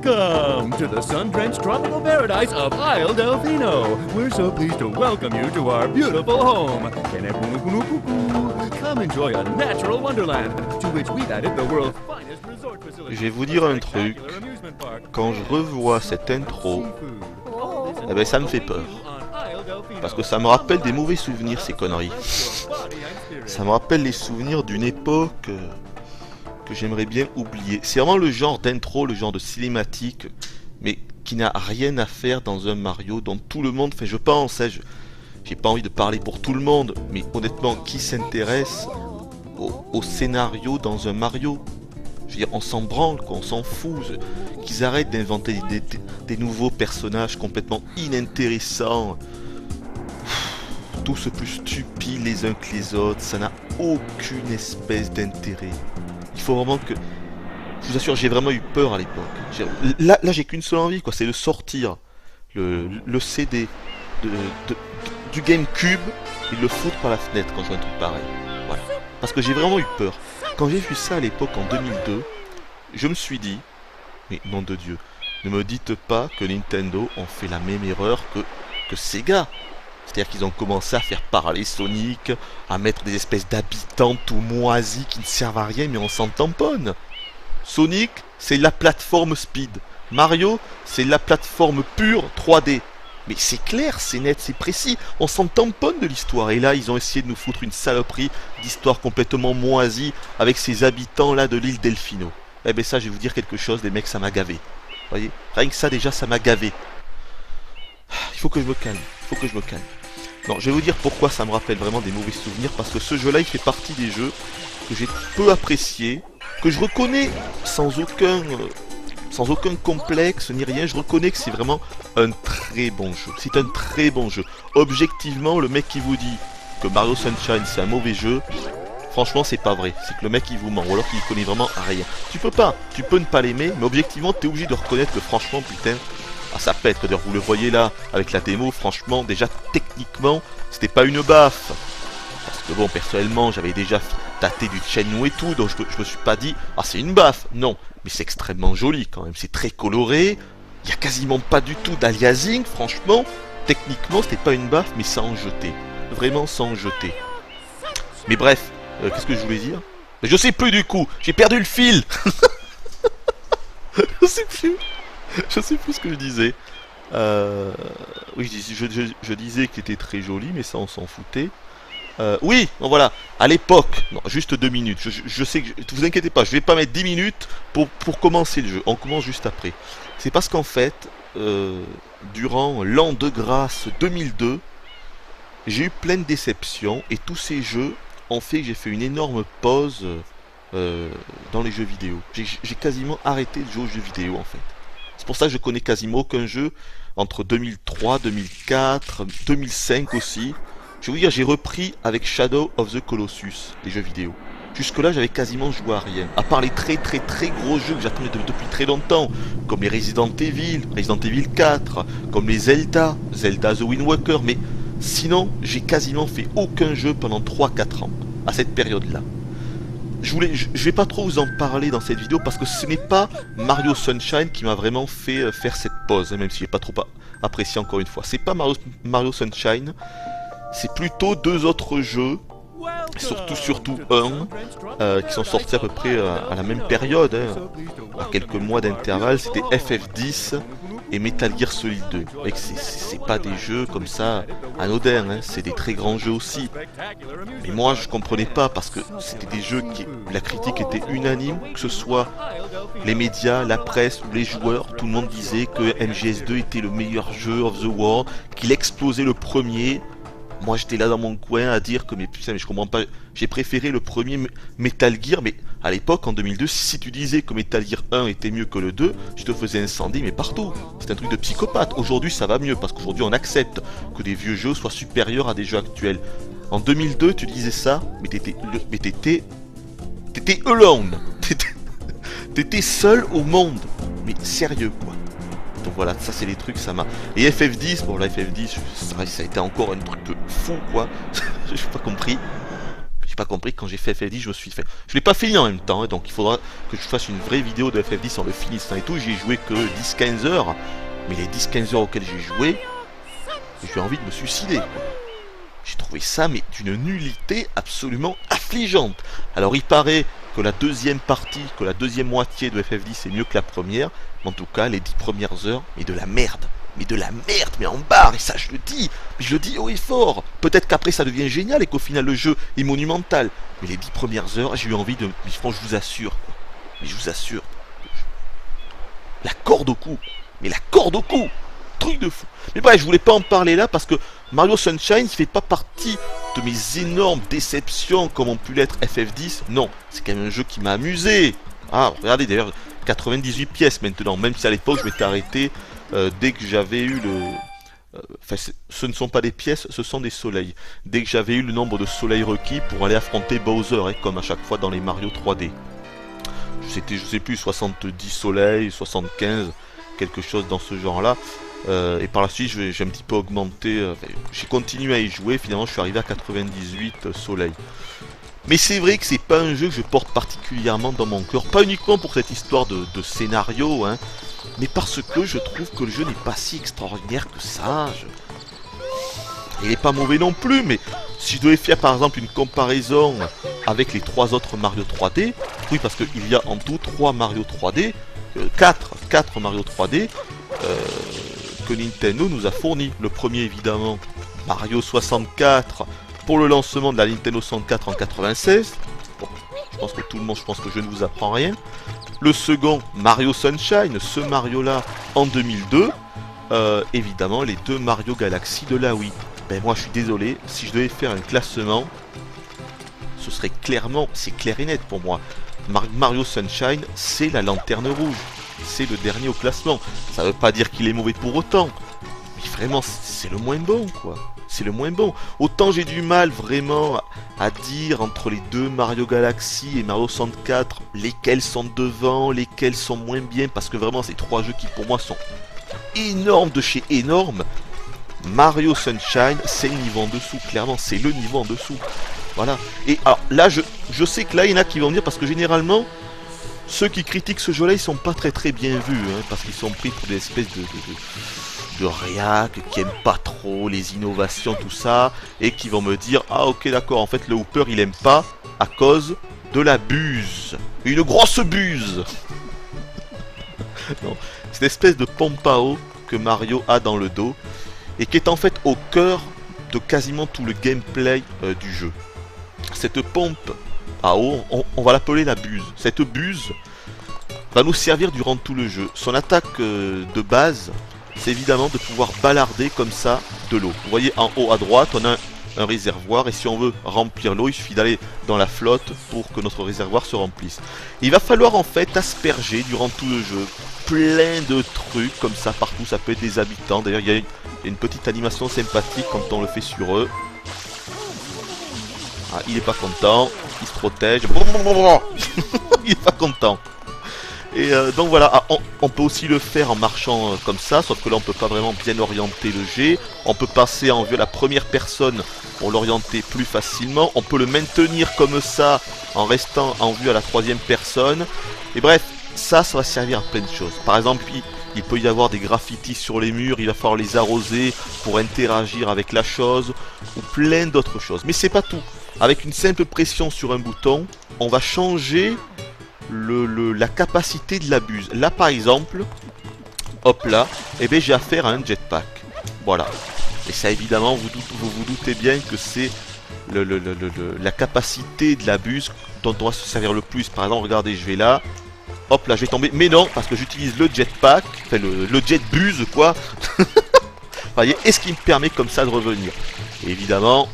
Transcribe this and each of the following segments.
Welcome to the sun-drenched tropical paradise of Isle Delfino. We're so pleased to welcome you to our beautiful home. Come enjoy a natural wonderland to which we've added the world's finest resort facility. Je vais vous dire un truc. Quand je revois cette intro, eh ben ça me fait peur. Parce que ça me rappelle des mauvais souvenirs, ces conneries. Ça me rappelle les souvenirs d'une époque que j'aimerais bien oublier. C'est vraiment le genre d'intro, le genre de cinématique, mais qui n'a rien à faire dans un Mario dont tout le monde fait, je pense, hein, j'ai pas envie de parler pour tout le monde, mais honnêtement, qui s'intéresse au scénario dans un Mario? Je veux dire, on s'en branle, quoi, on s'en fout. Qu'ils arrêtent d'inventer des nouveaux personnages complètement inintéressants. Tous plus stupides les uns que les autres, ça n'a aucune espèce d'intérêt. Il faut vraiment que... Je vous assure, j'ai vraiment eu peur à l'époque. Là j'ai qu'une seule envie, quoi, c'est de sortir le CD du GameCube et de le foutre par la fenêtre quand je vois un truc pareil. Voilà. Parce que j'ai vraiment eu peur. Quand j'ai vu ça à l'époque en 2002, je me suis dit, mais nom de Dieu, ne me dites pas que Nintendo ont fait la même erreur que Sega. C'est-à-dire qu'ils ont commencé à faire parler Sonic, à mettre des espèces d'habitants tout moisis qui ne servent à rien mais on s'en tamponne. Sonic, c'est la plateforme speed. Mario, c'est la plateforme pure 3D. Mais c'est clair, c'est net, c'est précis, on s'en tamponne de l'histoire. Et là, ils ont essayé de nous foutre une saloperie d'histoire complètement moisie avec ces habitants là de l'île Delfino. Eh ben ça, je vais vous dire quelque chose, les mecs, ça m'a gavé. Vous voyez, rien que ça déjà, ça m'a gavé. Il faut que je me calme, il faut que je me calme. Non, je vais vous dire pourquoi ça me rappelle vraiment des mauvais souvenirs, parce que ce jeu-là, il fait partie des jeux que j'ai peu appréciés, que je reconnais sans aucun complexe ni rien, je reconnais que c'est vraiment un très bon jeu. C'est un très bon jeu. Objectivement, le mec qui vous dit que Mario Sunshine c'est un mauvais jeu, franchement c'est pas vrai. C'est que le mec il vous ment, ou alors qu'il connaît vraiment rien. Tu peux ne pas l'aimer, mais objectivement t'es obligé de reconnaître que franchement putain, ah ça pète. D'ailleurs vous le voyez là avec la démo, franchement déjà techniquement c'était pas une baffe. Parce que bon, personnellement j'avais déjà tâté du Shenmue et tout, donc je me suis pas dit ah c'est une baffe, non. Mais c'est extrêmement joli quand même, c'est très coloré, il n'y a quasiment pas du tout d'aliasing, franchement, techniquement c'était pas une baffe mais sans en jeter, vraiment sans en jeter. Mais bref, qu'est-ce que je voulais dire? Je sais plus du coup, j'ai perdu le fil. Je sais plus ce que je disais. Oui, je disais qu'il était très joli, mais ça on s'en foutait. Oui, bon voilà, à l'époque, non, juste 2 minutes, je sais que, vous inquiétez pas, je vais pas mettre 10 minutes pour commencer le jeu, on commence juste après. C'est parce qu'en fait, durant l'an de grâce 2002, j'ai eu plein de déceptions, et tous ces jeux ont fait que j'ai fait une énorme pause dans les jeux vidéo. J'ai quasiment arrêté de jouer aux jeux vidéo en fait. C'est pour ça que je connais quasiment aucun jeu entre 2003, 2004, 2005 aussi. Je vais vous dire, j'ai repris avec Shadow of the Colossus, les jeux vidéo. Jusque là, j'avais quasiment joué à rien. À part les très gros jeux que j'attendais depuis très longtemps, comme les Resident Evil 4, comme les Zelda The Wind Waker, mais sinon, j'ai quasiment fait aucun jeu pendant 3-4 ans, à cette période-là. Je vais pas trop vous en parler dans cette vidéo, parce que ce n'est pas Mario Sunshine qui m'a vraiment fait faire cette pause, même si j'ai pas trop apprécié encore une fois. C'est pas Mario Sunshine. C'est plutôt 2 autres jeux, surtout un, qui sont sortis à peu près à la même période, hein, à quelques mois d'intervalle. C'était FF10 et Metal Gear Solid 2. C'est pas des jeux comme ça anodins, hein, c'est des très grands jeux aussi. Mais moi je comprenais pas, parce que c'était des jeux qui la critique était unanime, que ce soit les médias, la presse ou les joueurs, tout le monde disait que MGS2 était le meilleur jeu of the world, qu'il explosait le premier. Moi j'étais là dans mon coin à dire que mais putain mais je comprends pas, j'ai préféré le premier Metal Gear, mais à l'époque en 2002 si tu disais que Metal Gear 1 était mieux que le 2, je te faisais incendie mais partout. C'est un truc de psychopathe. Aujourd'hui ça va mieux parce qu'aujourd'hui on accepte que des vieux jeux soient supérieurs à des jeux actuels. En 2002 tu disais ça, mais t'étais alone. T'étais seul au monde. Mais sérieux quoi. Donc voilà, ça c'est les trucs, ça m'a... Et FF10, bon là FF10, ça a été encore un truc de fou quoi. J'ai pas compris. J'ai pas compris que quand j'ai fait FF10, je me suis fait... Je l'ai pas fini en même temps, hein, donc il faudra que je fasse une vraie vidéo de FF10 en le finissant et tout. J'y ai joué que 10-15 heures, mais les 10-15 heures auxquelles j'ai joué, j'ai envie de me suicider, quoi. J'ai trouvé ça, mais d'une nullité absolument affligeante. Alors il paraît que la deuxième partie, que la deuxième moitié de FF10 est mieux que la première, mais en tout cas, les 10 premières heures, mais de la merde. Mais de la merde, mais en barre, et ça je le dis, mais je le dis haut et fort. Peut-être qu'après ça devient génial et qu'au final le jeu est monumental. Mais les 10 premières heures, j'ai eu envie de... Mais franchement, je vous assure, quoi. Mais je vous assure. La corde au cou. Mais la corde au cou. Truc de fou. Mais bref, je voulais pas en parler là parce que Mario Sunshine fait pas partie de mes énormes déceptions comme ont pu l'être FF10. Non, c'est quand même un jeu qui m'a amusé. Ah, regardez d'ailleurs, 98 pièces maintenant, même si à l'époque je m'étais arrêté dès que j'avais eu le... Enfin, ce ne sont pas des pièces, ce sont des soleils. Dès que j'avais eu le nombre de soleils requis pour aller affronter Bowser, hein, comme à chaque fois dans les Mario 3D. C'était, je sais plus, 70 soleils, 75, quelque chose dans ce genre-là. Et par la suite, j'ai un petit peu augmenté. J'ai continué à y jouer. Finalement, je suis arrivé à 98 soleils. Mais c'est vrai que c'est pas un jeu que je porte particulièrement dans mon cœur. Pas uniquement pour cette histoire de scénario, hein, mais parce que je trouve que le jeu n'est pas si extraordinaire que ça. Il n'est pas mauvais non plus, mais si je devais faire par exemple une comparaison avec les 3 autres Mario 3D, oui, parce qu'il y a en tout 3 Mario 3D, 4 Mario 3D, que Nintendo nous a fourni. Le premier évidemment Mario 64 pour le lancement de la Nintendo 64 en 96. Bon, je pense que tout le monde, je pense que je ne vous apprends rien. Le second Mario Sunshine, ce Mario là en 2002. Évidemment les 2 Mario Galaxy de la Wii. Ben moi je suis désolé, si je devais faire un classement, ce serait clairement, c'est clair et net pour moi. Mario Sunshine, c'est la lanterne rouge. C'est le dernier au classement. Ça veut pas dire qu'il est mauvais pour autant. Mais vraiment, c'est le moins bon, quoi. C'est le moins bon. Autant j'ai du mal vraiment à dire entre les 2 Mario Galaxy et Mario 64 lesquels sont devant, lesquels sont moins bien, parce que vraiment ces 3 jeux qui pour moi sont énormes de chez énormes. Mario Sunshine, c'est le niveau en dessous, clairement, c'est le niveau en dessous. Voilà. Et alors là, je sais que là, il y en a qui vont dire, parce que généralement, ceux qui critiquent ce jeu-là, ils sont pas très bien vus, hein, parce qu'ils sont pris pour des espèces de réac, qui aiment pas trop les innovations, tout ça, et qui vont me dire, ah ok d'accord, en fait le Hooper il aime pas à cause de la buse. Une grosse buse. Non, cette espèce de pompe à eau que Mario a dans le dos, et qui est en fait au cœur de quasiment tout le gameplay du jeu. Cette pompe à eau, on va l'appeler la buse. Cette buse va nous servir durant tout le jeu. Son attaque de base, c'est évidemment de pouvoir balarder comme ça de l'eau. Vous voyez en haut à droite, on a un réservoir, et si on veut remplir l'eau, il suffit d'aller dans la flotte pour que notre réservoir se remplisse. Il va falloir en fait asperger durant tout le jeu plein de trucs comme ça partout. Ça peut être des habitants, d'ailleurs il y a une petite animation sympathique quand on le fait sur eux. Ah, il est pas content, il se protège. Il est pas content. Et donc voilà, ah, on peut aussi le faire en marchant comme ça, sauf que là on peut pas vraiment bien orienter le jet. On peut passer en vue à la première personne pour l'orienter plus facilement. On peut le maintenir comme ça en restant en vue à la 3e personne. Et bref, ça va servir à plein de choses. Par exemple, il peut y avoir des graffitis sur les murs, il va falloir les arroser pour interagir avec la chose, ou plein d'autres choses. Mais c'est pas tout. Avec une simple pression sur un bouton, on va changer la capacité de la buse. Là par exemple, hop là, et bien j'ai affaire à un jetpack. Voilà. Et ça évidemment, vous vous doutez bien que c'est la capacité de la buse dont on va se servir le plus. Par exemple, regardez, je vais là, hop là, je vais tomber. Mais non, parce que j'utilise le jetpack, enfin le jet buse quoi. Vous voyez, et ce qui me permet comme ça de revenir. Et évidemment,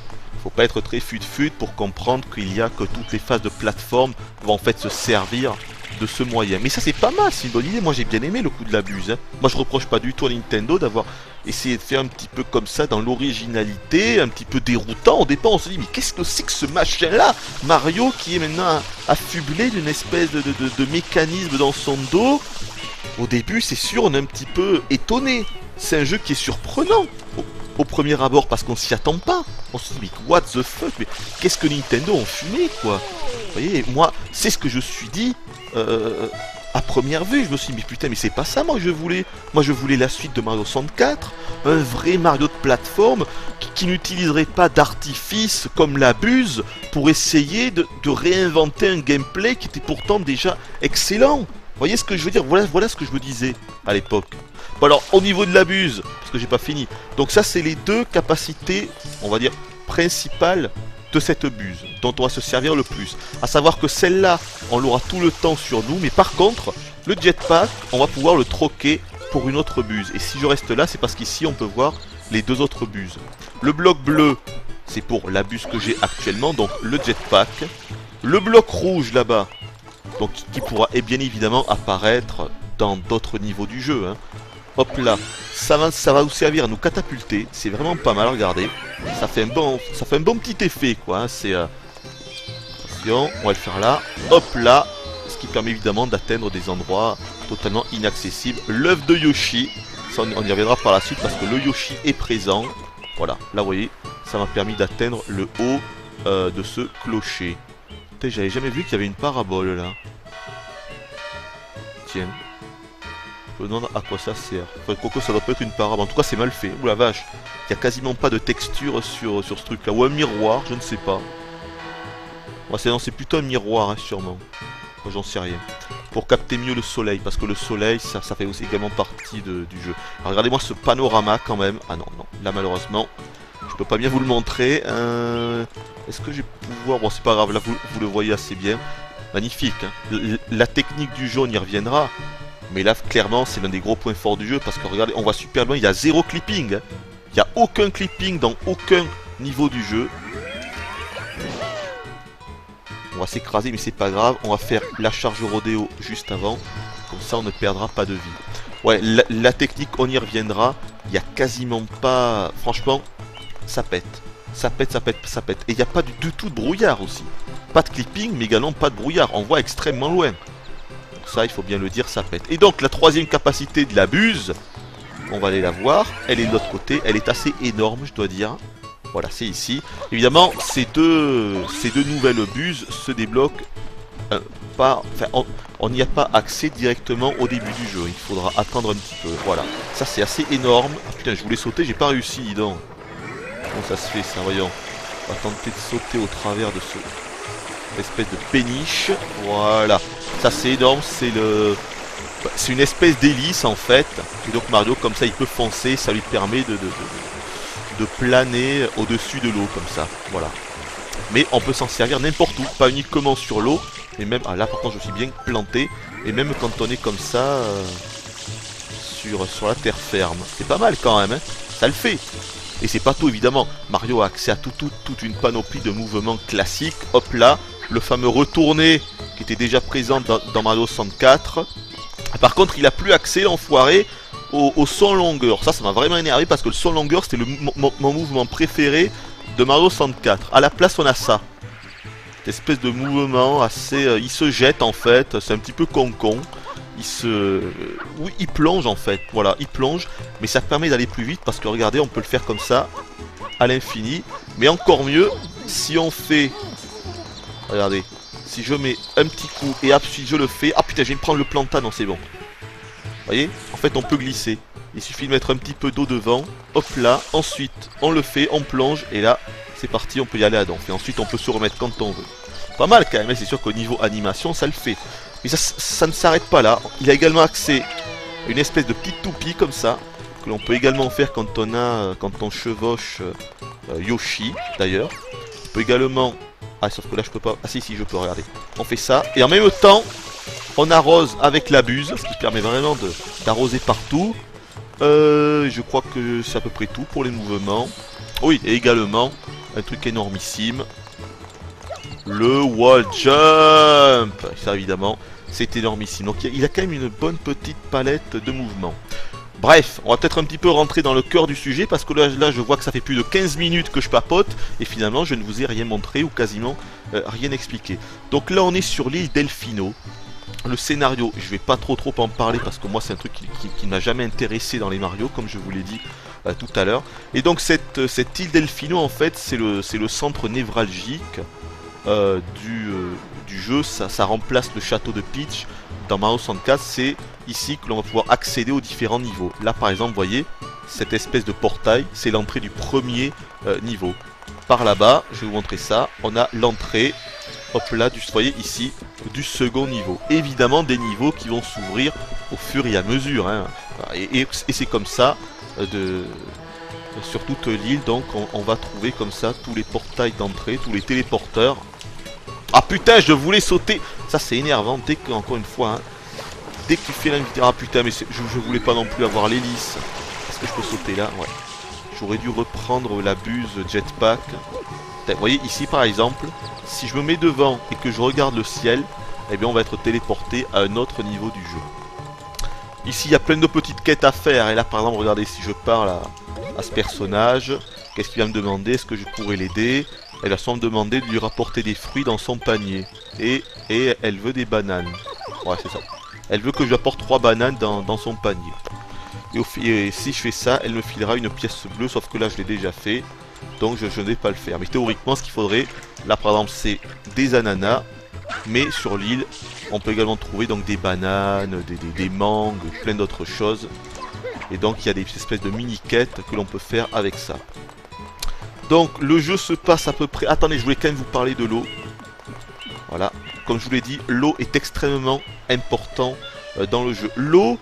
faut pas être très fut-fut pour comprendre qu'il y a que toutes les phases de plateforme vont en fait se servir de ce moyen. Mais ça c'est pas mal, c'est une bonne idée. Moi j'ai bien aimé le coup de la buse. Hein. Moi je reproche pas du tout à Nintendo d'avoir essayé de faire un petit peu comme ça dans l'originalité, un petit peu déroutant. Au départ on se dit mais qu'est-ce que c'est que ce machin là, Mario qui est maintenant affublé d'une espèce de mécanisme dans son dos. Au début c'est sûr on est un petit peu étonné. C'est un jeu qui est surprenant au premier abord parce qu'on s'y attend pas. On se dit, mais what the fuck, mais qu'est-ce que Nintendo ont fumé, quoi. Vous voyez, moi, c'est ce que je suis dit à première vue. Je me suis dit, mais putain, mais c'est pas ça, moi, je voulais. Moi, je voulais la suite de Mario 64, un vrai Mario de plateforme qui n'utiliserait pas d'artifice comme la buse pour essayer de réinventer un gameplay qui était pourtant déjà excellent. Vous voyez ce que je veux dire? Voilà ce que je me disais à l'époque. Bon alors, au niveau de la buse, parce que j'ai pas fini. Donc ça, c'est les deux capacités, on va dire, principales de cette buse, dont on va se servir le plus. À savoir que celle-là, on l'aura tout le temps sur nous, mais par contre, le jetpack, on va pouvoir le troquer pour une autre buse. Et si je reste là, c'est parce qu'ici, on peut voir les deux autres buses. Le bloc bleu, c'est pour la buse que j'ai actuellement, donc le jetpack. Le bloc rouge, là-bas, donc qui pourra bien évidemment apparaître dans d'autres niveaux du jeu, hein. Hop là, ça va vous servir à nous catapulter, c'est vraiment pas mal, regardez. Ça fait un bon petit effet, quoi, hein. C'est attention, on va le faire là, hop là, ce qui permet évidemment d'atteindre des endroits totalement inaccessibles. L'œuf de Yoshi, ça on y reviendra par la suite parce que le Yoshi est présent. Voilà, là vous voyez, ça m'a permis d'atteindre le haut de ce clocher. Putain, j'avais jamais vu qu'il y avait une parabole là. Tiens. Je me demande à quoi ça sert. Enfin, Coco, ça doit pas être une parabole. En tout cas, c'est mal fait. Ouh la vache. Il y a quasiment pas de texture sur ce truc là. Ou un miroir, je ne sais pas. Ouais, c'est plutôt un miroir, hein, sûrement. Moi, j'en sais rien. Pour capter mieux le soleil. Parce que le soleil, ça fait aussi également partie du jeu. Alors, regardez-moi ce panorama quand même. Ah non, non. Là, malheureusement, je peux pas bien vous le montrer. Est-ce que j'ai pouvoir... Bon, c'est pas grave. Là, vous le voyez assez bien. Magnifique, hein. La technique du jeu, on y reviendra. Mais là, clairement, c'est l'un des gros points forts du jeu. Parce que regardez, on voit super loin, il y a zéro clipping, hein. Il n'y a aucun clipping dans aucun niveau du jeu. On va s'écraser, mais c'est pas grave. On va faire la charge rodéo juste avant. Comme ça, on ne perdra pas de vie. Ouais, la technique, on y reviendra. Il n'y a quasiment pas... Franchement, ça pète. Ça pète, ça pète, ça pète. Et il n'y a pas du tout de brouillard aussi. Pas de clipping, mais également pas de brouillard. On voit extrêmement loin. Ça, il faut bien le dire, ça pète. Et donc, la troisième capacité de la buse, on va aller la voir. Elle est de l'autre côté. Elle est assez énorme, je dois dire. Voilà, c'est ici. Évidemment, ces deux nouvelles buses se débloquent par... Enfin, on n'y a pas accès directement au début du jeu. Il faudra attendre un petit peu. Voilà. Ça, c'est assez énorme. Ah, putain, je voulais sauter, j'ai pas réussi, dis donc. Comment ça se fait, ça, voyons. On va tenter de sauter au travers de cette espèce de péniche. Voilà. Ça, c'est énorme. C'est une espèce d'hélice, en fait. Et donc, Mario, comme ça, il peut foncer. Ça lui permet de planer au-dessus de l'eau, comme ça. Voilà. Mais on peut s'en servir n'importe où. Pas uniquement sur l'eau. Et même... Ah, là, par contre, je suis bien planté. Et même quand on est comme ça... sur la terre ferme. C'est pas mal, quand même, hein. Ça le fait. Et c'est pas tout, évidemment. Mario a accès à toute une panoplie de mouvements classiques. Hop là, le fameux retourné qui était déjà présent dans Mario 64. Par contre, il a plus accès, l'enfoiré, au son longueur. Ça m'a vraiment énervé parce que le son longueur, c'était mon mouvement préféré de Mario 64. À la place, on a ça. Cette espèce de mouvement assez... il se jette, en fait. C'est un petit peu con-con. Oui, il plonge en fait, voilà, il plonge, mais ça permet d'aller plus vite parce que regardez, on peut le faire comme ça, à l'infini, mais encore mieux, si on fait, regardez, si je mets un petit coup et ensuite je le fais, ah putain, je vais me prendre le planta, non c'est bon, vous voyez, en fait on peut glisser, il suffit de mettre un petit peu d'eau devant, hop là, ensuite on le fait, on plonge, et là, c'est parti, on peut y aller à donf, et ensuite on peut se remettre quand on veut. Pas mal quand même, c'est sûr qu'au niveau animation, ça le fait. Mais ça ne s'arrête pas là. Il a également accès à une espèce de petite toupie comme ça, que l'on peut également faire quand on chevauche Yoshi d'ailleurs. On peut également... Ah, sauf que là je peux pas... Ah si, je peux, regarder. On fait ça, et en même temps, on arrose avec la buse, ce qui permet vraiment d'arroser partout. Je crois que c'est à peu près tout pour les mouvements. Oui, et également, un truc énormissime. Le wall jump, ça évidemment, c'est énormissime. Donc il a quand même une bonne petite palette de mouvements. Bref, on va peut-être un petit peu rentrer dans le cœur du sujet parce que là je vois que ça fait plus de 15 minutes que je papote et finalement je ne vous ai rien montré ou quasiment rien expliqué. Donc là on est sur l'île Delfino. Le scénario, je vais pas trop en parler parce que moi c'est un truc qui ne m'a jamais intéressé dans les Mario, comme je vous l'ai dit tout à l'heure. Et donc cette île Delfino en fait c'est le centre névralgique du jeu, ça remplace le château de Peach dans Mario 64, c'est ici que l'on va pouvoir accéder aux différents niveaux. Là par exemple, vous voyez, cette espèce de portail, c'est l'entrée du premier niveau. Par là-bas, je vais vous montrer ça, on a l'entrée, hop là, vous voyez ici, du second niveau. Évidemment des niveaux qui vont s'ouvrir au fur et à mesure, hein. Et c'est comme ça, sur toute l'île, donc on va trouver comme ça tous les portails d'entrée, tous les téléporteurs. Ah putain, je voulais sauter. Ça c'est énervant, dès que, encore une fois, hein, dès que tu fais l'invité. Ah putain, mais je voulais pas non plus avoir l'hélice. Est-ce que je peux sauter là? Ouais. J'aurais dû reprendre la buse jetpack. Vous voyez, ici par exemple, si je me mets devant et que je regarde le ciel, eh bien on va être téléporté à un autre niveau du jeu. Ici il y a plein de petites quêtes à faire. Et là par exemple, regardez, si je parle à ce personnage, qu'est-ce qu'il va me demander? Est-ce que je pourrais l'aider? Elle va sans me demander de lui rapporter des fruits dans son panier. Et elle veut des bananes. Ouais, c'est ça. Elle veut que je lui apporte 3 bananes dans son panier. Et si je fais ça, elle me filera une pièce bleue, sauf que là je l'ai déjà fait. Donc je ne vais pas le faire. Mais théoriquement, ce qu'il faudrait, là par exemple, c'est des ananas. Mais sur l'île, on peut également trouver donc des bananes, des mangues, plein d'autres choses. Et donc il y a des espèces de mini-quêtes que l'on peut faire avec ça. Donc le jeu se passe à peu près... Attendez, je voulais quand même vous parler de l'eau. Voilà, comme je vous l'ai dit, l'eau est extrêmement important dans le jeu. L'eau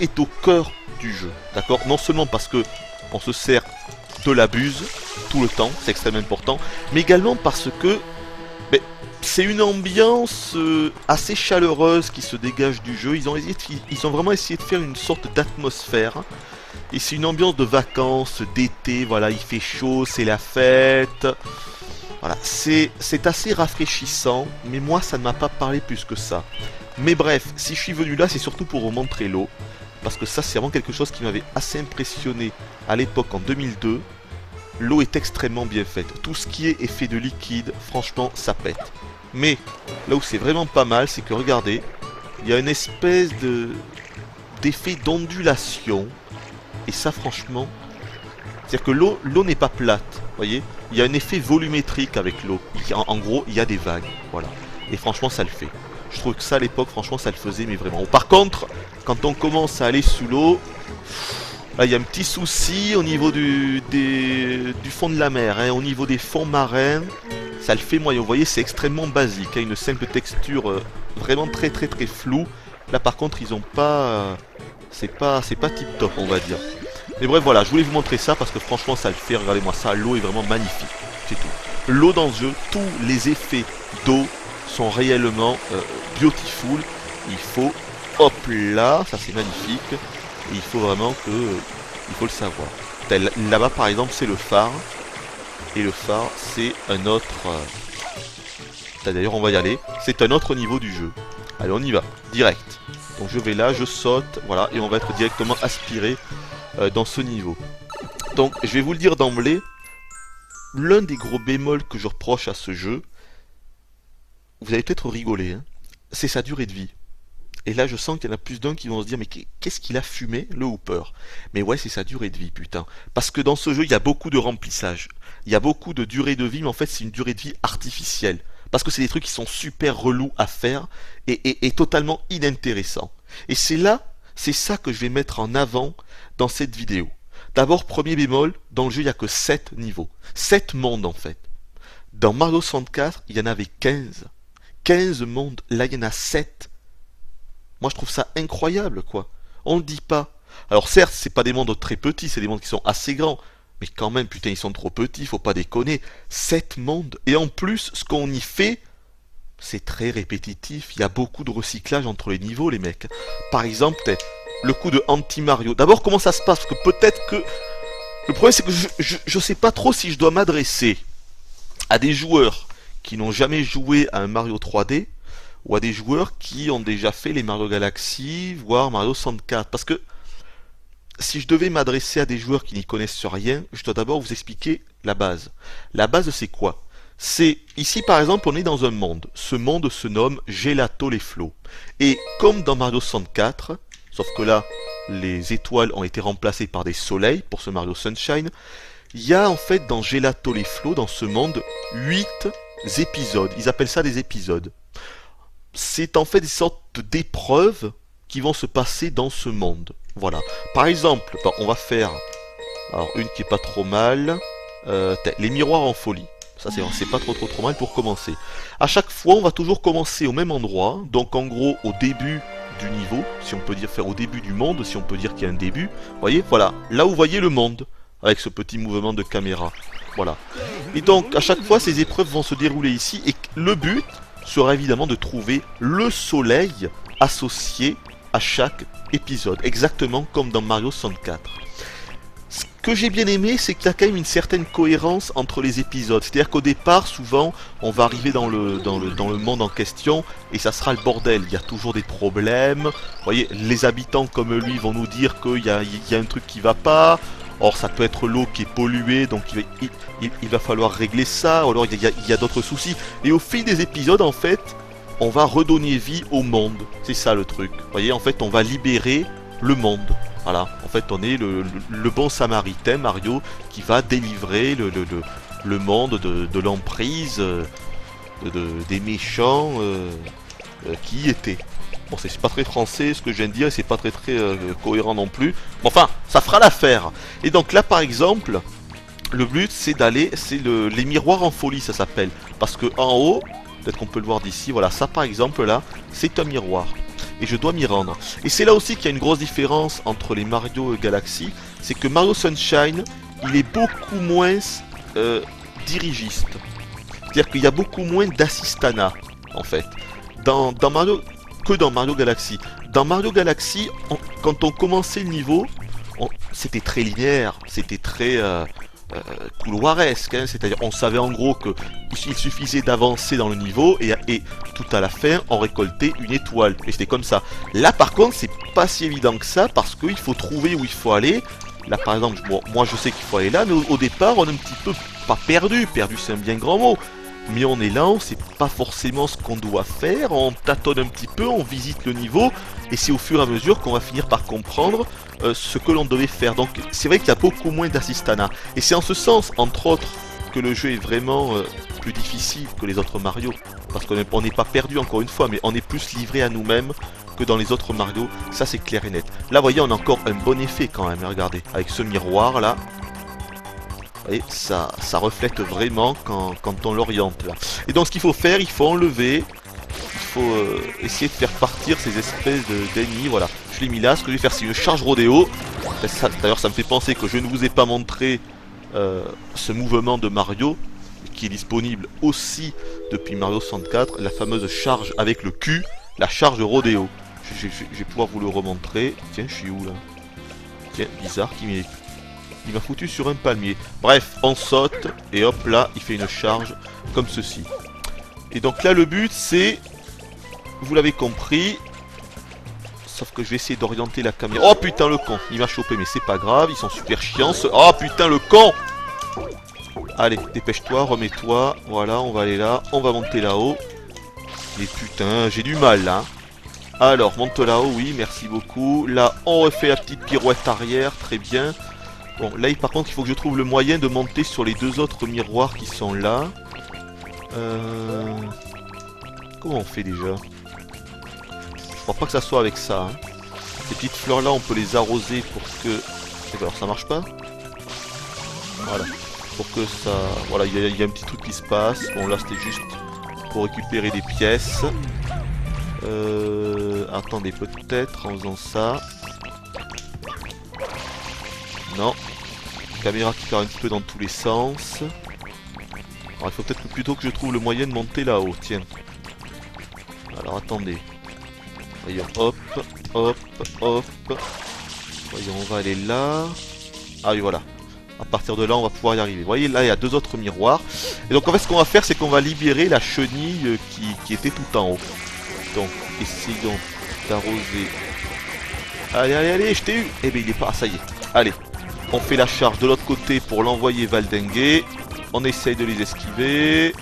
est au cœur du jeu, d'accord? Non seulement parce que on se sert de la buse tout le temps, c'est extrêmement important, mais également parce que c'est une ambiance assez chaleureuse qui se dégage du jeu. Ils ont vraiment essayé de faire une sorte d'atmosphère. Et c'est une ambiance de vacances, d'été, voilà, il fait chaud, c'est la fête. Voilà, c'est assez rafraîchissant, mais moi ça ne m'a pas parlé plus que ça. Mais bref, si je suis venu là, c'est surtout pour vous montrer l'eau. Parce que ça, c'est vraiment quelque chose qui m'avait assez impressionné à l'époque en 2002. L'eau est extrêmement bien faite. Tout ce qui est effet de liquide, franchement, ça pète. Mais là où c'est vraiment pas mal, c'est que regardez, il y a une espèce d'effet d'ondulation. Et ça franchement, c'est-à-dire que l'eau n'est pas plate, vous voyez. Il y a un effet volumétrique avec l'eau. En gros, il y a des vagues, voilà. Et franchement, ça le fait. Je trouve que ça à l'époque, franchement, ça le faisait, mais vraiment. Par contre, quand on commence à aller sous l'eau, là, il y a un petit souci au niveau du fond de la mer, hein. Au niveau des fonds marins, ça le fait moyen. Vous voyez, c'est extrêmement basique, hein. Une simple texture vraiment très floue. Là, par contre, ils ont pas... c'est pas tip top, on va dire. Mais bref, voilà, je voulais vous montrer ça parce que franchement ça le fait. Regardez-moi ça, l'eau est vraiment magnifique. C'est tout. L'eau dans ce jeu, tous les effets d'eau sont réellement beautiful. Il faut, hop là, ça c'est magnifique. Et il faut vraiment que, il faut le savoir. Là-bas par exemple c'est le phare. Et le phare c'est un autre... D'ailleurs on va y aller. C'est un autre niveau du jeu. Allez, on y va, direct. Donc je vais là, je saute, voilà, et on va être directement aspiré dans ce niveau. Donc je vais vous le dire d'emblée, l'un des gros bémols que je reproche à ce jeu, vous allez peut-être rigoler, hein, c'est sa durée de vie. Et là je sens qu'il y en a plus d'un qui vont se dire, mais qu'est-ce qu'il a fumé, le Hooper? Mais ouais, c'est sa durée de vie, putain. Parce que dans ce jeu, il y a beaucoup de remplissage. Il y a beaucoup de durée de vie, mais en fait c'est une durée de vie artificielle. Parce que c'est des trucs qui sont super relous à faire et totalement inintéressants. Et c'est ça que je vais mettre en avant dans cette vidéo. D'abord, premier bémol, dans le jeu il n'y a que 7 niveaux. 7 mondes en fait. Dans Mario 64, il y en avait 15. 15 mondes, là il y en a 7. Moi je trouve ça incroyable quoi. On le dit pas. Alors certes, c'est pas des mondes très petits, c'est des mondes qui sont assez grands. Mais quand même, putain, ils sont trop petits, faut pas déconner. 7 mondes. Et en plus, ce qu'on y fait, c'est très répétitif. Il y a beaucoup de recyclage entre les niveaux, les mecs. Par exemple, le coup de anti-Mario. D'abord, comment ça se passe? Parce que peut-être que... Le problème, c'est que je sais pas trop si je dois m'adresser à des joueurs qui n'ont jamais joué à un Mario 3D ou à des joueurs qui ont déjà fait les Mario Galaxy, voire Mario 64. Parce que si je devais m'adresser à des joueurs qui n'y connaissent rien, je dois d'abord vous expliquer la base. La base, c'est quoi? C'est, ici par exemple, on est dans un monde. Ce monde se nomme Gelato les flots. Et comme dans Mario 64, sauf que là, les étoiles ont été remplacées par des soleils pour ce Mario Sunshine, il y a en fait dans Gelato les Flots, dans ce monde, 8 épisodes. Ils appellent ça des épisodes. C'est en fait des sortes d'épreuves qui vont se passer dans ce monde. Voilà. Par exemple, on va faire alors une qui est pas trop mal. Les miroirs en folie. Ça c'est pas trop mal pour commencer. À chaque fois, on va toujours commencer au même endroit. Donc en gros, au début du niveau, si on peut dire, faire au début du monde, si on peut dire qu'il y a un début. Vous voyez, voilà. Là où vous voyez le monde, avec ce petit mouvement de caméra. Voilà. Et donc, à chaque fois, ces épreuves vont se dérouler ici. Et le but sera évidemment de trouver le soleil associé à chaque épisode. Exactement comme dans Mario 64. Ce que j'ai bien aimé, c'est qu'il y a quand même une certaine cohérence entre les épisodes. C'est-à-dire qu'au départ, souvent, on va arriver dans le monde en question et ça sera le bordel. Il y a toujours des problèmes. Vous voyez, les habitants comme lui vont nous dire qu'il y a un truc qui va pas. Or, ça peut être l'eau qui est polluée, donc il va falloir régler ça. Ou alors, il y a d'autres soucis. Et au fil des épisodes, en fait, on va redonner vie au monde. C'est ça le truc. Vous voyez, en fait, on va libérer le monde. Voilà, en fait on est le bon samaritain Mario qui va délivrer le monde de l'emprise des méchants qui y étaient. Bon, c'est pas très français ce que je viens de dire, c'est pas très cohérent non plus. Bon, enfin, ça fera l'affaire. Et donc là par exemple, le but c'est les miroirs en folie, ça s'appelle. Parce que en haut, peut-être qu'on peut le voir d'ici, voilà, ça par exemple là, c'est un miroir. Et je dois m'y rendre. Et c'est là aussi qu'il y a une grosse différence entre les Mario Galaxy, c'est que Mario Sunshine, il est beaucoup moins dirigiste. C'est-à-dire qu'il y a beaucoup moins d'assistanat, en fait, dans Mario, que dans Mario Galaxy. Dans Mario Galaxy, quand on commençait le niveau, c'était très linéaire, c'était très couloiresque, hein, c'est-à-dire on savait en gros qu'il suffisait d'avancer dans le niveau et tout à la fin on récoltait une étoile, et c'était comme ça. Là par contre c'est pas si évident que ça parce qu'il faut trouver où il faut aller. Là par exemple, moi je sais qu'il faut aller là, mais au départ on est un petit peu, pas perdu c'est un bien grand mot, mais on est là, on sait pas forcément ce qu'on doit faire, on tâtonne un petit peu, on visite le niveau, et c'est au fur et à mesure qu'on va finir par comprendre ce que l'on devait faire. Donc c'est vrai qu'il y a beaucoup moins d'assistanat. Et c'est en ce sens, entre autres, que le jeu est vraiment plus difficile que les autres Mario. Parce qu'on n'est pas perdu encore une fois, mais on est plus livré à nous-mêmes que dans les autres Mario. Ça c'est clair et net. Là vous voyez, on a encore un bon effet quand même, hein, regardez, avec ce miroir là. Et ça reflète vraiment quand on l'oriente là. Et donc ce qu'il faut faire, il faut enlever, il faut essayer de faire partir ces espèces d'ennemis. Voilà, je l'ai mis là. Ce que je vais faire, c'est une charge rodéo. D'ailleurs ça me fait penser que je ne vous ai pas montré ce mouvement de Mario qui est disponible aussi depuis Mario 64, la fameuse charge avec le cul, la charge rodéo. Je vais pouvoir vous le remontrer. Tiens, je suis où là? Tiens, bizarre il m'a foutu sur un palmier. Bref, on saute et hop là, il fait une charge comme ceci. Et donc là, le but c'est, vous l'avez compris, sauf que je vais essayer d'orienter la caméra. Oh putain le con, il m'a chopé, mais c'est pas grave, ils sont super chiants. Oh putain le con. Allez, dépêche-toi, remets-toi. Voilà, on va aller là, on va monter là-haut. Mais putain, j'ai du mal là. Alors, monte là-haut, oui, merci beaucoup. Là, on refait la petite pirouette arrière, très bien. Bon, là par contre il faut que je trouve le moyen de monter sur les deux autres miroirs qui sont là. Comment on fait déjà? Je crois pas que ça soit avec ça. Hein. Ces petites fleurs là on peut les arroser pour que... Et ben alors ça marche pas? Voilà. Pour que ça... Voilà, il y a un petit truc qui se passe. Bon là c'était juste pour récupérer des pièces. Attendez, peut-être en faisant ça... Non. Caméra qui part un petit peu dans tous les sens. Alors il faut peut-être plutôt que je trouve le moyen de monter là-haut, tiens. Alors attendez. Voyons, hop, hop, hop. Voyons, on va aller là. Ah oui, voilà. À partir de là, on va pouvoir y arriver. Vous voyez, là, il y a deux autres miroirs. Et donc en fait, ce qu'on va faire, c'est qu'on va libérer la chenille qui était tout en haut. Donc, essayons d'arroser. Allez, allez, allez, je t'ai eu. Eh bien, il est pas... Ah, ça y est. Allez. On fait la charge de l'autre côté pour l'envoyer valdinguer. On essaye de les esquiver.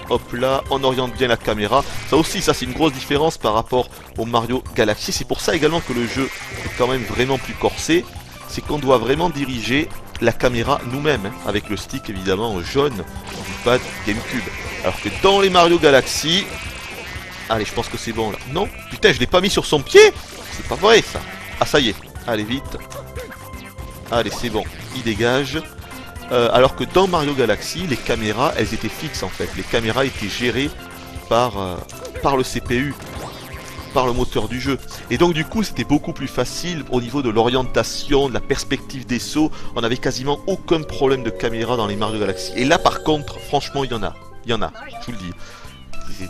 hop là, on oriente bien la caméra. Ça aussi, ça c'est une grosse différence par rapport au Mario Galaxy. C'est pour ça également que le jeu est quand même vraiment plus corsé. C'est qu'on doit vraiment diriger la caméra nous-mêmes, hein, avec le stick évidemment jaune du pad GameCube. Alors que dans les Mario Galaxy... Allez, je pense que c'est bon là. Non, putain, je l'ai pas mis sur son pied. C'est pas vrai ça. Ah ça y est, allez vite. Allez, c'est bon, il dégage. Alors que dans Mario Galaxy, les caméras, elles étaient fixes en fait. Les caméras étaient gérées par le CPU, par le moteur du jeu. Et donc du coup, c'était beaucoup plus facile au niveau de l'orientation, de la perspective des sauts. On n'avait quasiment aucun problème de caméra dans les Mario Galaxy. Et là, par contre, franchement, il y en a. Il y en a, je vous le dis.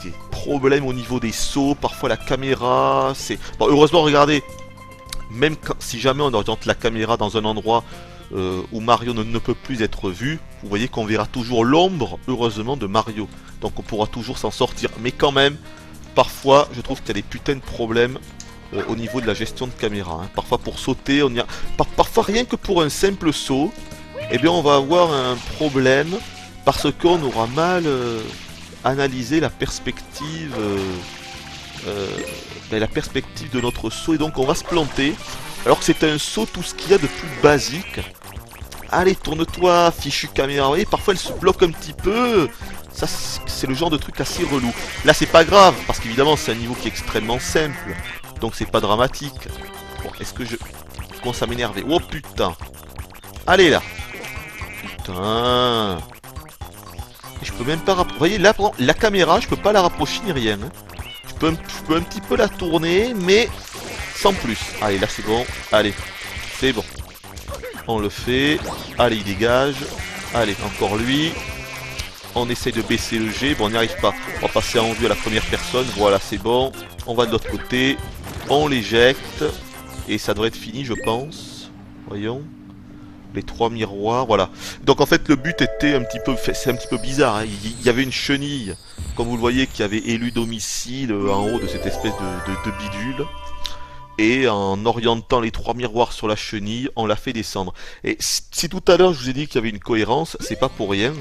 Des problèmes au niveau des sauts, parfois la caméra, c'est... Bon, heureusement, regardez, même si jamais on oriente la caméra dans un endroit où Mario ne peut plus être vu, vous voyez qu'on verra toujours l'ombre, heureusement, de Mario. Donc on pourra toujours s'en sortir. Mais quand même, parfois, je trouve qu'il y a des putains de problèmes au niveau de la gestion de caméra. Hein. Parfois pour sauter, on y a... Parfois rien que pour un simple saut, eh bien on va avoir un problème parce qu'on aura mal analysé la perspective... la perspective de notre saut, et donc on va se planter alors que c'est un saut tout ce qu'il y a de plus basique. Allez, tourne-toi, fichu caméra. Vous voyez, parfois elle se bloque un petit peu. Ça, c'est le genre de truc assez relou. Là, c'est pas grave parce qu'évidemment c'est un niveau qui est extrêmement simple, donc c'est pas dramatique. Bon, est-ce que je commence à m'énerver? Oh putain. Allez là. Putain. Et je peux même pas rapprocher. Vous voyez là, la caméra, je peux pas la rapprocher ni rien. Hein. Je peux un petit peu la tourner, mais sans plus. Allez, là c'est bon. Allez, c'est bon. On le fait. Allez, il dégage. Allez, encore lui. On essaye de baisser le G. Bon, on n'y arrive pas. On va passer en vue à la première personne. Voilà, c'est bon. On va de l'autre côté. On l'éjecte. Et ça devrait être fini, je pense. Voyons. Les 3 miroirs, voilà. Donc en fait, le but était un petit peu... C'est un petit peu bizarre. Hein. Il y avait une chenille, comme vous le voyez, qui avait élu domicile en haut de cette espèce de bidule. Et en orientant les 3 miroirs sur la chenille, on l'a fait descendre. Et si tout à l'heure je vous ai dit qu'il y avait une cohérence, c'est pas pour rien.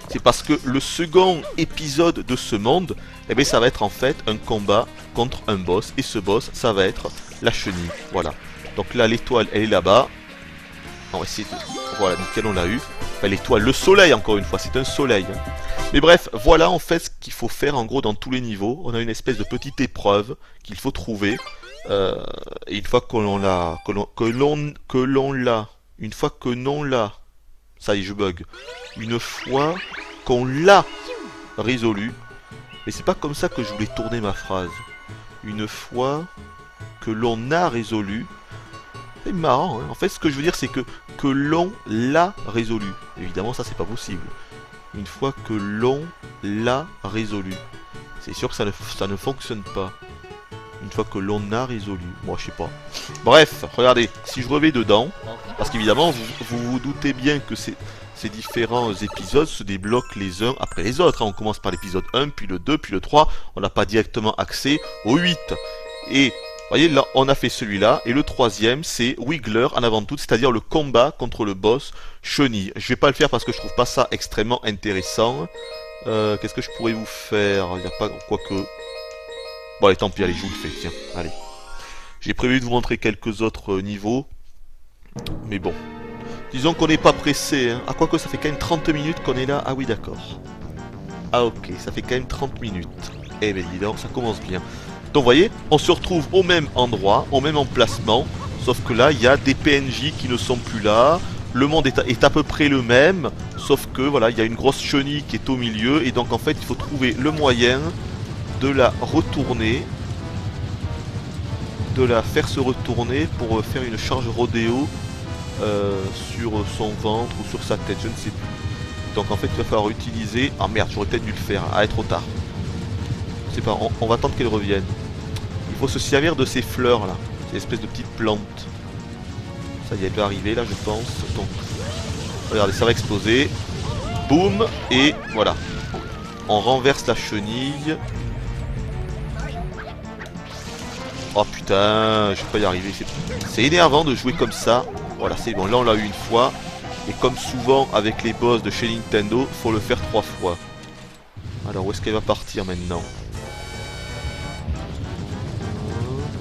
C'est parce que le second épisode de ce monde, eh bien, ça va être en fait un combat contre un boss. Et ce boss, ça va être la chenille. Voilà. Donc là, l'étoile, elle est là-bas. On va essayer de... Voilà, nickel, on l'a eu. Enfin, l'étoile, le soleil, encore une fois, c'est un soleil. Hein. Mais bref, voilà en fait ce qu'il faut faire en gros dans tous les niveaux. On a une espèce de petite épreuve qu'il faut trouver. Et une fois que l'on l'a... Une fois que l'on l'a... Ça y est, je bug. Une fois qu'on l'a résolu... Mais c'est pas comme ça que je voulais tourner ma phrase. Une fois que l'on a résolu... C'est marrant, hein. En fait, ce que je veux dire, c'est que l'on l'a résolu. Évidemment, ça, c'est pas possible. Une fois que l'on l'a résolu. C'est sûr que ça ne fonctionne pas. Une fois que l'on a résolu. Moi, je sais pas. Bref, regardez. Si je revais dedans, parce qu'évidemment, vous doutez bien que ces différents épisodes se débloquent les uns après les autres. Hein. On commence par l'épisode 1, puis le 2, puis le 3. On n'a pas directement accès au 8. Et... Vous voyez, là, on a fait celui-là, et le troisième, c'est Wiggler en avant de tout, c'est-à-dire le combat contre le boss chenille. Je vais pas le faire parce que je trouve pas ça extrêmement intéressant. Qu'est-ce que je pourrais vous faire? Il n'y a pas... Quoique... Bon, allez, tant pis, allez, je vous le fais, tiens, allez. J'ai prévu de vous montrer quelques autres niveaux, mais bon. Disons qu'on n'est pas pressé, hein. Ah, quoique, ça fait quand même 30 minutes qu'on est là. Ah oui, d'accord. Ah ok, ça fait quand même 30 minutes. Eh ben, dis donc, ça commence bien. Donc vous voyez, on se retrouve au même endroit, au même emplacement, sauf que là, il y a des PNJ qui ne sont plus là, le monde est à peu près le même, sauf que voilà, il y a une grosse chenille qui est au milieu, et donc en fait, il faut trouver le moyen de la retourner, de la faire se retourner pour faire une charge rodéo sur son ventre ou sur sa tête, je ne sais plus. Donc en fait, il va falloir utiliser... Ah merde, j'aurais peut-être dû le faire, ah, trop tard. C'est pas, on va attendre qu'elle revienne. Il faut se servir de ces fleurs là, ces espèces de petites plantes. Ça y est, elle va arriver là, je pense. Donc, regardez, ça va exploser. Boum, et voilà. On renverse la chenille. Oh putain, je vais pas y arriver. C'est énervant de jouer comme ça. Voilà, c'est bon, là on l'a eu une fois. Et comme souvent avec les boss de chez Nintendo, faut le faire 3 fois. Alors, où est-ce qu'elle va partir maintenant?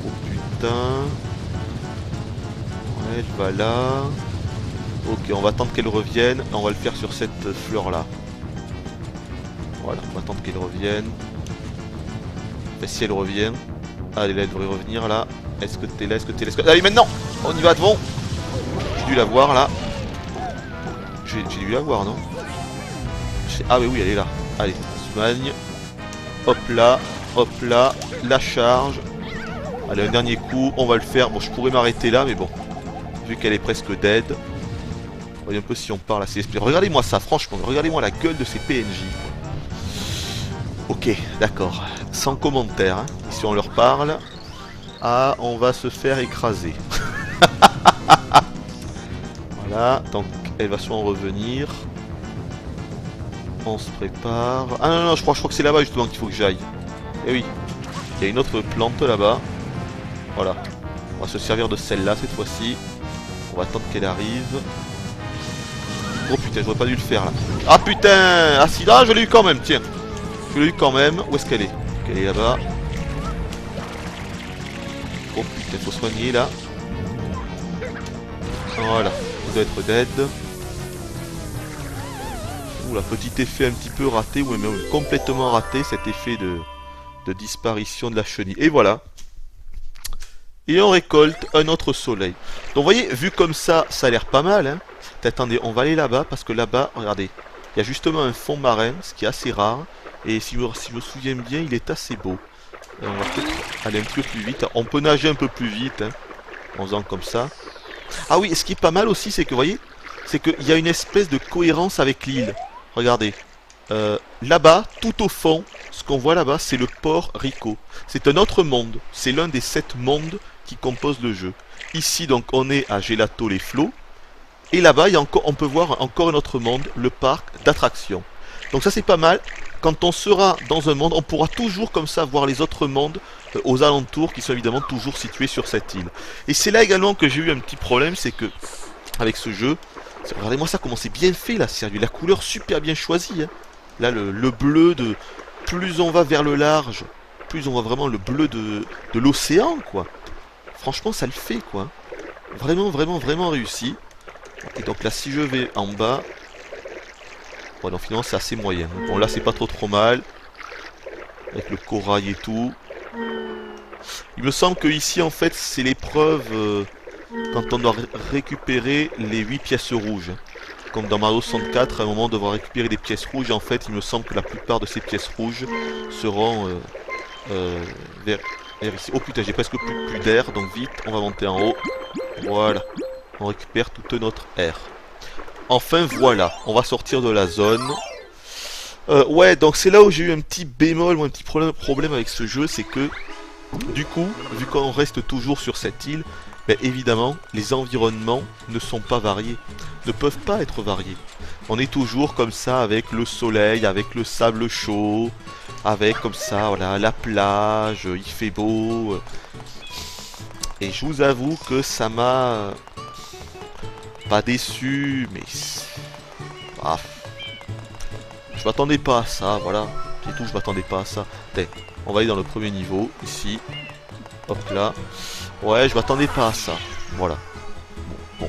Oh putain. Ouais, elle va là. Ok, on va attendre qu'elle revienne. On va le faire sur cette fleur-là. Voilà, on va attendre qu'elle revienne. Et si elle revient... Allez, là, elle devrait revenir, là. Est-ce que t'es là? Est-ce que t'es là? Allez, maintenant! On y va devant! J'ai dû la voir, là. J'ai dû la voir, non? Ah, mais oui, elle est là. Allez, on se magne. Hop là, la charge. Allez, un dernier coup, on va le faire. Bon, je pourrais m'arrêter là, mais bon. Vu qu'elle est presque dead. Voyez un peu si on parle assez esprit. Regardez-moi ça, franchement. Regardez-moi la gueule de ces PNJ. Ok, d'accord. Sans commentaire. Hein. Si on leur parle. Ah, on va se faire écraser. Voilà, donc elle va sûrement revenir. On se prépare. Ah non, non, je crois que c'est là-bas justement qu'il faut que j'aille. Eh oui, il y a une autre plante là-bas. Voilà. On va se servir de celle-là cette fois-ci. On va attendre qu'elle arrive. Oh putain, j'aurais pas dû le faire là. Ah putain! Ah si, là, je l'ai eu quand même, tiens. Je l'ai eu quand même. Où est-ce qu'elle est? Elle est là-bas. Oh putain, faut soigner là. Voilà, il doit être dead. Ouh, la petit effet un petit peu raté, ou même complètement raté, cet effet de disparition de la chenille. Et voilà. Et on récolte un autre soleil. Donc vous voyez, vu comme ça, ça a l'air pas mal. Hein. Attendez, on va aller là-bas, parce que là-bas, regardez, il y a justement un fond marin, ce qui est assez rare. Et si je me souviens bien, il est assez beau. Et on va peut-être aller un petit peu plus vite. On peut nager un peu plus vite, hein, en faisant comme ça. Ah oui, et ce qui est pas mal aussi, c'est que, vous voyez, c'est qu'il y a une espèce de cohérence avec l'île. Regardez. Là-bas, tout au fond, ce qu'on voit là-bas, c'est le port Rico. C'est un autre monde. C'est l'un des 7 mondes qui composent le jeu. Ici, donc, on est à Gelato les Flots. Et là-bas, on peut voir encore un autre monde, le parc d'attractions. Donc ça, c'est pas mal. Quand on sera dans un monde, on pourra toujours comme ça voir les autres mondes aux alentours qui sont évidemment toujours situés sur cette île. Et c'est là également que j'ai eu un petit problème, c'est que avec ce jeu, regardez-moi ça comment c'est bien fait là, sérieux, la couleur super bien choisie. Hein. Là le bleu de... Plus on va vers le large, plus on voit vraiment le bleu de l'océan quoi. Franchement ça le fait quoi. Vraiment, vraiment, vraiment réussi. Et donc là si je vais en bas... Bon non finalement c'est assez moyen. Bon là c'est pas trop mal. Avec le corail et tout. Il me semble que ici en fait c'est l'épreuve quand on doit récupérer les 8 pièces rouges. Comme dans Mario 64, à un moment on devra récupérer des pièces rouges. Et en fait il me semble que la plupart de ces pièces rouges seront vers ici. Oh putain j'ai presque plus d'air. Donc vite on va monter en haut. Voilà. On récupère toute notre air. Enfin voilà, on va sortir de la zone. Ouais, donc c'est là où j'ai eu un petit bémol ou un petit problème avec ce jeu, c'est que du coup, vu qu'on reste toujours sur cette île, ben évidemment, les environnements ne sont pas variés, ne peuvent pas être variés. On est toujours comme ça avec le soleil, avec le sable chaud, avec comme ça, voilà, la plage, il fait beau. Et je vous avoue que ça m'a... pas déçu, mais... Ah. Je m'attendais pas à ça, voilà. C'est tout, je m'attendais pas à ça. Allez, on va aller dans le premier niveau, ici. Hop là. Ouais, je m'attendais pas à ça. Voilà. Bon.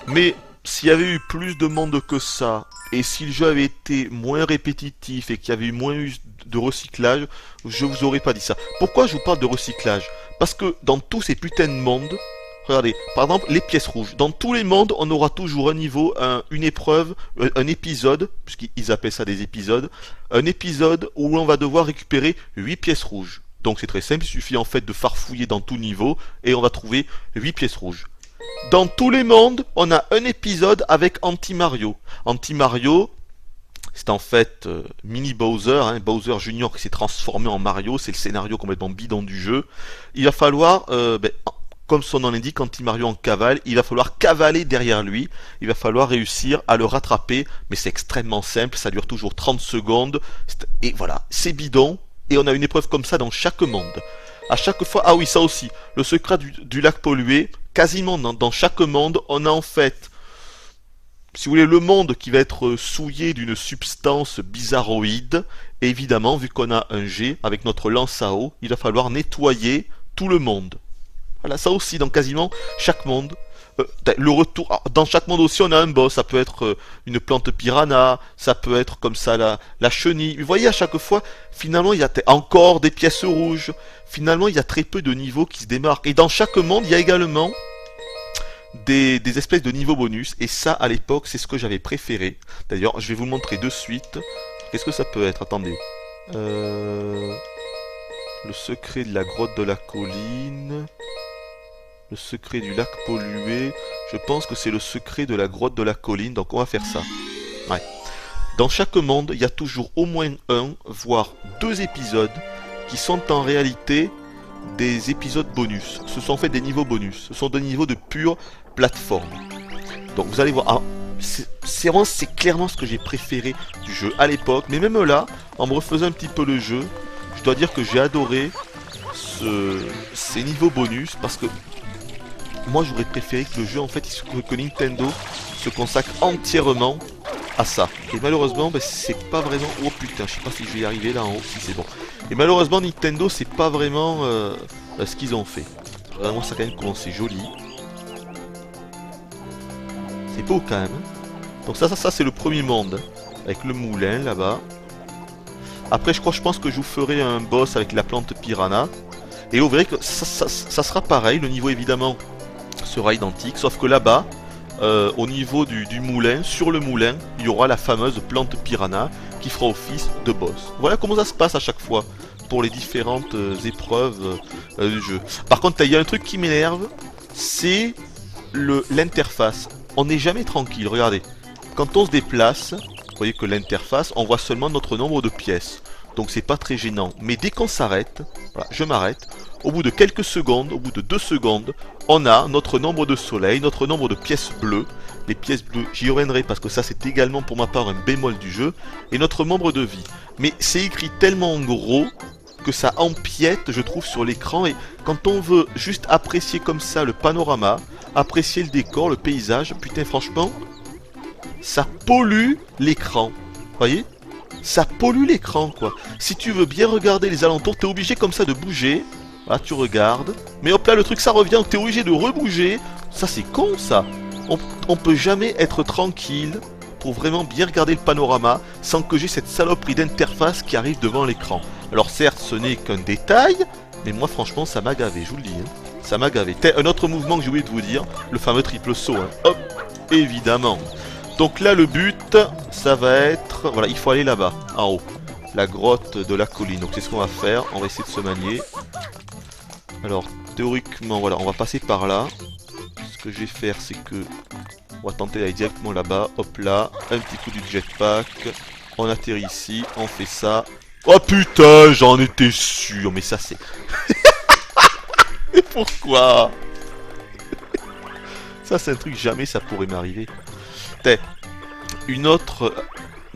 Mais s'il y avait eu plus de monde que ça, et si le jeu avait été moins répétitif et qu'il y avait eu moins de recyclage, je vous aurais pas dit ça. Pourquoi je vous parle de recyclage? Parce que dans tous ces putains de mondes, regardez, par exemple, les pièces rouges. Dans tous les mondes, on aura toujours un niveau, une épreuve, un épisode, puisqu'ils appellent ça des épisodes, un épisode où on va devoir récupérer 8 pièces rouges. Donc c'est très simple, il suffit en fait de farfouiller dans tout niveau, et on va trouver 8 pièces rouges. Dans tous les mondes, on a un épisode avec Anti-Mario. Anti-Mario, c'est en fait Mini Bowser, hein, Bowser Junior qui s'est transformé en Mario, c'est le scénario complètement bidon du jeu. Il va falloir... comme son nom l'indique, Anti-Mario en cavale, il va falloir cavaler derrière lui, il va falloir réussir à le rattraper, mais c'est extrêmement simple, ça dure toujours 30 secondes, et voilà, c'est bidon, et on a une épreuve comme ça dans chaque monde. À chaque fois, ah oui, ça aussi, le secret du lac pollué, quasiment dans chaque monde, on a en fait si vous voulez, le monde qui va être souillé d'une substance bizarroïde. Et évidemment, vu qu'on a un G avec notre lance à eau, il va falloir nettoyer tout le monde. Voilà, ça aussi, dans quasiment chaque monde. Le retour, alors, dans chaque monde aussi, on a un boss. Ça peut être une plante piranha, ça peut être comme ça la chenille. Vous voyez, à chaque fois, finalement, il y a encore des pièces rouges. Finalement, il y a très peu de niveaux qui se démarquent. Et dans chaque monde, il y a également des espèces de niveaux bonus. Et ça, à l'époque, c'est ce que j'avais préféré. D'ailleurs, je vais vous le montrer de suite. Qu'est-ce que ça peut être? Attendez. Le secret de la grotte de la colline. Le secret du lac pollué. Je pense que c'est le secret de la grotte de la colline. Donc on va faire ça. Ouais. Dans chaque monde, il y a toujours au moins un, voire 2 épisodes qui sont en réalité des épisodes bonus. Ce sont en fait des niveaux bonus. Ce sont des niveaux de pure plateforme. Donc vous allez voir. Ah, c'est clairement ce que j'ai préféré du jeu à l'époque. Mais même là, en me refaisant un petit peu le jeu, je dois dire que j'ai adoré ces niveaux bonus parce que moi j'aurais préféré que le jeu, en fait, que Nintendo se consacre entièrement à ça. Et malheureusement, ben, c'est pas vraiment... Oh putain, je sais pas si je vais y arriver là en haut, si c'est bon. Et malheureusement, Nintendo, c'est pas vraiment ce qu'ils ont fait. Vraiment, ça quand même comment c'est joli. C'est beau quand même. Donc ça c'est le premier monde. Avec le moulin là-bas. Après, je pense que je vous ferai un boss avec la plante piranha. Et vous verrez que ça sera pareil. Le niveau, évidemment, sera identique. Sauf que là-bas, au niveau du moulin, sur le moulin, il y aura la fameuse plante piranha qui fera office de boss. Voilà comment ça se passe à chaque fois pour les différentes épreuves du jeu. Par contre, il y a un truc qui m'énerve, c'est l'interface. On n'est jamais tranquille, regardez. Quand on se déplace, vous voyez que l'interface, on voit seulement notre nombre de pièces. Donc c'est pas très gênant. Mais dès qu'on s'arrête, voilà, je m'arrête, au bout de quelques secondes, au bout de 2 secondes, on a notre nombre de soleils, notre nombre de pièces bleues. Les pièces bleues, j'y reviendrai parce que ça c'est également pour ma part un bémol du jeu. Et notre nombre de vie. Mais c'est écrit tellement en gros que ça empiète, je trouve, sur l'écran. Et quand on veut juste apprécier comme ça le panorama, apprécier le décor, le paysage, putain franchement, ça pollue l'écran. Vous voyez? Ça pollue l'écran, quoi. Si tu veux bien regarder les alentours, t'es obligé comme ça de bouger. Là, tu regardes. Mais hop là, le truc, ça revient. T'es obligé de rebouger. Ça, c'est con, ça. On peut jamais être tranquille pour vraiment bien regarder le panorama sans que j'ai cette saloperie d'interface qui arrive devant l'écran. Alors, certes, ce n'est qu'un détail, mais moi, franchement, ça m'a gavé, je vous le dis. Hein. Ça m'a gavé. Un autre mouvement que j'ai oublié de vous dire, le fameux triple saut. Hein. Hop, évidemment. Donc là, le but, ça va être... Voilà, il faut aller là-bas, en haut. La grotte de la colline. Donc c'est ce qu'on va faire. On va essayer de se manier. Alors, théoriquement, voilà, on va passer par là. Ce que je vais faire, c'est que... On va tenter d'aller directement là-bas. Hop là, un petit coup du jetpack. On atterrit ici, on fait ça. Oh putain, j'en étais sûr. Mais ça, c'est... Mais pourquoi? Ça, c'est un truc, jamais ça pourrait m'arriver.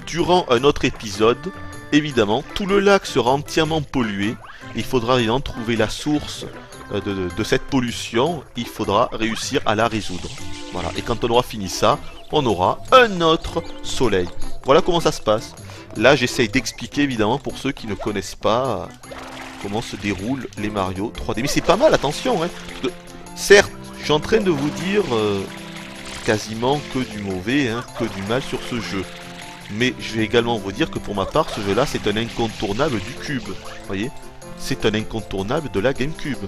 Durant un autre épisode, évidemment, tout le lac sera entièrement pollué. Il faudra évidemment trouver la source de cette pollution. Il faudra réussir à la résoudre. Voilà. Et quand on aura fini ça, on aura un autre soleil. Voilà comment ça se passe. Là, j'essaye d'expliquer évidemment pour ceux qui ne connaissent pas comment se déroulent les Mario 3D. Mais c'est pas mal, attention. Hein, parce que, certes, je suis en train de vous dire... quasiment que du mauvais, hein, que du mal sur ce jeu. Mais je vais également vous dire que pour ma part, ce jeu-là, c'est un incontournable du cube. Vous voyez? C'est un incontournable de la GameCube.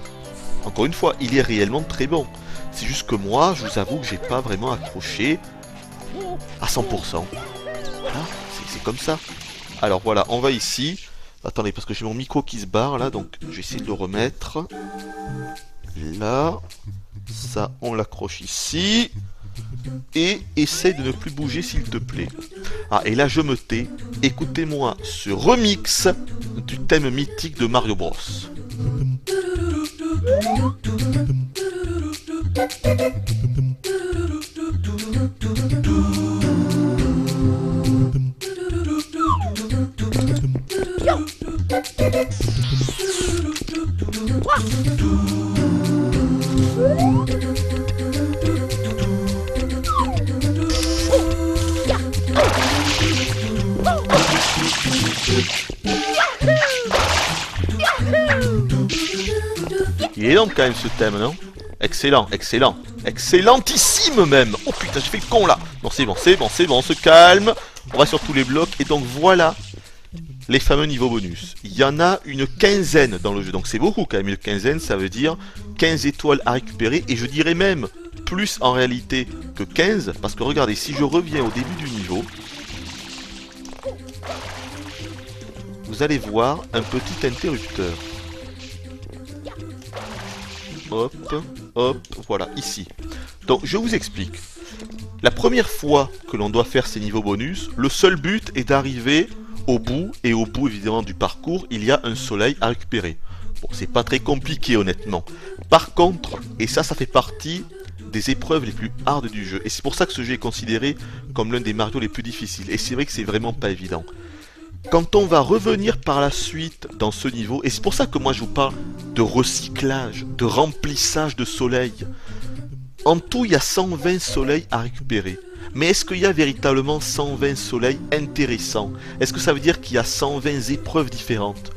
Encore une fois, il est réellement très bon. C'est juste que moi, je vous avoue que j'ai pas vraiment accroché à 100%. Voilà, c'est comme ça. Alors voilà, on va ici. Attendez, parce que j'ai mon micro qui se barre là, donc je vais essayer de le remettre. Là. Ça, on l'accroche ici. Et essaye de ne plus bouger s'il te plaît. Ah, et là je me tais. Écoutez-moi ce remix du thème mythique de Mario Bros. est lent quand même ce thème, non? Excellent, excellent, excellentissime même. Oh putain, j'ai fait le con là. Non, c'est bon, on se calme. On va sur tous les blocs. Et donc voilà les fameux niveaux bonus. Il y en a une quinzaine dans le jeu. Donc c'est beaucoup quand même, une quinzaine, ça veut dire 15 étoiles à récupérer. Et je dirais même plus en réalité que 15. Parce que regardez, si je reviens au début du niveau, vous allez voir un petit interrupteur. Hop, hop, voilà, ici. Donc je vous explique. La première fois que l'on doit faire ces niveaux bonus, le seul but est d'arriver au bout, et au bout évidemment du parcours, il y a un soleil à récupérer. Bon, c'est pas très compliqué honnêtement. Par contre, et ça fait partie des épreuves les plus hardes du jeu, et c'est pour ça que ce jeu est considéré comme l'un des Mario les plus difficiles, et c'est vrai que c'est vraiment pas évident. Quand on va revenir par la suite dans ce niveau, et c'est pour ça que moi je vous parle de recyclage, de remplissage de soleil. En tout, il y a 120 soleils à récupérer. Mais est-ce qu'il y a véritablement 120 soleils intéressants? Est-ce que ça veut dire qu'il y a 120 épreuves différentes?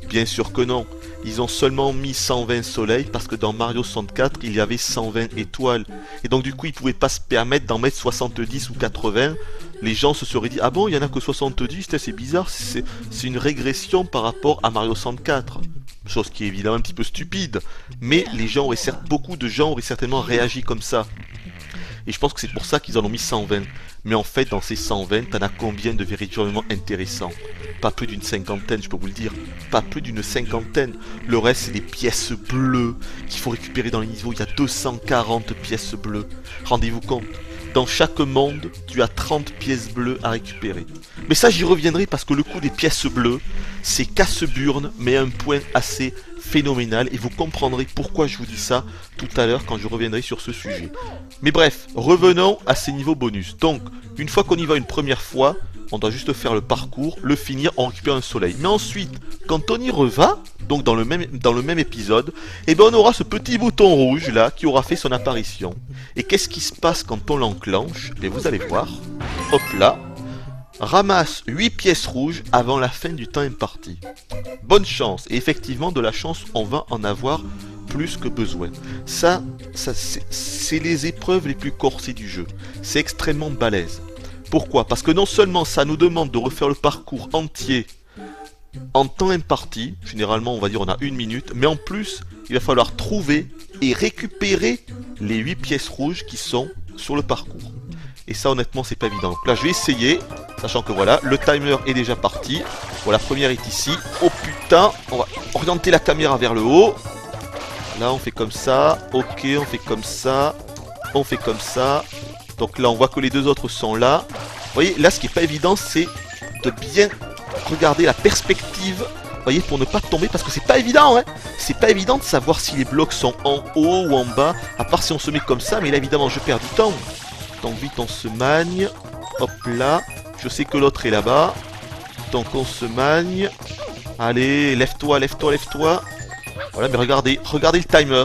Bien sûr que non. Ils ont seulement mis 120 soleils parce que dans Mario 64, il y avait 120 étoiles. Et donc du coup, ils ne pouvaient pas se permettre d'en mettre 70 ou 80. Les gens se seraient dit, ah bon, il n'y en a que 70, c'est bizarre, c'est une régression par rapport à Mario 64. Chose qui est évidemment un petit peu stupide. Mais les gens beaucoup de gens auraient certainement réagi comme ça. Et je pense que c'est pour ça qu'ils en ont mis 120. Mais en fait, dans ces 120, t'en as combien de véritablement intéressants? Pas plus d'une cinquantaine, je peux vous le dire. Pas plus d'une cinquantaine. Le reste, c'est des pièces bleues qu'il faut récupérer dans les niveaux. Il y a 240 pièces bleues. Rendez-vous compte. Dans chaque monde, tu as 30 pièces bleues à récupérer. Mais ça, j'y reviendrai parce que le coup des pièces bleues, c'est casse-burne, mais à un point assez phénoménal. Et vous comprendrez pourquoi je vous dis ça tout à l'heure quand je reviendrai sur ce sujet. Mais bref, revenons à ces niveaux bonus. Donc, une fois qu'on y va une première fois, on doit juste faire le parcours, le finir, on récupère un soleil. Mais ensuite, quand on y reva, donc dans le même épisode, eh ben on aura ce petit bouton rouge là qui aura fait son apparition. Et qu'est-ce qui se passe quand on l'enclenche? Eh vous allez voir. Hop là. Ramasse 8 pièces rouges avant la fin du temps imparti. Bonne chance. Et effectivement, de la chance, on va en avoir plus que besoin. Ça c'est les épreuves les plus corsées du jeu. C'est extrêmement balèze. Pourquoi? Parce que non seulement ça nous demande de refaire le parcours entier en temps imparti, généralement on va dire on a 1 minute, mais en plus il va falloir trouver et récupérer les 8 pièces rouges qui sont sur le parcours. Et ça honnêtement c'est pas évident. Donc là je vais essayer, sachant que voilà, le timer est déjà parti. Bon, la première est ici. Oh putain, on va orienter la caméra vers le haut. Là on fait comme ça, ok, on fait comme ça, on fait comme ça. Donc là on voit que les deux autres sont là. Vous voyez, là ce qui est pas évident c'est de bien regarder la perspective. Vous voyez, pour ne pas tomber, parce que c'est pas évident, hein. C'est pas évident de savoir si les blocs sont en haut ou en bas, à part si on se met comme ça, mais là évidemment je perds du temps. Donc vite on se magne. Hop là. Je sais que l'autre est là-bas. Donc on se magne. Allez, lève-toi, lève-toi, lève-toi. Voilà, mais regardez le timer.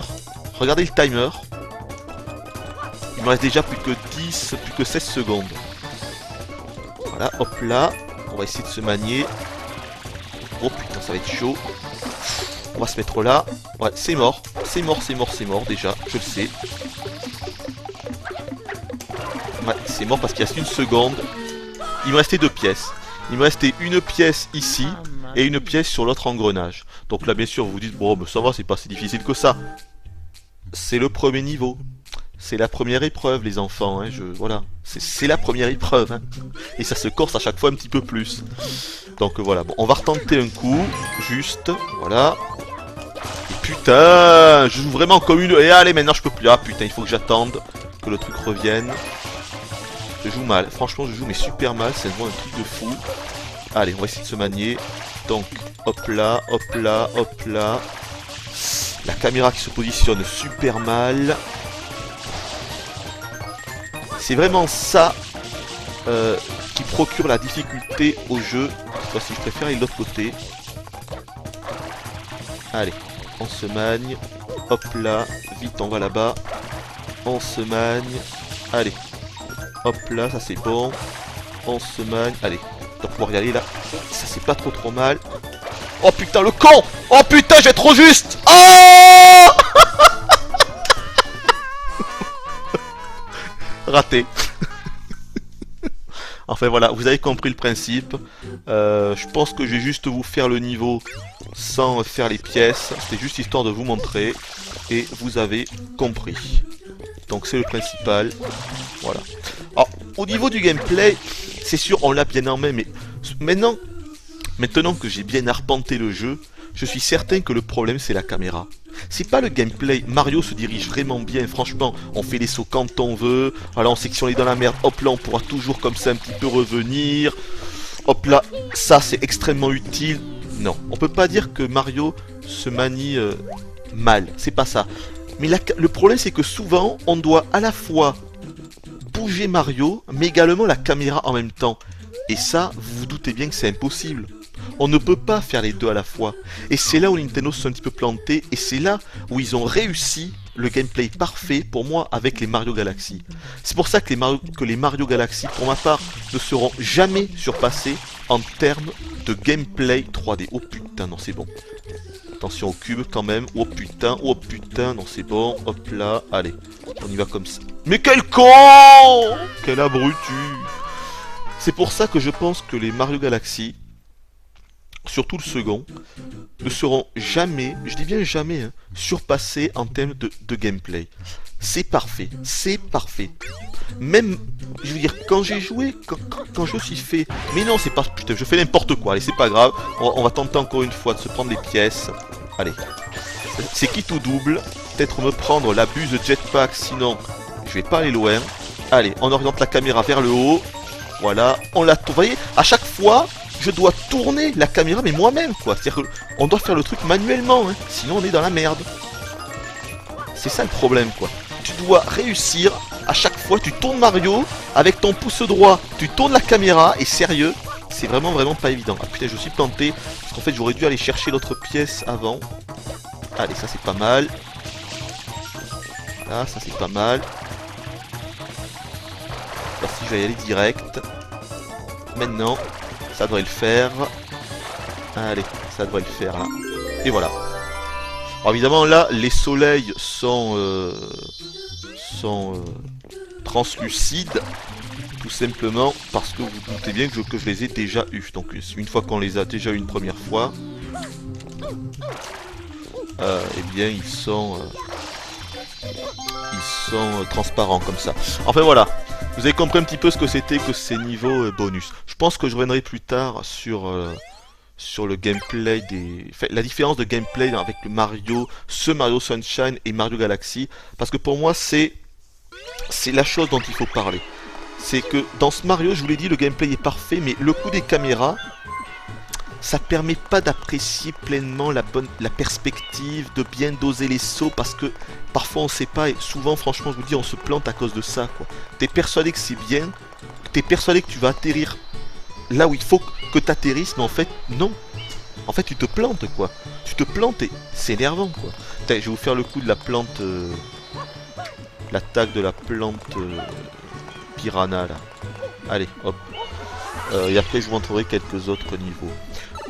Regardez le timer. Il me reste déjà plus que 10, plus que 16 secondes. Voilà, hop là. On va essayer de se manier. Oh putain, ça va être chaud. On va se mettre là. Ouais, c'est mort. C'est mort, c'est mort, c'est mort déjà. Je le sais. Ouais, c'est mort parce qu'il reste 1 seconde. Il me restait 2 pièces. Il me restait une pièce ici et une pièce sur l'autre engrenage. Donc là, bien sûr, vous vous dites, bon, ça va, c'est pas si difficile que ça. C'est le premier niveau. C'est la première épreuve, les enfants. Hein, voilà. C'est la première épreuve. Hein. Et ça se corse à chaque fois un petit peu plus. Donc voilà. Bon, on va retenter un coup. Juste. Voilà. Et putain, je joue vraiment comme une... Et allez, maintenant je peux plus. Ah putain, il faut que j'attende que le truc revienne. Je joue mal. Franchement, je joue mais super mal. C'est vraiment un truc de fou. Allez, on va essayer de se manier. Donc, hop là, hop là, hop là. La caméra qui se positionne super mal. C'est vraiment ça qui procure la difficulté au jeu. Cette fois-ci, je préfère aller de l'autre côté. Allez, on se magne. Hop là, vite, on va là-bas. On se magne. Allez. Hop là, ça c'est bon. On se magne. Allez, on va pouvoir y aller là. Ça c'est pas trop mal. Oh putain, le con! Oh putain, j'ai trop juste! Oh raté. Enfin voilà, vous avez compris le principe. Je pense que je vais juste vous faire le niveau sans faire les pièces. C'était juste histoire de vous montrer. Et vous avez compris. Donc c'est le principal. Voilà. Alors, au niveau du gameplay, c'est sûr, on l'a bien en main, mais maintenant que j'ai bien arpenté le jeu, je suis certain que le problème c'est la caméra. C'est pas le gameplay, Mario se dirige vraiment bien, franchement, on fait les sauts quand on veut, alors on sait que si on est dans la merde, hop là on pourra toujours comme ça un petit peu revenir, hop là, ça c'est extrêmement utile. Non, on peut pas dire que Mario se manie mal, c'est pas ça. Mais le problème c'est que souvent on doit à la fois bouger Mario, mais également la caméra en même temps. Et ça, vous vous doutez bien que c'est impossible. On ne peut pas faire les deux à la fois. Et c'est là où Nintendo se sont un petit peu plantés, et c'est là où ils ont réussi le gameplay parfait pour moi avec les Mario Galaxy. C'est pour ça que les Mario Galaxy, pour ma part, ne seront jamais surpassés en termes de gameplay 3D. Oh putain, non c'est bon. Attention au cube quand même. Oh putain, non c'est bon. Hop là, allez, on y va comme ça. Mais quel con! Quel abruti! C'est pour ça que je pense que les Mario Galaxy, surtout le second, ne seront jamais, je dis bien jamais, hein, surpassés en termes de gameplay. C'est parfait, c'est parfait. Même, je veux dire, quand j'ai joué, quand je me suis fait... Mais non, c'est pas... Putain, je fais n'importe quoi, allez, c'est pas grave. On va tenter encore une fois de se prendre les pièces. Allez. C'est qui tout double. Peut-être me prendre la buse de jetpack, sinon je vais pas aller loin. Allez, on oriente la caméra vers le haut. Voilà, on la tourne. Vous voyez, à chaque fois, je dois tourner la caméra, mais moi-même, quoi. C'est-à-dire qu'on doit faire le truc manuellement, hein, sinon on est dans la merde. C'est ça le problème, quoi. Tu dois réussir, à chaque fois, tu tournes Mario, avec ton pouce droit, tu tournes la caméra, et sérieux, c'est vraiment pas évident. Ah putain, je suis planté, parce qu'en fait, j'aurais dû aller chercher l'autre pièce avant. Allez, ça c'est pas mal. Là, ça c'est pas mal. Voici, je vais y aller direct. Maintenant, ça devrait le faire. Allez, ça devrait le faire là. Et voilà. Alors évidemment là, les soleils sont translucides, tout simplement parce que vous doutez bien que je les ai déjà eus. Donc une fois qu'on les a déjà eu une première fois, eh bien ils sont transparents comme ça. Enfin voilà. Vous avez compris un petit peu ce que c'était que ces niveaux bonus. Je pense que je reviendrai plus tard sur le gameplay des... Enfin, la différence de gameplay avec le Mario, ce Mario Sunshine et Mario Galaxy. Parce que pour moi, c'est la chose dont il faut parler. C'est que dans ce Mario, je vous l'ai dit, le gameplay est parfait, mais le coup des caméras, ça permet pas d'apprécier pleinement la perspective, de bien doser les sauts, parce que parfois on sait pas, et souvent franchement je vous dis on se plante à cause de ça, quoi. T'es persuadé que c'est bien, t'es persuadé que tu vas atterrir là où il faut que t'atterrisses, mais en fait non. En fait tu te plantes, quoi. Tu te plantes et c'est énervant, quoi. Putain, je vais vous faire le coup de la plante, l'attaque de la plante piranha là. Allez, hop. Et après je vous montrerai quelques autres niveaux.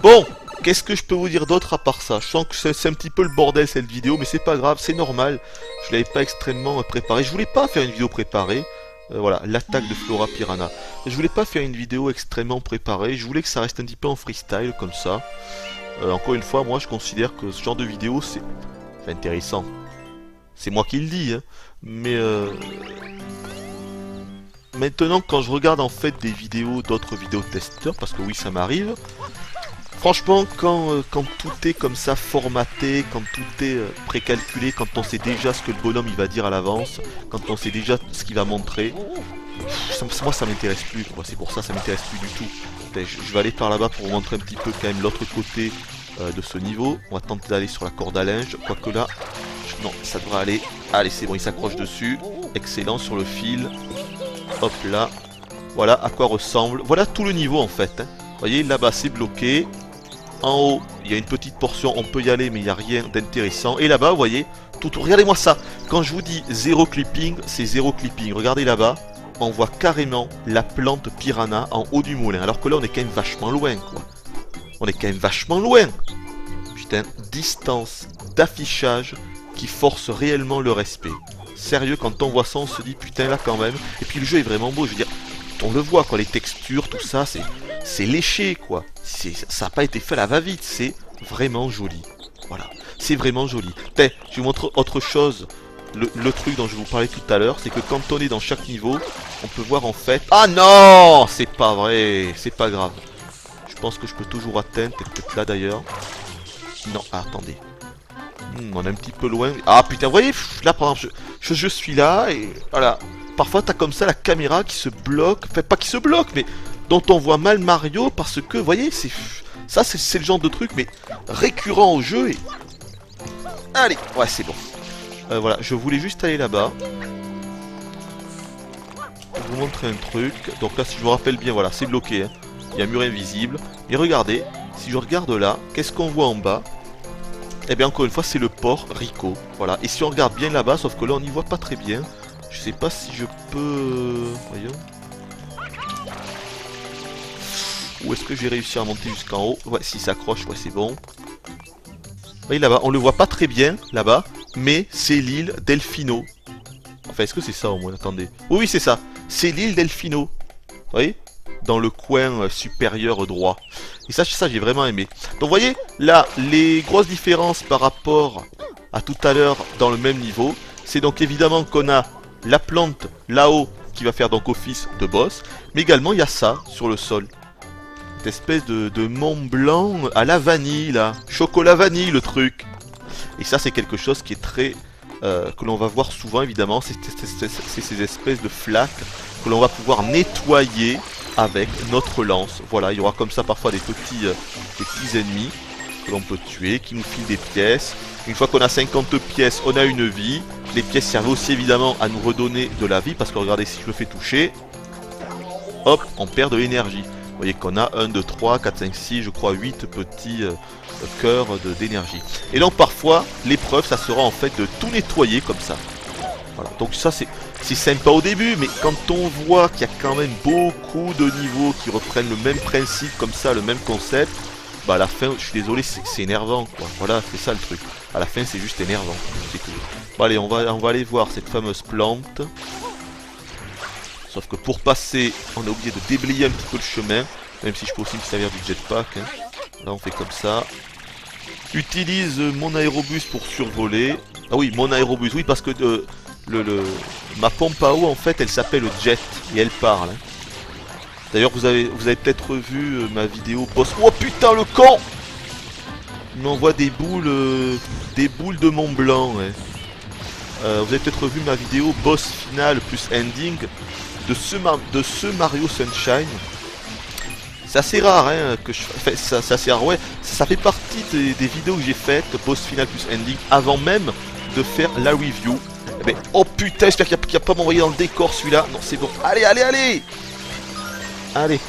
Bon, qu'est-ce que je peux vous dire d'autre à part ça? Je sens que c'est un petit peu le bordel cette vidéo, mais c'est pas grave, c'est normal. Je l'avais pas extrêmement préparé. Je voulais pas faire une vidéo préparée. Voilà, l'attaque de Flora Piranha. Je voulais pas faire une vidéo extrêmement préparée. Je voulais que ça reste un petit peu en freestyle comme ça. Encore une fois, moi je considère que ce genre de vidéo c'est intéressant. C'est moi qui le dis, hein. Mais maintenant, quand je regarde en fait des vidéos d'autres vidéos testeurs, parce que oui, ça m'arrive. Franchement, quand tout est comme ça formaté, quand tout est précalculé, quand on sait déjà ce que le bonhomme il va dire à l'avance, quand on sait déjà ce qu'il va montrer, moi ça m'intéresse plus, quoi. C'est pour ça m'intéresse plus du tout. Je vais aller par là-bas pour vous montrer un petit peu quand même l'autre côté de ce niveau. On va tenter d'aller sur la corde à linge, quoique là, non, ça devrait aller. Allez, c'est bon, il s'accroche dessus. Excellent, sur le fil. Hop là. Voilà à quoi ressemble. Voilà tout le niveau en fait, hein. Vous voyez, là-bas c'est bloqué. En haut, il y a une petite portion, on peut y aller, mais il n'y a rien d'intéressant. Et là-bas, vous voyez, regardez-moi ça. Quand je vous dis zéro clipping, c'est zéro clipping. Regardez là-bas, on voit carrément la plante piranha en haut du moulin. Alors que là, on est quand même vachement loin, quoi. On est quand même vachement loin. Putain, distance d'affichage qui force réellement le respect. Sérieux, quand on voit ça, on se dit putain là quand même. Et puis le jeu est vraiment beau, je veux dire, on le voit quoi, les textures, tout ça, c'est léché quoi. Ça n'a pas été fait à la va-vite, c'est vraiment joli. Voilà, c'est vraiment joli. Putain, je vais vous montrer autre chose. Le truc dont je vous parlais tout à l'heure, c'est que quand on est dans chaque niveau, on peut voir en fait... Ah non, c'est pas vrai, c'est pas grave. Je pense que je peux toujours atteindre, peut-être là d'ailleurs. Non, ah, attendez. On est un petit peu loin. Ah putain, vous voyez, là par exemple, je suis là et voilà. Parfois t'as comme ça la caméra qui se bloque, enfin pas qui se bloque, mais dont on voit mal Mario parce que, vous voyez, c'est le genre de truc, mais récurrent au jeu et... Allez, ouais c'est bon. Voilà, je voulais juste aller là-bas. Pour vous montrer un truc. Donc là, si je me rappelle bien, voilà, c'est bloqué. Hein. Il y a un mur invisible. Et regardez, si je regarde là, qu'est-ce qu'on voit en bas? Eh bien, encore une fois, c'est le port Rico. Voilà. Et si on regarde bien là-bas, sauf que là, on n'y voit pas très bien. Je sais pas si je peux... Voyons. Ou est-ce que j'ai réussi à monter jusqu'en haut? Ouais, si ça s'accroche, ouais, c'est bon. Vous voyez là-bas, on le voit pas très bien, là-bas. Mais c'est l'île Delfino. Enfin, est-ce que c'est ça au moins? Attendez. Oui, oui, c'est ça. C'est l'île Delfino. Vous voyez? Dans le coin supérieur droit. Et ça j'ai vraiment aimé. Donc, vous voyez, là, les grosses différences par rapport à tout à l'heure dans le même niveau, c'est donc évidemment qu'on a la plante là-haut qui va faire donc office de boss. Mais également, il y a ça sur le sol. Cette espèce de Mont Blanc à la vanille, là. Chocolat vanille, le truc. Et ça, c'est quelque chose qui est très... que l'on va voir souvent, évidemment. C'est ces espèces de flaques que l'on va pouvoir nettoyer avec notre lance. Voilà, il y aura comme ça parfois des petits ennemis que l'on peut tuer, qui nous filent des pièces. Une fois qu'on a 50 pièces, on a une vie. Les pièces servent aussi, évidemment, à nous redonner de la vie. Parce que regardez, si je me fais toucher, hop, on perd de l'énergie. Vous voyez qu'on a 1, 2, 3, 4, 5, 6, je crois 8 petits cœurs d'énergie. Et donc parfois, l'épreuve, ça sera en fait de tout nettoyer comme ça. Voilà, donc ça c'est sympa au début, mais quand on voit qu'il y a quand même beaucoup de niveaux qui reprennent le même principe comme ça, le même concept, bah à la fin, je suis désolé, c'est énervant quoi. Voilà, c'est ça le truc. À la fin, c'est juste énervant, c'est tout. Bon allez, on va aller voir cette fameuse plante. Sauf que pour passer, on est obligé de déblayer un petit peu le chemin. Même si je peux aussi me servir du jetpack. Hein. Là, on fait comme ça. Utilise mon aérobus pour survoler. Ah oui, mon aérobus. Oui, parce que ma pompe à eau, en fait, elle s'appelle jet. Et elle parle. Hein. D'ailleurs, vous avez peut-être vu ma vidéo boss. Oh putain, le con! Il m'envoie des boules de Mont Blanc. Ouais. Vous avez peut-être vu ma vidéo boss final plus ending de ce Mario Sunshine. C'est assez rare hein, que je fais. C'est assez rare, ouais. Ça fait partie des vidéos que j'ai faites, boss final plus ending, avant même de faire la review. Eh ben, oh putain, j'espère qu'il n'y a pas m'envoyé dans le décor celui-là. Non, c'est bon. Allez, allez, allez! Allez.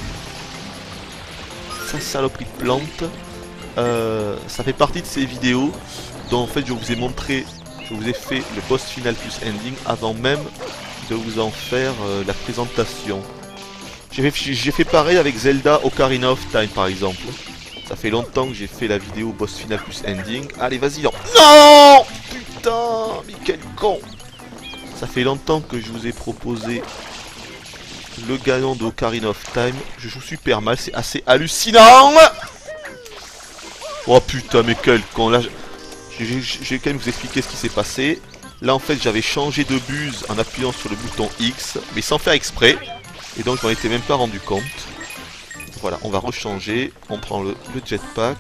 Ça, saloperie de plante. Ça fait partie de ces vidéos dont en fait je vous ai montré, je vous ai fait le boss final plus ending avant même de vous en faire la présentation. J'ai fait pareil avec Zelda Ocarina of Time par exemple. Ça fait longtemps que j'ai fait la vidéo boss final plus ending. Allez vas-y non. Non putain, mais quel con. Ça fait longtemps que je vous ai proposé le gagnant de Ocarina of Time. Je joue super mal, c'est assez hallucinant. Oh putain mais quel con. Là j'ai quand même vous expliquer ce qui s'est passé. Là en fait j'avais changé de buse en appuyant sur le bouton X, mais sans faire exprès. Et donc je m'en étais même pas rendu compte. Voilà, on va rechanger. On prend le jetpack.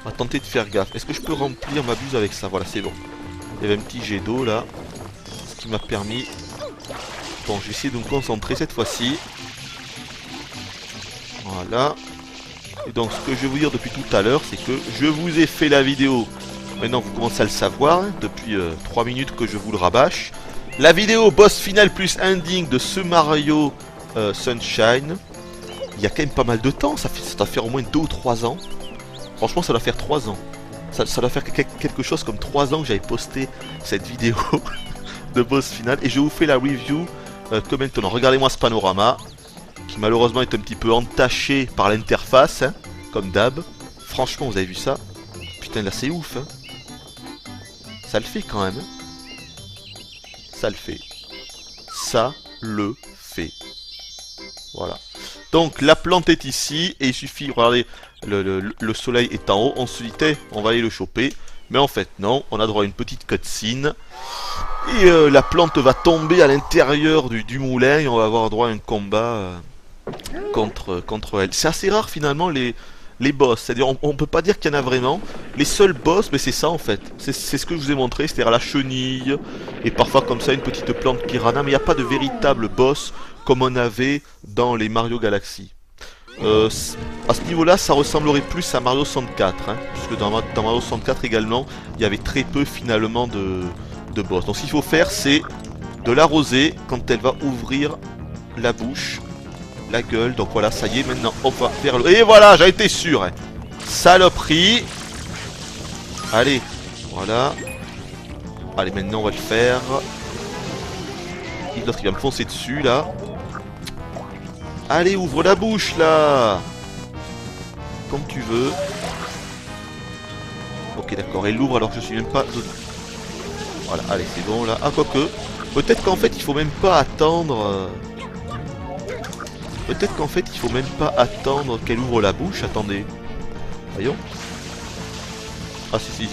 On va tenter de faire gaffe. Est-ce que je peux remplir ma buse avec ça? Voilà, c'est bon. Il y avait un petit jet d'eau là. Ce qui m'a permis... Bon, je vais essayer de me concentrer cette fois-ci. Voilà. Et donc ce que je vais vous dire depuis tout à l'heure, c'est que je vous ai fait la vidéo. Maintenant vous commencez à le savoir, hein, depuis 3 minutes que je vous le rabâche. La vidéo boss final plus ending de ce Mario Sunshine. Il y a quand même pas mal de temps, ça doit faire au moins 2 ou 3 ans. Franchement ça doit faire 3 ans. Ça doit faire quelque chose comme 3 ans que j'avais posté cette vidéo de boss final. Et je vous fais la review que maintenant. Regardez-moi ce panorama, qui malheureusement est un petit peu entaché par l'interface, hein, comme d'hab. Franchement vous avez vu ça? Putain là c'est ouf hein. Ça le fait quand même hein. ça le fait. Ça le fait. Voilà. Donc la plante est ici et il suffit, regardez, le soleil est en haut, on se dit, on va aller le choper. Mais en fait non, on a droit à une petite cutscene. Et la plante va tomber à l'intérieur du moulin et on va avoir droit à un combat contre elle. C'est assez rare finalement les boss, c'est-à-dire on peut pas dire qu'il y en a vraiment. Les seuls boss, mais c'est ça en fait. C'est ce que je vous ai montré, c'est-à-dire la chenille et parfois comme ça une petite plante piranha, mais il n'y a pas de véritable boss comme on avait dans les Mario Galaxy. À ce niveau-là, ça ressemblerait plus à Mario 64, hein, puisque dans Mario 64 également, il y avait très peu finalement de boss. Donc ce qu'il faut faire, c'est de l'arroser quand elle va ouvrir la bouche, la gueule. Donc voilà, ça y est, maintenant on va vers le... Et voilà, j'ai été sûr, hein. Saloperie. Allez, voilà. Allez, maintenant on va le faire. L'autre il va me foncer dessus là. Allez, ouvre la bouche là. Comme tu veux. Ok, d'accord, elle l'ouvre alors que je suis même pas... Voilà, allez, c'est bon là. Ah, quoique. Peut-être qu'en fait, il faut même pas attendre... Peut-être qu'en fait, il faut même pas attendre qu'elle ouvre la bouche. Attendez. Voyons. Ah, si.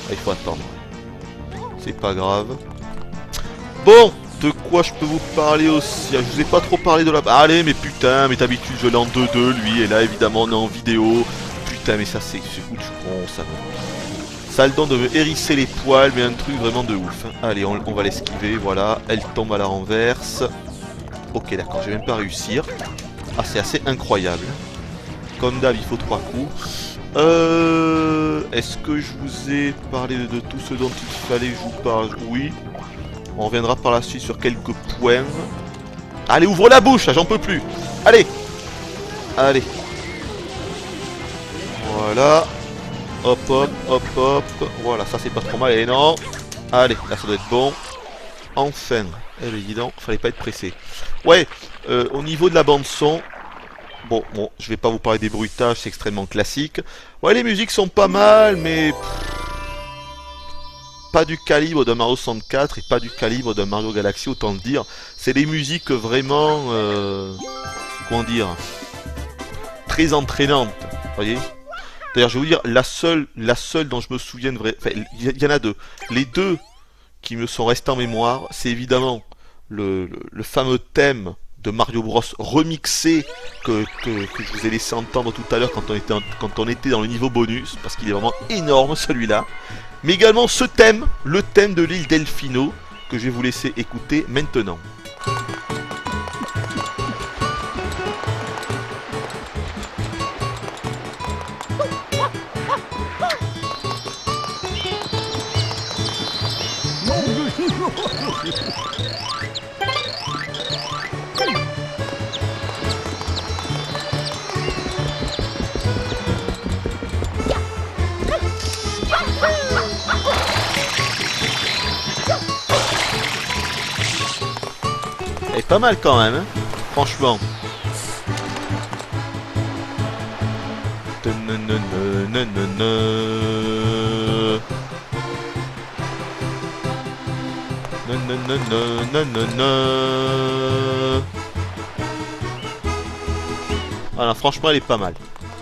Ah, il faut attendre. C'est pas grave. Bon, de quoi je peux vous parler aussi? Je vous ai pas trop parlé de la... Allez, mais putain, mais d'habitude, je l'ai en 2-2, lui. Et là, évidemment, on est en vidéo. Putain, mais ça, c'est coup de con, ça. Ça a le don de me hérisser les poils, mais un truc vraiment de ouf. Allez, on va l'esquiver, voilà. Elle tombe à la renverse. Ok, d'accord, je vais même pas réussir. Ah, c'est assez incroyable. Comme d'hab, il faut 3 coups. Est-ce que je vous ai parlé de tout ce dont il fallait que je vous parle? Oui. On reviendra par la suite sur quelques points. Allez, ouvre la bouche, j'en peux plus. Allez. Allez. Voilà. Hop. Voilà, ça c'est pas trop mal. Et non. Allez, là ça doit être bon. Enfin. Eh ben dis donc, fallait pas être pressé. Ouais, au niveau de la bande son, bon, je vais pas vous parler des bruitages, c'est extrêmement classique. Ouais, les musiques sont pas mal, mais pas du calibre d'un Mario 64 et pas du calibre d'un Mario Galaxy, autant le dire. C'est des musiques vraiment, comment dire, très entraînantes, voyez. D'ailleurs, je vais vous dire, la seule dont je me souviens de vrai, enfin, il y en a deux. Les deux qui me sont restés en mémoire, c'est évidemment le fameux thème de Mario Bros remixé que je vous ai laissé entendre tout à l'heure quand on était dans le niveau bonus, parce qu'il est vraiment énorme celui-là. Mais également ce thème, le thème de l'île Delfino, que je vais vous laisser écouter maintenant. Elle est pas mal quand même, hein, franchement. Voilà, franchement elle est pas mal.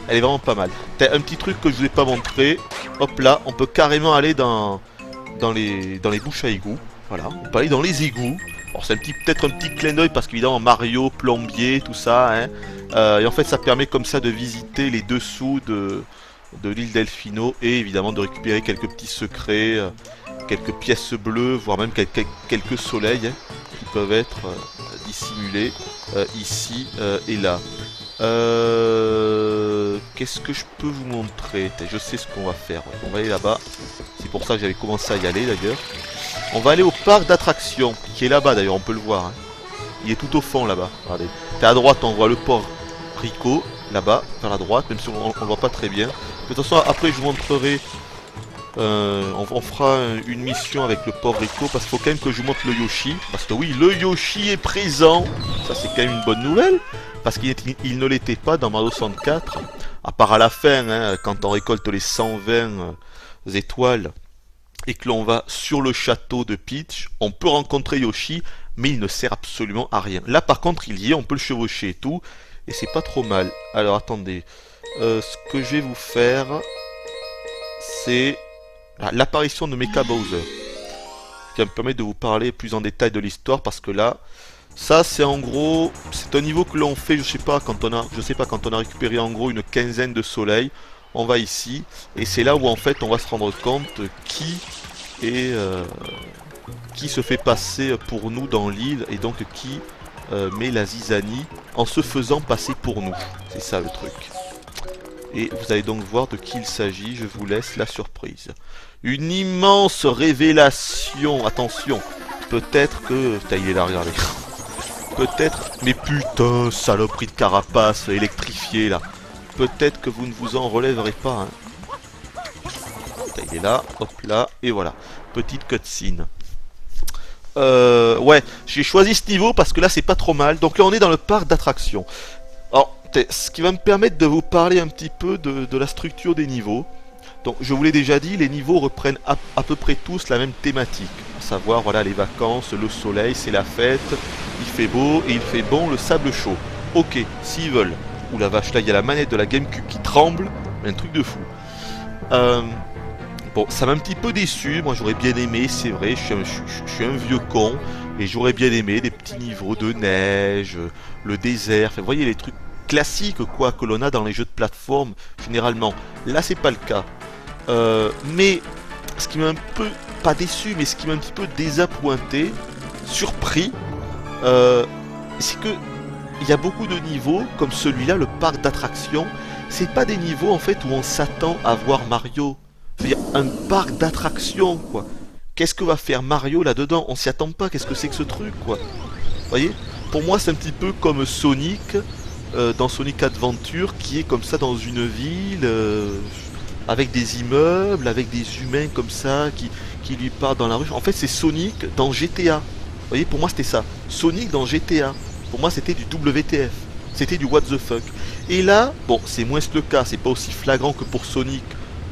Elle est vraiment pas mal. T'as un petit truc que je vous ai pas montré. Hop là, on peut carrément aller dans les bouches à égouts. Voilà, on peut aller dans les égouts. Alors c'est peut-être un petit clin d'œil parce qu'évidemment Mario, plombier, tout ça, hein. Et en fait ça permet comme ça de visiter les dessous de l'île Delfino et évidemment de récupérer quelques petits secrets, quelques pièces bleues, voire même quelques soleils, hein, qui peuvent être dissimulés ici et là. Qu'est-ce que je peux vous montrer? Je sais ce qu'on va faire. On va aller là-bas. C'est pour ça que j'avais commencé à y aller d'ailleurs. On va aller au parc d'attractions, qui est là-bas d'ailleurs, on peut le voir, hein. Il est tout au fond là-bas. Regardez. T'es à droite, on voit le port Rico, là-bas, vers la droite, même si on ne voit pas très bien. De toute façon, après je vous montrerai. On fera une mission avec le port Rico, parce qu'il faut quand même que je vous montre le Yoshi. Parce que oui, le Yoshi est présent. Ça c'est quand même une bonne nouvelle. Parce qu'il ne l'était pas dans Mario 64. À part à la fin, hein, quand on récolte les 120 étoiles. et que l'on va sur le château de Peach, on peut rencontrer Yoshi, mais il ne sert absolument à rien. Là par contre il y est, on peut le chevaucher et tout, et c'est pas trop mal. Alors attendez, ce que je vais vous faire, c'est l'apparition de Mecha Bowser, qui va me permettre de vous parler plus en détail de l'histoire, parce que là, ça c'est en gros, c'est un niveau que l'on fait, je sais pas quand on a récupéré en gros une quinzaine de soleils. On va ici, et c'est là où en fait on va se rendre compte qui se fait passer pour nous dans l'île, et donc qui met la zizanie en se faisant passer pour nous. C'est ça le truc. Et vous allez donc voir de qui il s'agit, je vous laisse la surprise. Une immense révélation, attention, peut-être que... Putain, il est là, regardez. Peut-être, mais putain, saloperie de carapace électrifiée là. Peut-être que vous ne vous en relèverez pas. Hein. Il est là, hop là, et voilà. Petite cutscene. Ouais, j'ai choisi ce niveau parce que là c'est pas trop mal. Donc là on est dans le parc d'attractions. Alors, ce qui va me permettre de vous parler un petit peu de la structure des niveaux. Donc je vous l'ai déjà dit, les niveaux reprennent à peu près tous la même thématique. À savoir, voilà, les vacances, le soleil, c'est la fête, il fait beau et il fait bon, le sable chaud. Ok, s'ils veulent. Ouh la vache, là il y a la manette de la GameCube qui tremble, un truc de fou. Bon, ça m'a un petit peu déçu, moi j'aurais bien aimé, c'est vrai, je suis un vieux con, et j'aurais bien aimé des petits niveaux de neige, le désert, enfin, vous voyez les trucs classiques quoi que l'on a dans les jeux de plateforme généralement. Là c'est pas le cas. Mais ce qui m'a un peu, pas déçu, mais ce qui m'a un petit peu désappointé, surpris, c'est que il y a beaucoup de niveaux, comme celui-là, le parc d'attractions, c'est pas des niveaux en fait où on s'attend à voir Mario. C'est-à-dire un parc d'attractions, quoi. Qu'est-ce que va faire Mario là-dedans? On s'y attend pas, qu'est-ce que c'est que ce truc, quoi. Vous voyez? Pour moi, c'est un petit peu comme Sonic, dans Sonic Adventure, qui est comme ça dans une ville, avec des immeubles, avec des humains comme ça, qui lui parlent dans la rue. En fait, c'est Sonic dans GTA. Vous voyez, pour moi, c'était ça. Sonic dans GTA. Pour moi, c'était du WTF. C'était du what the fuck. Et là, bon, c'est moins le cas, c'est pas aussi flagrant que pour Sonic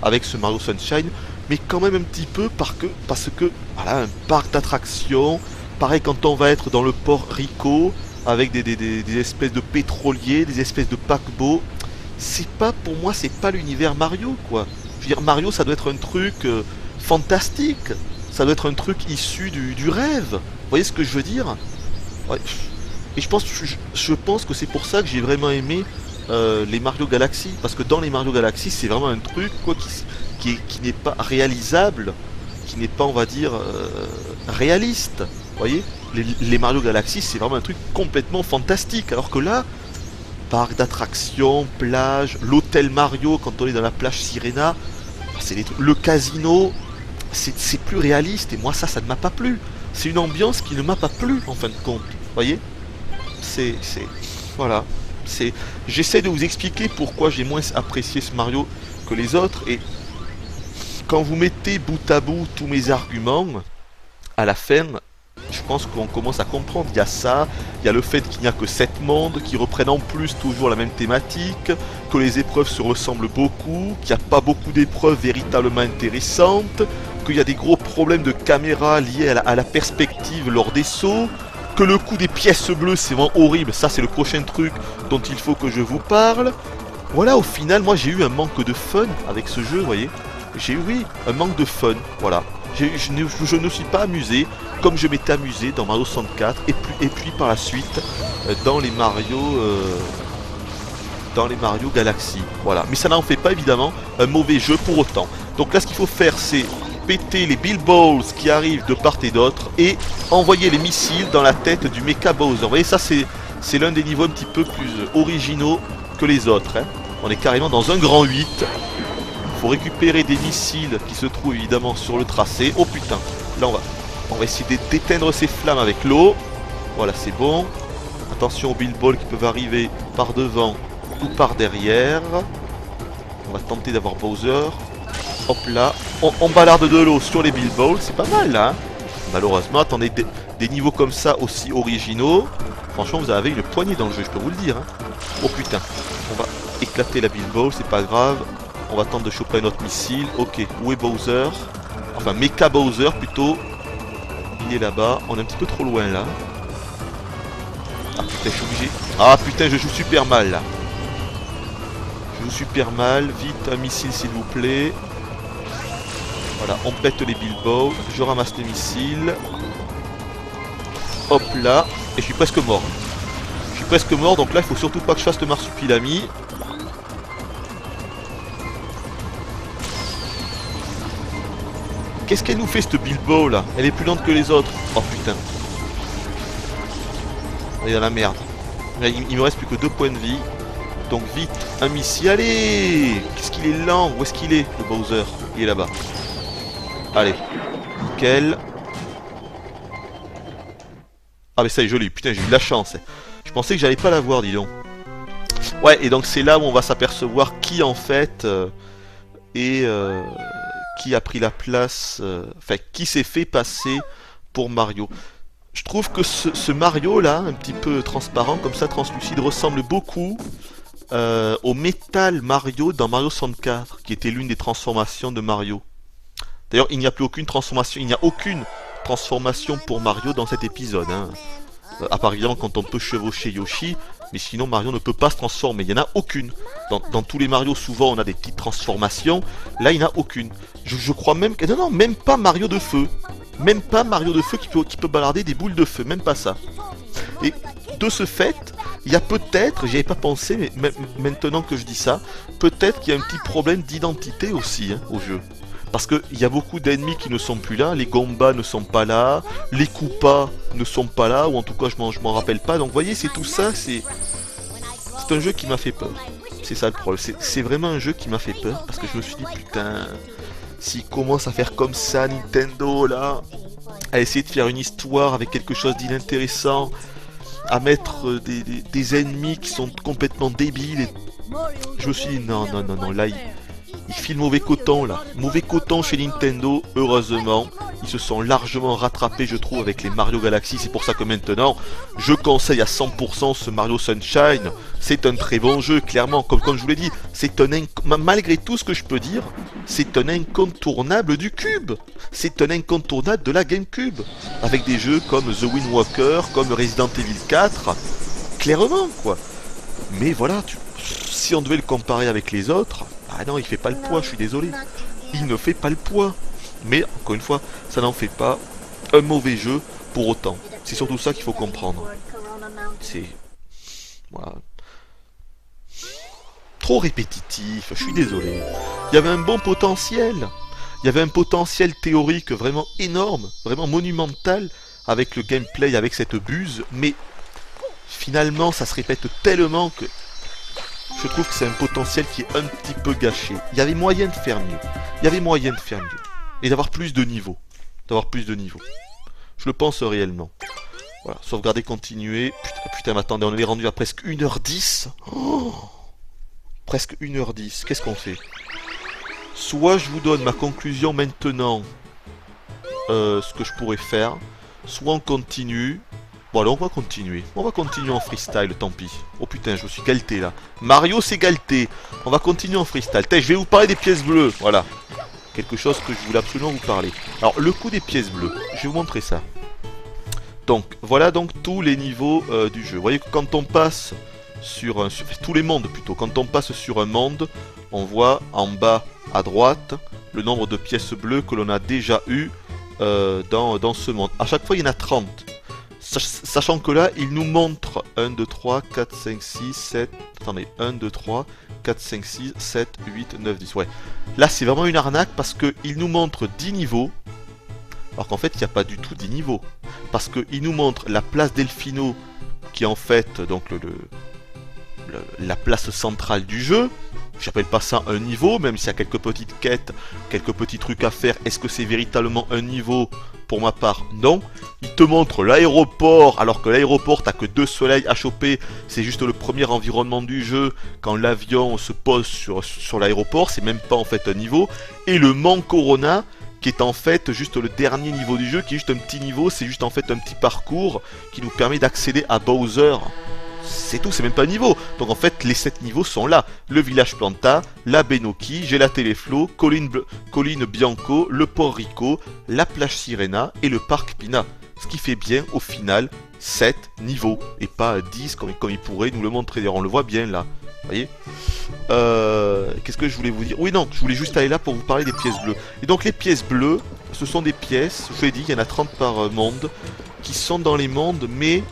avec ce Mario Sunshine, mais quand même un petit peu parce que voilà, un parc d'attractions, pareil quand on va être dans le port Rico, avec des espèces de pétroliers, des espèces de paquebots, c'est pas, pour moi, c'est pas l'univers Mario, quoi. Je veux dire, Mario, ça doit être un truc fantastique, ça doit être un truc issu du rêve. Vous voyez ce que je veux dire? Ouais. Et je pense que c'est pour ça que j'ai vraiment aimé les Mario Galaxy, parce que dans les Mario Galaxy c'est vraiment un truc quoi qui n'est pas réalisable, qui n'est pas, on va dire, réaliste. Vous voyez, les Mario Galaxy c'est vraiment un truc complètement fantastique, alors que là, parc d'attractions, plage, l'hôtel Mario quand on est dans la plage Sirena, c'est des trucs, le casino, c'est plus réaliste, et moi ça ne m'a pas plu. C'est une ambiance qui ne m'a pas plu en fin de compte. Vous voyez, voilà. J'essaie de vous expliquer pourquoi j'ai moins apprécié ce Mario que les autres, et quand vous mettez bout à bout tous mes arguments, à la fin, je pense qu'on commence à comprendre. Il y a ça, il y a le fait qu'il n'y a que 7 mondes, qui reprennent en plus toujours la même thématique, que les épreuves se ressemblent beaucoup, qu'il n'y a pas beaucoup d'épreuves véritablement intéressantes, qu'il y a des gros problèmes de caméra liés à la perspective lors des sauts, que le coup des pièces bleues c'est vraiment horrible, ça c'est le prochain truc dont il faut que je vous parle. Voilà, au final, moi j'ai eu un manque de fun avec ce jeu, vous voyez. J'ai eu, oui, un manque de fun, voilà. Je ne suis pas amusé comme je m'étais amusé dans Mario 64 et puis par la suite dans les Mario Galaxy, voilà. Mais ça n'en fait pas évidemment un mauvais jeu pour autant. Donc là ce qu'il faut faire c'est péter les Bill Balls qui arrivent de part et d'autre et envoyer les missiles dans la tête du Mecha Bowser. Vous voyez, ça c'est l'un des niveaux un petit peu plus originaux que les autres, hein. On est carrément dans un grand 8. Il faut récupérer des missiles qui se trouvent évidemment sur le tracé. Oh putain, là on va essayer d'éteindre ces flammes avec l'eau. Voilà, c'est bon. Attention aux Bill Balls qui peuvent arriver par devant ou par derrière. On va tenter d'avoir Bowser. Hop là, on balarde de l'eau sur les Bill Balls, c'est pas mal là, hein. Malheureusement, attendez, des niveaux comme ça aussi originaux, franchement vous avez une poignée dans le jeu, je peux vous le dire, hein. Oh putain, on va éclater la Bill Ball, c'est pas grave. On va tenter de choper un autre missile. Ok, où est Bowser? Enfin, Mecha Bowser plutôt. Il est là-bas. On est un petit peu trop loin là. Ah putain, je suis obligé. Ah putain, je joue super mal là. Je joue super mal. Vite, un missile s'il vous plaît. Voilà, on pète les Bilbo. Je ramasse les missiles. Hop là. Et je suis presque mort. Je suis presque mort, donc là, il faut surtout pas que je fasse le marsupilami. Qu'est-ce qu'elle nous fait cette Bilbo là? Elle est plus lente que les autres. Oh putain. On est dans la merde. Là, il me reste plus que 2 points de vie. Donc vite, un missile. Allez! Qu'est-ce qu'il est lent? Où est-ce qu'il est, le Bowser? Il est là-bas. Allez. Nickel. Ah mais ça y est, joli. Putain, j'ai eu de la chance. Je pensais que j'allais pas l'avoir, dis donc. Ouais, et donc c'est là où on va s'apercevoir qui en fait qui a pris la place, enfin qui s'est fait passer pour Mario. Je trouve que ce Mario là, un petit peu transparent comme ça, translucide, ressemble beaucoup au Metal Mario dans Mario 64, qui était l'une des transformations de Mario. D'ailleurs, il n'y a plus aucune transformation, il n'y a aucune transformation pour Mario dans cet épisode. Hein. À part évidemment quand on peut chevaucher Yoshi, mais sinon Mario ne peut pas se transformer, il n'y en a aucune. Dans tous les Mario, souvent on a des petites transformations, là il n'y en a aucune. Je crois même que... Non, même pas Mario de feu. Même pas Mario de feu qui peut balarder des boules de feu, même pas ça. Et de ce fait, il y a peut-être, j'y avais pas pensé, mais maintenant que je dis ça, peut-être qu'il y a un petit problème d'identité aussi hein, au jeu. Parce qu'il y a beaucoup d'ennemis qui ne sont plus là, les Gombas ne sont pas là, les Koopas ne sont pas là, ou en tout cas je m'en rappelle pas. Donc vous voyez, c'est tout ça, c'est un jeu qui m'a fait peur. C'est ça le problème, c'est vraiment un jeu qui m'a fait peur, parce que je me suis dit, putain, s'il commence à faire comme ça, Nintendo, là, à essayer de faire une histoire avec quelque chose d'inintéressant, à mettre des ennemis qui sont complètement débiles, et... je me suis dit, non, là, il file mauvais coton là, mauvais coton chez Nintendo. Heureusement, ils se sont largement rattrapés je trouve avec les Mario Galaxy. C'est pour ça que maintenant, je conseille à 100% ce Mario Sunshine. C'est un très bon jeu, clairement, comme je vous l'ai dit. C'est malgré tout ce que je peux dire, c'est un incontournable du cube. C'est un incontournable de la GameCube. Avec des jeux comme The Wind Walker, comme Resident Evil 4. Clairement quoi. Mais voilà, si on devait le comparer avec les autres... Ah non, il fait pas le poids, je suis désolé. Il ne fait pas le poids. Mais, encore une fois, ça n'en fait pas un mauvais jeu pour autant. C'est surtout ça qu'il faut comprendre. C'est... Voilà. Trop répétitif, je suis désolé. Il y avait un bon potentiel. Il y avait un potentiel théorique vraiment énorme, vraiment monumental, avec le gameplay, avec cette buse. Mais, finalement, ça se répète tellement que... Je trouve que c'est un potentiel qui est un petit peu gâché. Il y avait moyen de faire mieux. Il y avait moyen de faire mieux. Et d'avoir plus de niveaux. Je le pense réellement. Voilà, sauvegarder, continuer. Putain, mais attendez, on est rendu à presque 1h10. Oh, presque 1h10. Qu'est-ce qu'on fait? Soit je vous donne ma conclusion maintenant. Ce que je pourrais faire. Soit on continue. Bon alors on va continuer. On va continuer en freestyle, tant pis. Oh putain, je me suis galté là. Mario s'est galté. On va continuer en freestyle. Je vais vous parler des pièces bleues. Voilà. Quelque chose que je voulais absolument vous parler. Alors le coup des pièces bleues. Je vais vous montrer ça. Donc voilà donc tous les niveaux du jeu. Vous voyez que quand on passe sur tous les mondes plutôt. Quand on passe sur un monde, on voit en bas à droite le nombre de pièces bleues que l'on a déjà eu dans ce monde. À chaque fois il y en a 30. Sachant que là, il nous montre 1, 2, 3, 4, 5, 6, 7... Attendez, 1, 2, 3, 4, 5, 6, 7, 8, 9, 10... Ouais. Là, c'est vraiment une arnaque parce qu'il nous montre 10 niveaux. Alors qu'en fait, il n'y a pas du tout 10 niveaux. Parce qu'il nous montre la place Delfino, qui est en fait donc la place centrale du jeu. J'appelle pas ça un niveau, même s'il y a quelques petites quêtes, quelques petits trucs à faire. Est-ce que c'est véritablement un niveau? Pour ma part, non. Il te montre l'aéroport, alors que l'aéroport, t'as que 2 soleils à choper. C'est juste le premier environnement du jeu. Quand l'avion se pose sur l'aéroport, c'est même pas en fait un niveau. Et le Mont Corona, qui est en fait juste le dernier niveau du jeu, qui est juste un petit niveau. C'est juste en fait un petit parcours qui nous permet d'accéder à Bowser. c'est tout, c'est même pas un niveau. Donc en fait, les 7 niveaux sont là. Le village Planta, la Benoki, Gelate les Flots, Colline Bianco, le Port Rico, la plage Sirena et le parc Pina. Ce qui fait bien, au final, 7 niveaux. Et pas 10 comme il pourrait nous le montrer. D'ailleurs, on le voit bien là. Vous voyez qu'est-ce que je voulais vous dire? Oui, non, je voulais juste aller là pour vous parler des pièces bleues. Et donc les pièces bleues, ce sont des pièces, je vous l'ai dit, il y en a 30 par monde, qui sont dans les mondes, mais...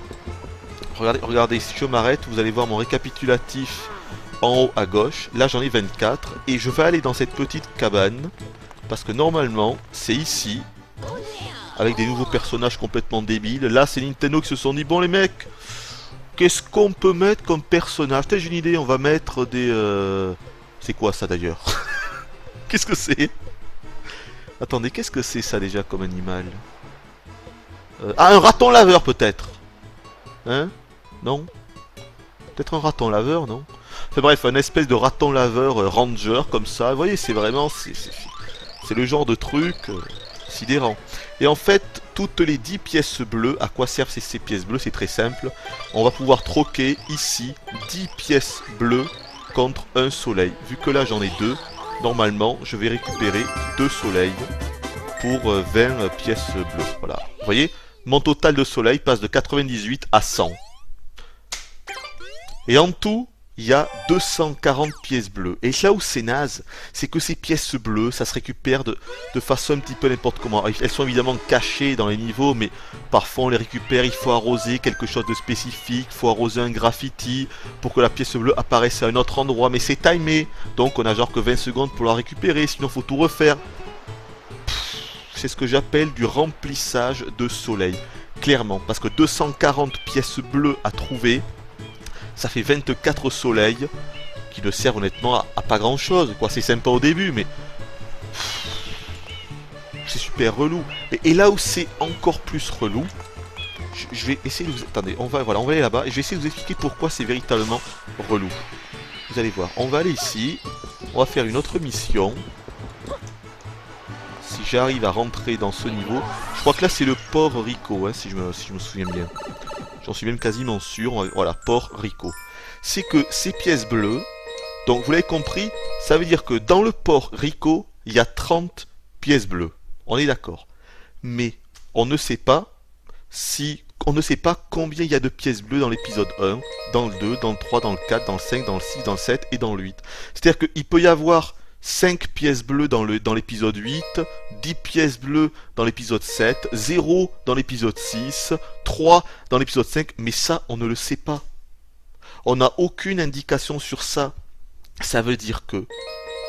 Regardez, si je m'arrête, vous allez voir mon récapitulatif en haut à gauche. Là, j'en ai 24. Et je vais aller dans cette petite cabane, parce que normalement, c'est ici, avec des nouveaux personnages complètement débiles. Là, c'est Nintendo qui se sont dit, bon les mecs, qu'est-ce qu'on peut mettre comme personnage? Peut-être j'ai une idée, on va mettre des... C'est quoi ça d'ailleurs? Qu'est-ce que c'est? Attendez, qu'est-ce que c'est ça déjà comme animal? Ah, un raton laveur peut-être. Hein? Non? Peut-être un raton laveur, non? Enfin bref, un espèce de raton laveur ranger comme ça. Vous voyez, c'est vraiment... C'est le genre de truc sidérant. Et en fait, toutes les 10 pièces bleues, à quoi servent ces pièces bleues? C'est très simple. On va pouvoir troquer ici 10 pièces bleues contre un soleil. Vu que là j'en ai 2, normalement je vais récupérer 2 soleils pour 20 pièces bleues. Voilà. Vous voyez, mon total de soleil passe de 98 à 100. Et en tout, il y a 240 pièces bleues. Et là où c'est naze, c'est que ces pièces bleues, ça se récupère de façon un petit peu n'importe comment. Elles sont évidemment cachées dans les niveaux, mais parfois on les récupère, il faut arroser quelque chose de spécifique, il faut arroser un graffiti pour que la pièce bleue apparaisse à un autre endroit, mais c'est timé. Donc on a genre que 20 secondes pour la récupérer, sinon faut tout refaire. C'est ce que j'appelle du remplissage de soleil. Clairement, parce que 240 pièces bleues à trouver, ça fait 24 soleils qui ne servent honnêtement à pas grand chose. C'est sympa au début, mais c'est super relou. Et là où c'est encore plus relou, je vais essayer de vous... Attendez, on va aller là-bas et je vais essayer de vous expliquer pourquoi c'est véritablement relou. Vous allez voir, on va aller ici, on va faire une autre mission. Si j'arrive à rentrer dans ce niveau, je crois que là c'est le Port Rico, hein, si je me souviens bien. J'en suis même quasiment sûr. Voilà, Port Rico. C'est que ces pièces bleues, donc vous l'avez compris, ça veut dire que dans le Port Rico, il y a 30 pièces bleues. On est d'accord. Mais on ne sait pas combien il y a de pièces bleues dans l'épisode 1, dans le 2, dans le 3, dans le 4, dans le 5, dans le 6, dans le 7 et dans le 8. C'est-à-dire qu'il peut y avoir 5 pièces bleues dans l'épisode 8, 10 pièces bleues dans l'épisode 7, 0 dans l'épisode 6, 3 dans l'épisode 5, mais ça, on ne le sait pas. On n'a aucune indication sur ça. Ça veut dire que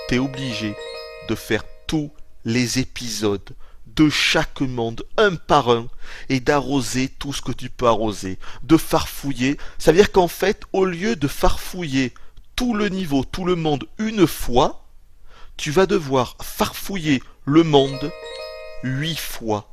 tu es obligé de faire tous les épisodes de chaque monde, un par un, et d'arroser tout ce que tu peux arroser, de farfouiller. Ça veut dire qu'en fait, au lieu de farfouiller tout le niveau, tout le monde une fois, tu vas devoir farfouiller le monde 8 fois.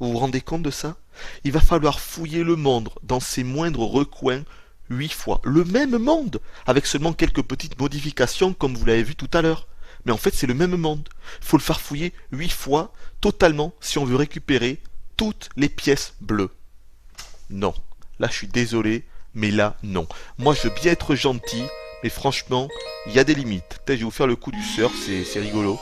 Vous vous rendez compte de ça? Il va falloir fouiller le monde dans ses moindres recoins 8 fois. Le même monde, avec seulement quelques petites modifications comme vous l'avez vu tout à l'heure. Mais en fait c'est le même monde. Il faut le farfouiller 8 fois, totalement, si on veut récupérer toutes les pièces bleues. Non. Là je suis désolé, mais là non. Moi je veux bien être gentil, mais franchement, il y a des limites. Peut-être je vais vous faire le coup du surf, c'est rigolo.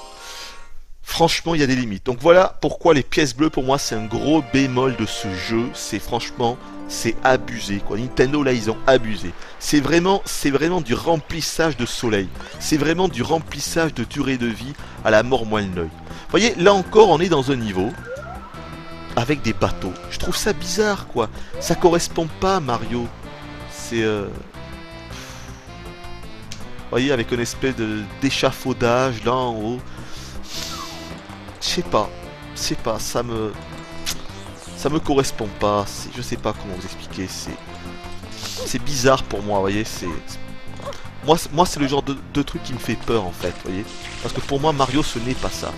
Franchement, il y a des limites. Donc voilà pourquoi les pièces bleues, pour moi, c'est un gros bémol de ce jeu. C'est franchement, c'est abusé, quoi. Nintendo, là, ils ont abusé. C'est vraiment du remplissage de soleil. C'est vraiment du remplissage de durée de vie à la mort moelle l'œil. Vous voyez, là encore, on est dans un niveau avec des bateaux. Je trouve ça bizarre, quoi. Ça correspond pas à Mario. C'est... Vous voyez, avec une espèce d'échafaudage là en haut. Je sais pas, ça me correspond pas. Je sais pas comment vous expliquer. C'est bizarre pour moi, vous voyez. Moi, c'est le genre de truc qui me fait peur en fait, vous voyez. Parce que pour moi, Mario, ce n'est pas ça.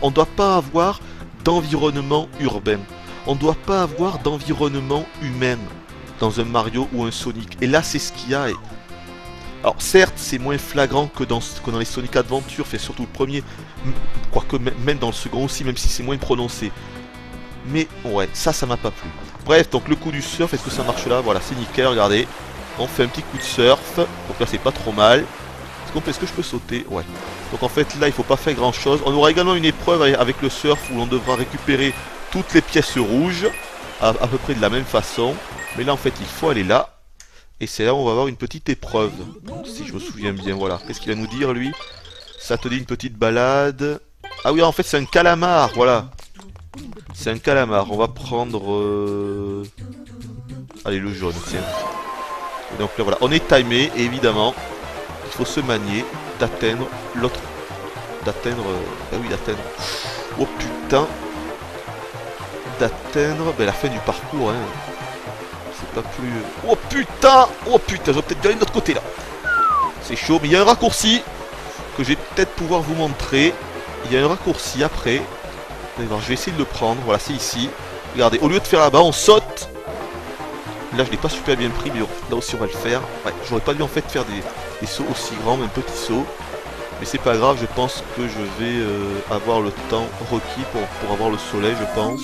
On doit pas avoir d'environnement urbain. On doit pas avoir d'environnement humain dans un Mario ou un Sonic. Et là, c'est ce qu'il y a. Alors certes, c'est moins flagrant que dans les Sonic Adventure, fait surtout le premier, quoique même dans le second aussi, même si c'est moins prononcé. Mais ouais, ça m'a pas plu. Bref, donc le coup du surf, est-ce que ça marche là? Voilà, c'est nickel, regardez. On fait un petit coup de surf. Donc là, c'est pas trop mal. Est-ce que je peux sauter? Ouais. Donc en fait, là, il faut pas faire grand-chose. On aura également une épreuve avec le surf où l'on devra récupérer toutes les pièces rouges. À peu près de la même façon. Mais là, en fait, il faut aller là. Et c'est là où on va avoir une petite épreuve. Si je me souviens bien, voilà. Qu'est-ce qu'il va nous dire, lui? Ça te dit une petite balade. Ah oui, en fait, c'est un calamar, voilà. C'est un calamar. On va prendre... Allez, le jaune, tiens. Et donc là, voilà. On est timé, et évidemment, il faut se manier d'atteindre l'autre... D'atteindre... Ah oui, d'atteindre... Oh putain. D'atteindre... Ben, la fin du parcours, hein. C'est pas plus... Oh putain. Oh putain, je vais peut-être aller de l'autre côté, là. C'est chaud, mais il y a un raccourci que je vais peut-être pouvoir vous montrer. Il y a un raccourci après. Alors, je vais essayer de le prendre. Voilà, c'est ici. Regardez, au lieu de faire là-bas, on saute. Là, je l'ai pas super bien pris, mais là aussi, on va le faire. Ouais, j'aurais pas dû en fait faire des sauts aussi grands, même petits sauts. Mais c'est pas grave, je pense que je vais avoir le temps requis pour avoir le soleil, je pense.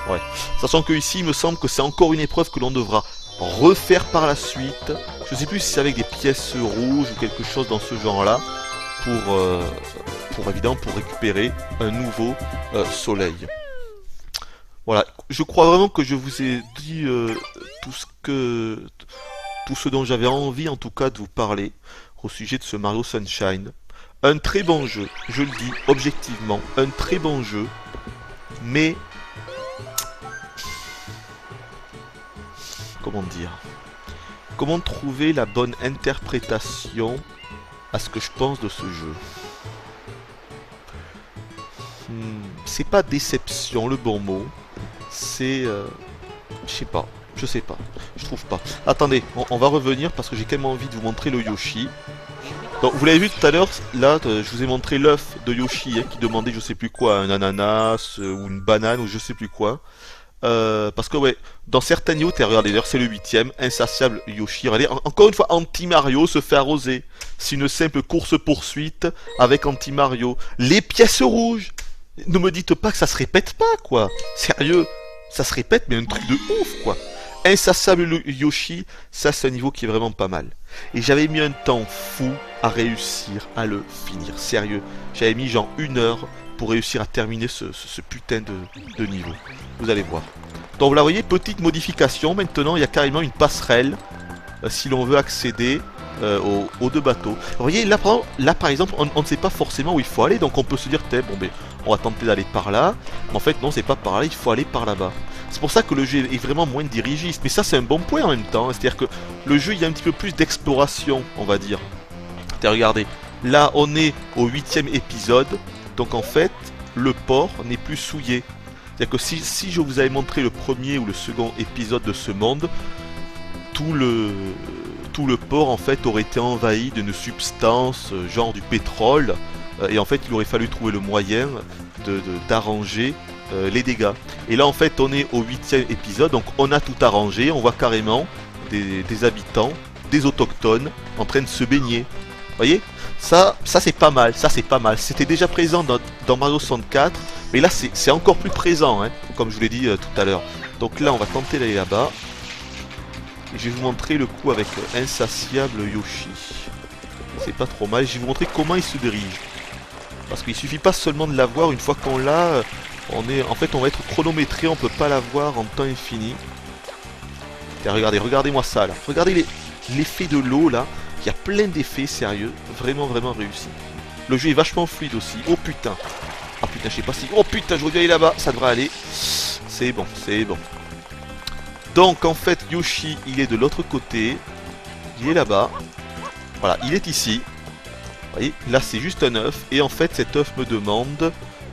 Ouais. Sachant que ici, il me semble que c'est encore une épreuve que l'on devra refaire par la suite. Je sais plus si c'est avec des pièces rouges ou quelque chose dans ce genre-là. Évidemment, pour récupérer un nouveau soleil. Voilà, je crois vraiment que je vous ai dit tout ce dont j'avais envie en tout cas de vous parler au sujet de ce Mario Sunshine. Un très bon jeu, je le dis objectivement, un très bon jeu, mais comment dire? Comment trouver la bonne interprétation à ce que je pense de ce jeu? C'est pas déception le bon mot, c'est... je sais pas, je trouve pas. Attendez, on va revenir parce que j'ai quand même envie de vous montrer le Yoshi. Donc vous l'avez vu tout à l'heure, là je vous ai montré l'œuf de Yoshi qui demandait je sais plus quoi, un ananas ou une banane ou je sais plus quoi. Parce que ouais, dans certains niveaux, regardez d'ailleurs c'est le 8ème, insatiable Yoshi, regardez, encore une fois anti-Mario se fait arroser. C'est une simple course-poursuite avec anti-Mario. Les pièces rouges. Ne me dites pas que ça se répète pas, quoi. Sérieux, ça se répète, mais un truc de ouf, quoi. Insatiable Yoshi, ça c'est un niveau qui est vraiment pas mal. Et j'avais mis un temps fou à réussir à le finir. Sérieux, j'avais mis genre 1 heure pour réussir à terminer ce putain de niveau. Vous allez voir. Donc vous la voyez, petite modification. Maintenant, il y a carrément une passerelle si l'on veut accéder aux 2 bateaux. Vous voyez, là par exemple, on ne sait pas forcément où il faut aller, donc on peut se dire, bon ben, on va tenter d'aller par là. Mais en fait, non, c'est pas par là, il faut aller par là-bas. C'est pour ça que le jeu est vraiment moins dirigiste. Mais ça, c'est un bon point en même temps. C'est-à-dire que le jeu, il y a un petit peu plus d'exploration, on va dire. Regardez, là, on est au 8ème épisode. Donc en fait, le port n'est plus souillé. C'est-à-dire que si je vous avais montré le premier ou le second épisode de ce monde, tout le port en fait aurait été envahi d'une substance genre du pétrole et en fait il aurait fallu trouver le moyen d'arranger les dégâts. Et là en fait on est au 8ème épisode, donc on a tout arrangé, on voit carrément des habitants, des autochtones en train de se baigner. Vous voyez, ça c'est pas mal, C'était déjà présent dans Mario 64, mais là c'est encore plus présent, hein, comme je vous l'ai dit tout à l'heure. Donc là on va tenter d'aller là-bas. Et je vais vous montrer le coup avec insatiable Yoshi. C'est pas trop mal, je vais vous montrer comment il se dirige. Parce qu'il suffit pas seulement de l'avoir, une fois qu'on l'a, en fait on va être chronométré, on peut pas l'avoir en temps infini. Et regardez-moi ça là. Regardez l'effet de l'eau là. Il y a plein d'effets sérieux, vraiment réussi. Le jeu est vachement fluide aussi. Oh putain. Ah putain, je sais pas si... Oh putain, je voudrais aller là-bas, ça devrait aller. C'est bon. Donc en fait, Yoshi, il est de l'autre côté. Il est là-bas. Voilà, il est ici. Vous voyez, là c'est juste un œuf. Et en fait, cet œuf me demande...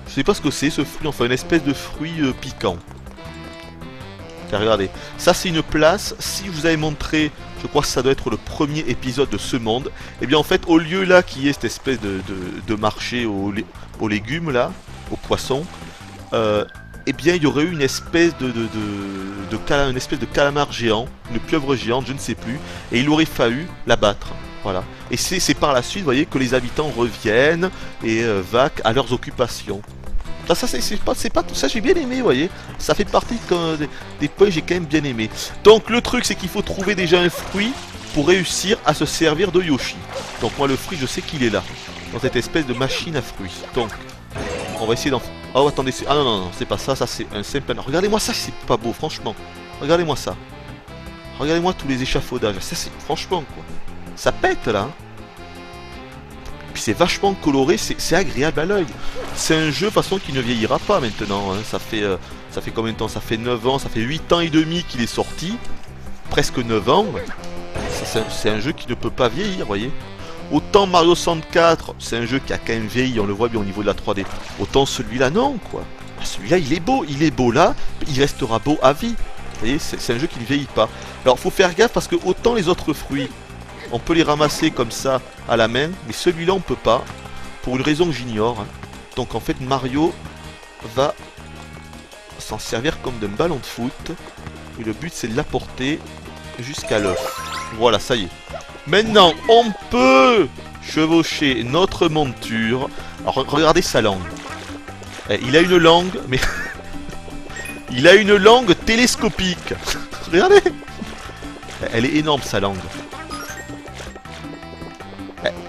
Je sais pas ce que c'est ce fruit, enfin une espèce de fruit piquant. Tiens, regardez, ça c'est une place. Si je vous avais montré, je crois que ça doit être le premier épisode de ce monde. Et bien en fait, au lieu là qui est cette espèce de marché aux légumes là, aux poissons, eh bien il y aurait eu une espèce de calamar géant, une pieuvre géante, je ne sais plus, et il aurait fallu la battre. Voilà. Et c'est par la suite, vous voyez, que les habitants reviennent et vaquent à leurs occupations. Ça c'est pas tout ça, j'ai bien aimé, vous voyez. Ça fait partie des points que j'ai quand même bien aimé. Donc le truc c'est qu'il faut trouver déjà un fruit pour réussir à se servir de Yoshi. Donc moi le fruit je sais qu'il est là, dans cette espèce de machine à fruits. Donc on va essayer d'en... Oh attendez, ah non non non, c'est pas ça, ça c'est un simple... Regardez-moi ça, c'est pas beau franchement. Regardez-moi ça. Regardez-moi tous les échafaudages, ça c'est franchement quoi. Ça pète là. Hein. Puis c'est vachement coloré, c'est agréable à l'œil. C'est un jeu de façon qui ne vieillira pas maintenant. Hein. Ça fait combien de temps? Ça fait 9 ans, ça fait 8 ans et demi qu'il est sorti. Presque 9 ans. C'est un jeu qui ne peut pas vieillir, vous voyez. Autant Mario 64, c'est un jeu qui a quand même vieilli, on le voit bien au niveau de la 3D. Autant celui-là, non, quoi. Ah, celui-là, il est beau là, il restera beau à vie. Vous voyez, c'est un jeu qui ne vieillit pas. Alors, faut faire gaffe parce que autant les autres fruits, on peut les ramasser comme ça à la main, mais celui-là, on peut pas, pour une raison que j'ignore. Hein. Donc, en fait, Mario va s'en servir comme d'un ballon de foot. Et le but, c'est de l'apporter jusqu'à l'œuf. Voilà, ça y est. Maintenant, on peut chevaucher notre monture. Alors, regardez sa langue. Il a une langue, mais... il a une langue télescopique. Regardez. Elle est énorme, sa langue.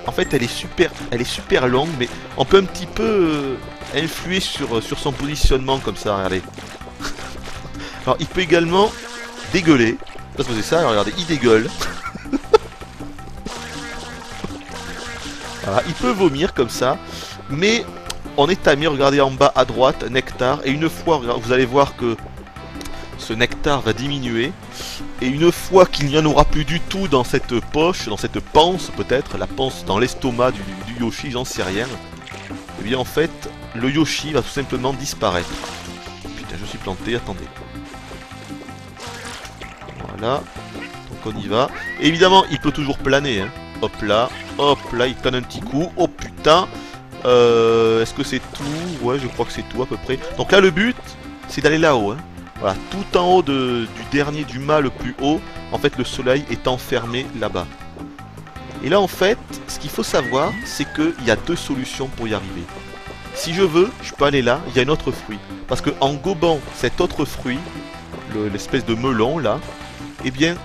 En fait, elle est super longue, mais on peut un petit peu influer sur son positionnement, comme ça, regardez. Alors, il peut également dégueuler. Parce que c'est ça, alors, regardez, il dégueule. Voilà, il peut vomir comme ça, mais on est tamé, regardez en bas à droite, nectar, et une fois, vous allez voir que ce nectar va diminuer, et une fois qu'il n'y en aura plus du tout dans cette poche, dans cette panse peut-être, la panse dans l'estomac du Yoshi, j'en sais rien, et bien en fait, le Yoshi va tout simplement disparaître. Putain, je suis planté, attendez. Voilà, donc on y va. Et évidemment, il peut toujours planer, hein. Hop là, il plane un petit coup. Oh putain. Est-ce que c'est tout? Ouais, je crois que c'est tout à peu près. Donc là, le but, c'est d'aller là-haut. Hein. Voilà, tout en haut du dernier, du mât le plus haut. En fait, le soleil est enfermé là-bas. Et là, en fait, ce qu'il faut savoir, c'est qu'il y a deux solutions pour y arriver. Si je veux, je peux aller là, il y a un autre fruit. Parce que en gobant cet autre fruit, l'espèce de melon là, eh bien,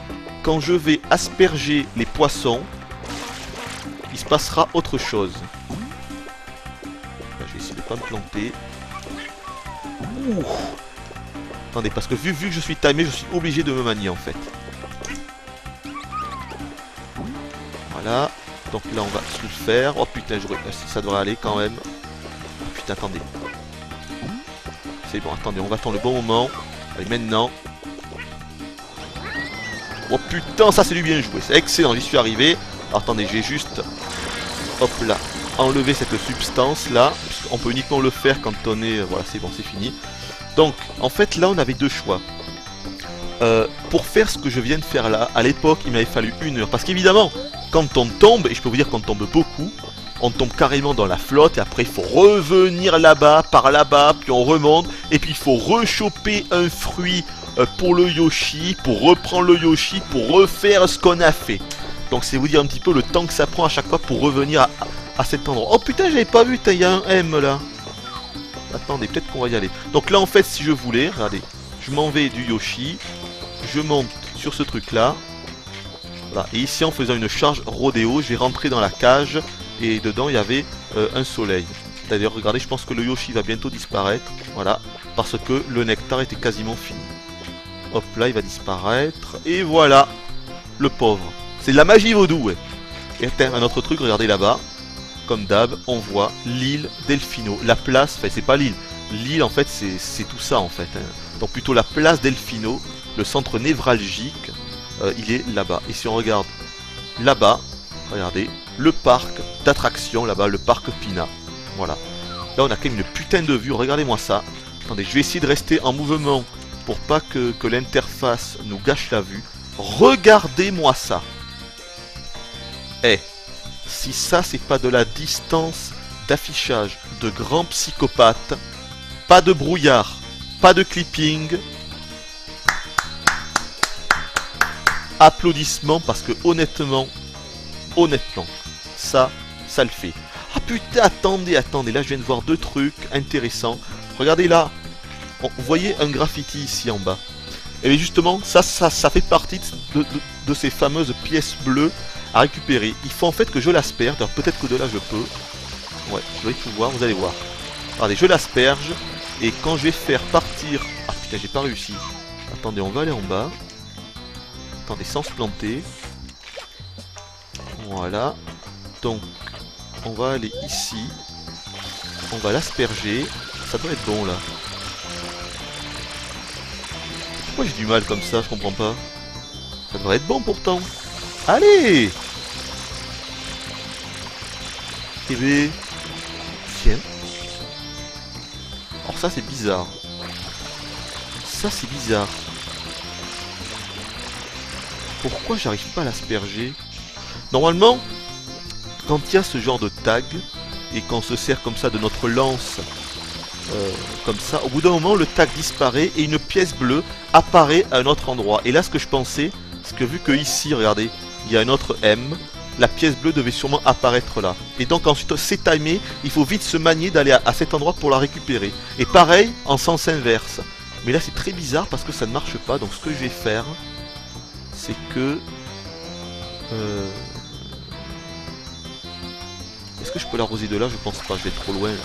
quand je vais asperger les poissons, il se passera autre chose. Là, je vais essayer de pas me planter. Ouh. Attendez, parce que vu que je suis timé, je suis obligé de me manier en fait. Voilà. Donc là, on va se le faire. Oh putain, ça devrait aller quand même. Oh putain, attendez. C'est bon, attendez, on va attendre le bon moment. Allez, maintenant. Oh putain, ça c'est du bien joué. C'est excellent, j'y suis arrivé. Alors, attendez, j'ai juste... Hop là, enlever cette substance là. On peut uniquement le faire quand on est... Voilà, c'est bon, c'est fini. Donc, en fait, là, on avait deux choix. Pour faire ce que je viens de faire là, à l'époque, il m'avait fallu 1 heure. Parce qu'évidemment, quand on tombe, et je peux vous dire qu'on tombe beaucoup, on tombe carrément dans la flotte, et après, il faut revenir là-bas, par là-bas, puis on remonte, et puis il faut rechoper un fruit pour le Yoshi, pour reprendre le Yoshi, pour refaire ce qu'on a fait. Donc, c'est vous dire un petit peu le temps que ça prend à chaque fois pour revenir à cet endroit. Oh putain, j'avais pas vu, il y a un M là. Attendez, peut-être qu'on va y aller. Donc là, en fait, si je voulais, regardez, je m'en vais du Yoshi, je monte sur ce truc-là. Voilà. Et ici, en faisant une charge rodéo, je vais rentrer dans la cage et dedans, il y avait un soleil. D'ailleurs, regardez, je pense que le Yoshi va bientôt disparaître. Voilà, parce que le nectar était quasiment fini. Hop là, il va disparaître. Et voilà, le pauvre. C'est de la magie vaudou, ouais. Et un autre truc, regardez là-bas. Comme d'hab, on voit l'île Delfino. La place, enfin c'est pas l'île. L'île en fait c'est tout ça en fait. Hein. Donc plutôt la place Delfino, le centre névralgique, il est là-bas. Et si on regarde là-bas, regardez, le parc d'attractions là-bas, le parc Pina. Voilà. Là on a quand même une putain de vue, regardez-moi ça. Attendez, je vais essayer de rester en mouvement pour pas que l'interface nous gâche la vue. Regardez-moi ça. Eh. Si ça c'est pas de la distance d'affichage de grands psychopathes, pas de brouillard, pas de clipping, applaudissements parce que honnêtement, ça le fait. Ah putain, attendez, là je viens de voir deux trucs intéressants. Regardez là. Vous voyez un graffiti ici en bas. Et bien justement, ça fait partie de ces fameuses pièces bleues à récupérer. Il faut en fait que je l'asperge. Alors peut-être que de là je peux. Ouais, je vais tout voir, vous allez voir. Regardez, je l'asperge. Et quand je vais faire partir... Ah putain, j'ai pas réussi. Attendez, on va aller en bas. Attendez, sans se planter. Voilà. Donc, on va aller ici. On va l'asperger. Ça doit être bon là. Pourquoi j'ai du mal comme ça, je comprends pas. Ça devrait être bon pourtant. Allez! Eh ben... Tiens. Alors ça c'est bizarre. Ça c'est bizarre. Pourquoi j'arrive pas à l'asperger? Normalement, quand il y a ce genre de tag, et qu'on se sert comme ça de notre lance, comme ça, au bout d'un moment le tag disparaît et une pièce bleue apparaît à un autre endroit. Et là ce que je pensais, c'est que vu que ici, regardez, il y a un autre M, la pièce bleue devait sûrement apparaître là. Et donc ensuite c'est timé, il faut vite se manier d'aller à cet endroit pour la récupérer. Et pareil en sens inverse. Mais là c'est très bizarre parce que ça ne marche pas, donc ce que je vais faire, c'est que... Est-ce que je peux l'arroser de là? Je pense pas, je vais trop loin là.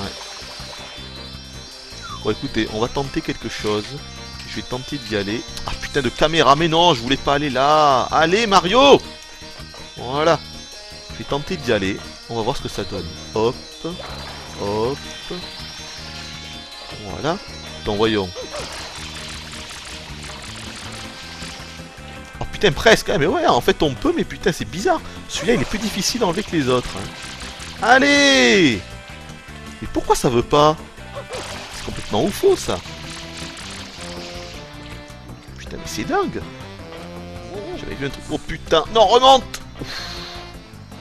Ouais. Bon écoutez, on va tenter quelque chose. Je vais tenter d'y aller. Ah putain de caméra, mais non, je voulais pas aller là. Allez Mario! Voilà. Je vais tenter d'y aller. On va voir ce que ça donne. Hop. Hop. Voilà. Donc voyons. Oh putain presque, mais ouais, en fait on peut, mais putain c'est bizarre. Celui-là il est plus difficile à enlever que les autres. Allez! Mais pourquoi ça veut pas? C'est complètement oufo ça. Putain mais c'est dingue. J'avais vu un truc. Oh putain, non remonte.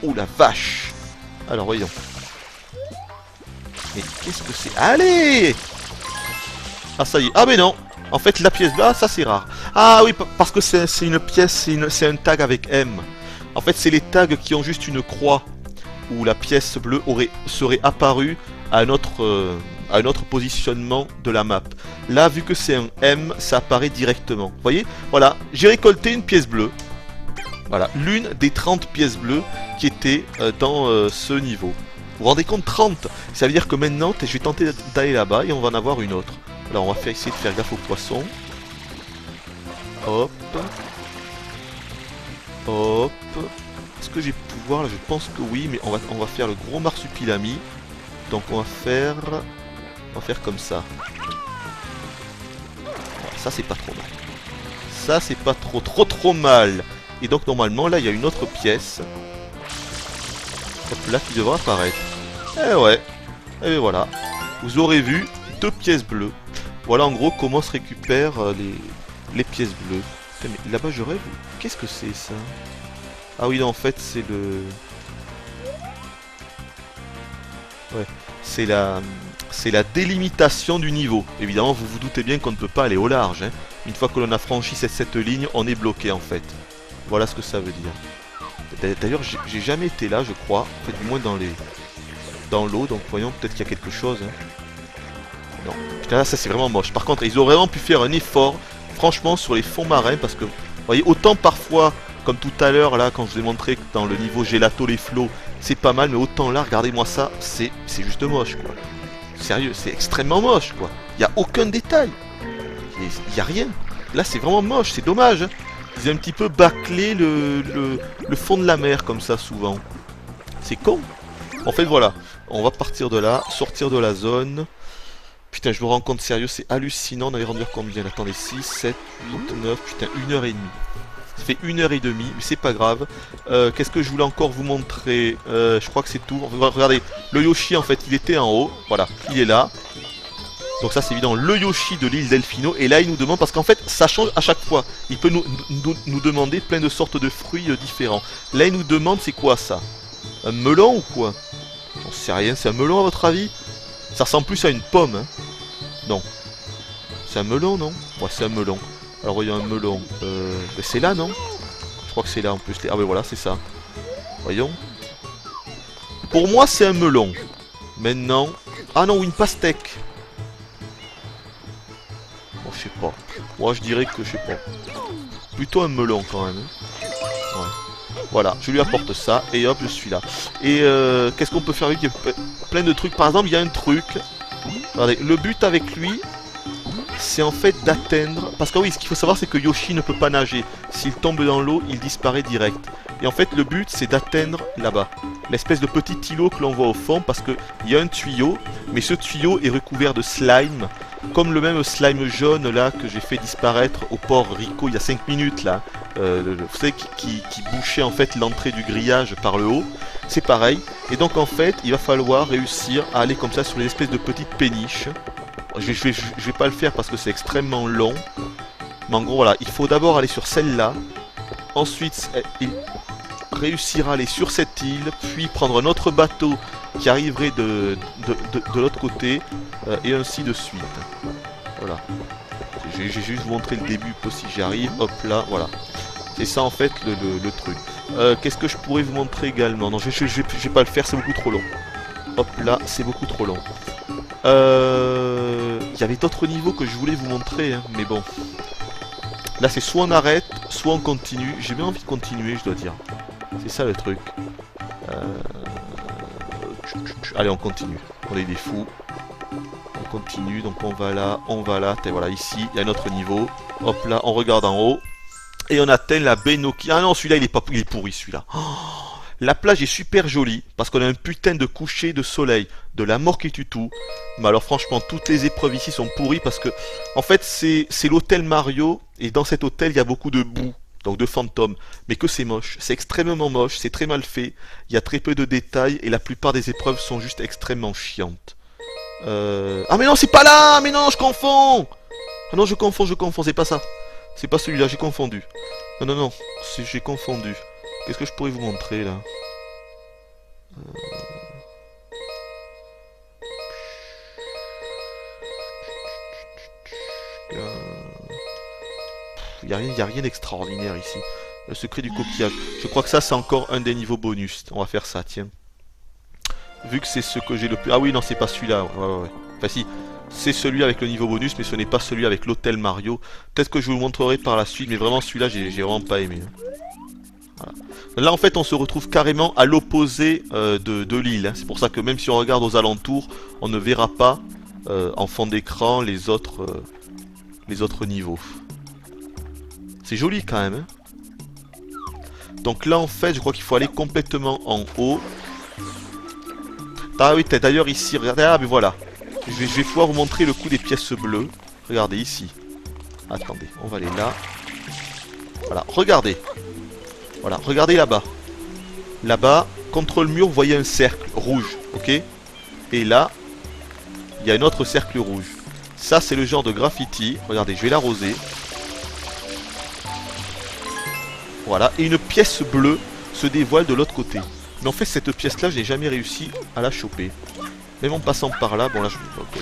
Oh la vache. Alors voyons. Mais qu'est-ce que c'est? Allez! Ah ça y est, ah mais non. En fait la pièce là, ça c'est rare. Ah oui, parce que c'est une pièce, c'est un tag avec M. En fait c'est les tags qui ont juste une croix, où la pièce bleue serait apparue à un autre positionnement de la map. Là vu que c'est un M, ça apparaît directement. Vous voyez? Voilà, j'ai récolté une pièce bleue. Voilà, l'une des 30 pièces bleues qui étaient dans ce niveau. Vous vous rendez compte, 30? Ça veut dire que maintenant, je vais tenter d'aller là-bas et on va en avoir une autre. Alors on va essayer de faire gaffe aux poissons. Hop. Hop. Est-ce que j'ai pouvoir là? Je pense que oui, mais on va faire le gros marsupilami. Donc on va faire comme ça. Voilà, ça c'est pas trop mal. Ça c'est pas trop mal. Et donc normalement là il y a une autre pièce. Hop là qui devra apparaître. Et ouais. Et bien voilà. Vous aurez vu 2 pièces bleues. Voilà en gros comment se récupèrent les pièces bleues. Putain, mais là-bas je rêve. Qu'est-ce que c'est ça? Ah oui non, en fait c'est le... Ouais. C'est la délimitation du niveau. Évidemment vous vous doutez bien qu'on ne peut pas aller au large. Hein. Une fois que l'on a franchi cette ligne, on est bloqué en fait. Voilà ce que ça veut dire. D'ailleurs j'ai jamais été là je crois. En fait du moins dans l'eau. Donc voyons peut-être qu'il y a quelque chose. Hein. Non. Putain là ça c'est vraiment moche. Par contre ils ont vraiment pu faire un effort. Franchement sur les fonds marins. Parce que vous voyez autant parfois comme tout à l'heure là quand je vous ai montré que dans le niveau gelato les flots c'est pas mal. Mais autant là regardez-moi ça. C'est juste moche quoi. Sérieux c'est extrêmement moche quoi. Il n'y a aucun détail. Il n'y a rien. Là c'est vraiment moche. C'est dommage. Hein. Ils ont un petit peu bâclé le fond de la mer comme ça souvent. C'est con. En fait voilà. On va partir de là. Sortir de la zone. Putain, je me rends compte, sérieux, c'est hallucinant. On avait rendu combien? Attendez, 6, 7, 8, 9, putain, 1h30. Ça fait 1h30, mais c'est pas grave. Qu'est-ce que je voulais encore vous montrer? Je crois que c'est tout. Regardez, le Yoshi, en fait, il était en haut. Voilà, il est là. Donc ça, c'est évident, le Yoshi de l'île Delfino. Et là, il nous demande, parce qu'en fait, ça change à chaque fois. Il peut nous demander plein de sortes de fruits différents. Là, il nous demande, c'est quoi ça? Un melon ou quoi? J'en sais rien, c'est un melon à votre avis? Ça ressemble plus à une pomme, hein. Non. C'est un melon, non? Ouais, c'est un melon. Alors, voyons un melon. C'est là, non? Je crois que c'est là, en plus. Ah, ouais, voilà, c'est ça. Voyons. Pour moi, c'est un melon. Maintenant... Ah non, une pastèque. Bon, je sais pas. Moi, je dirais que, je sais pas. Plutôt un melon, quand même. Ouais. Voilà, je lui apporte ça, et hop, je suis là. Et qu'est-ce qu'on peut faire avec? Il y a plein de trucs. Par exemple, il y a un truc... Regardez, le but avec lui, c'est en fait d'atteindre... Parce que oui, ce qu'il faut savoir, c'est que Yoshi ne peut pas nager. S'il tombe dans l'eau, il disparaît direct. Et en fait, le but, c'est d'atteindre là-bas. L'espèce de petit îlot que l'on voit au fond, parce qu'il y a un tuyau, mais ce tuyau est recouvert de slime, comme le même slime jaune, là, que j'ai fait disparaître au port Rico il y a 5 minutes, là. Vous savez, qui bouchait, en fait, l'entrée du grillage par le haut. C'est pareil. Et donc, en fait, il va falloir réussir à aller comme ça sur les espèces de petites péniches. Je vais pas le faire parce que c'est extrêmement long. Mais en gros, voilà, il faut d'abord aller sur celle-là. Ensuite, il réussira à aller sur cette île, puis prendre un autre bateau qui arriverait de l'autre côté, et ainsi de suite. Voilà. J'ai juste vous montrer le début, si j'y arrive. Hop là, voilà. C'est ça en fait le truc. Qu'est-ce que je pourrais vous montrer également? Non, je vais pas le faire, c'est beaucoup trop long. Hop là, c'est beaucoup trop long. Il y avait d'autres niveaux que je voulais vous montrer, hein, mais bon. Là, c'est soit on arrête, soit on continue. J'ai bien envie de continuer, je dois dire. C'est ça le truc. Allez, on continue. On est des fous. On continue, donc on va là, on va là. Et voilà, ici, il y a un autre niveau. Hop là, on regarde en haut. Et on atteint la baie Nokia. Ah non, celui-là, il est pourri, celui-là. Oh, la plage est super jolie, parce qu'on a un putain de coucher de soleil, de la mort qui tue tout. Mais alors franchement, toutes les épreuves ici sont pourries, parce que, en fait, c'est l'hôtel Mario, et dans cet hôtel, il y a beaucoup de boue, donc de fantômes. Mais que c'est moche, c'est extrêmement moche, c'est très mal fait, il y a très peu de détails, et la plupart des épreuves sont juste extrêmement chiantes. Ah mais non, c'est pas là. Mais non, je confonds. Ah non, je confonds, c'est pas ça. C'est pas celui-là, j'ai confondu. Non, j'ai confondu. Qu'est-ce que je pourrais vous montrer là? Il n'y a rien d'extraordinaire ici. Le secret du coquillage. Je crois que ça, c'est encore un des niveaux bonus. On va faire ça, tiens. Vu que c'est ce que j'ai le plus... Ah oui, non, c'est pas celui-là. Ouais. Enfin si, c'est celui avec le niveau bonus, mais ce n'est pas celui avec l'hôtel Mario. Peut-être que je vous le montrerai par la suite, mais vraiment celui-là, j'ai vraiment pas aimé. Voilà. Là, en fait, on se retrouve carrément à l'opposé de l'île. Hein. C'est pour ça que même si on regarde aux alentours, on ne verra pas en fond d'écran les autres niveaux. C'est joli quand même. Hein. Donc là, en fait, je crois qu'il faut aller complètement en haut. Ah oui, d'ailleurs ici, regardez, ah mais voilà. Je vais pouvoir vous montrer le coup des pièces bleues. Regardez ici. Attendez, on va aller là. Voilà, regardez. Voilà, regardez là-bas. Là-bas, contre le mur, vous voyez un cercle rouge, ok? Et là, il y a un autre cercle rouge. Ça, c'est le genre de graffiti. Regardez, je vais l'arroser. Voilà, et une pièce bleue se dévoile de l'autre côté. Mais en fait, cette pièce-là, je n'ai jamais réussi à la choper. Même en passant par là, bon là, okay,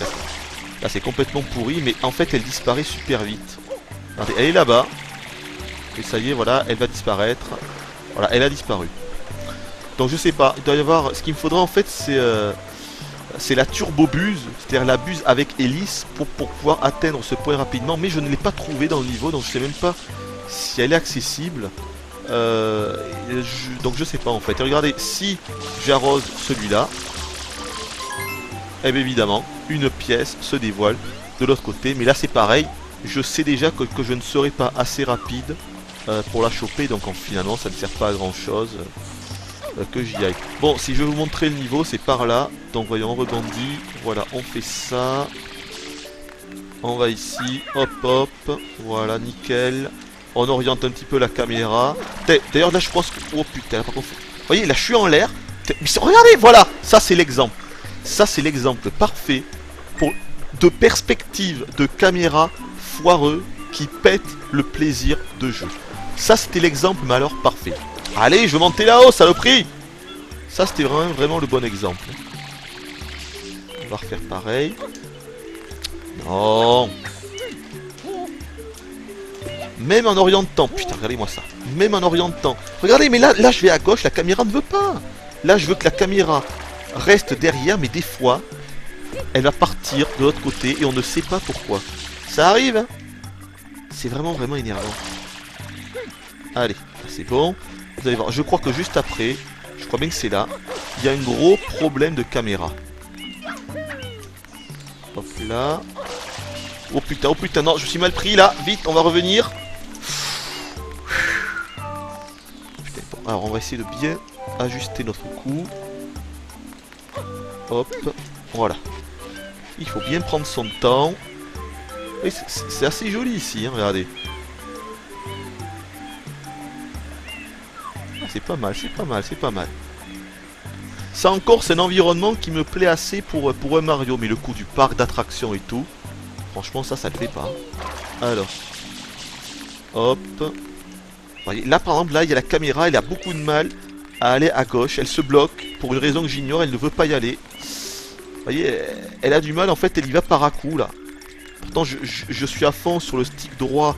là c'est complètement pourri, mais en fait, elle disparaît super vite. Regardez, elle est là-bas. Et ça y est, voilà, elle va disparaître. Voilà, elle a disparu. Donc je sais pas, il doit y avoir... Ce qu'il me faudra en fait, c'est la turbobuse, c'est-à-dire la buse avec hélice pour pouvoir atteindre ce point rapidement. Mais je ne l'ai pas trouvé dans le niveau, donc je sais même pas si elle est accessible. Donc je sais pas en fait. Et regardez, si j'arrose celui-là, eh bien évidemment, une pièce se dévoile de l'autre côté. Mais là c'est pareil, je sais déjà que je ne serai pas assez rapide pour la choper. Donc finalement ça ne sert pas à grand chose que j'y aille. Bon, si je vais vous montrer le niveau, c'est par là. Donc voyons, on rebondit. Voilà, on fait ça. On va ici, hop hop. Voilà, nickel. On oriente un petit peu la caméra. D'ailleurs là je pense que... Oh putain, par contre... Vous voyez, là je suis en l'air. Regardez, voilà. Ça c'est l'exemple. Ça c'est l'exemple parfait de perspective de caméra foireux qui pète le plaisir de jeu. Ça c'était l'exemple, mais alors parfait. Allez, je veux monter là-haut, saloperie. Ça c'était vraiment le bon exemple. On va refaire pareil. Non. Même en orientant, putain, regardez-moi ça. Même en orientant. Regardez, mais là je vais à gauche, la caméra ne veut pas. Là, je veux que la caméra reste derrière, mais des fois, elle va partir de l'autre côté et on ne sait pas pourquoi. Ça arrive, hein. C'est vraiment, vraiment énervant. Allez, c'est bon. Vous allez voir, je crois que juste après, je crois bien que c'est là, il y a un gros problème de caméra. Hop là. Oh putain, non, je suis mal pris là. Vite, on va revenir. Putain, bon, alors on va essayer de bien ajuster notre coup. Hop, voilà. Il faut bien prendre son temps. Oui, c'est assez joli ici, hein, regardez. Ah, c'est pas mal, c'est pas mal, c'est pas mal. Ça encore, c'est un environnement qui me plaît assez pour un Mario. Mais le coup du parc d'attractions et tout, franchement, ça le fait pas. Alors, hop. Voyez, là, par exemple, là, il y a la caméra, elle a beaucoup de mal à aller à gauche. Elle se bloque, pour une raison que j'ignore, elle ne veut pas y aller. Vous voyez, elle a du mal, en fait, elle y va par à coup, là. Pourtant, je suis à fond sur le stick droit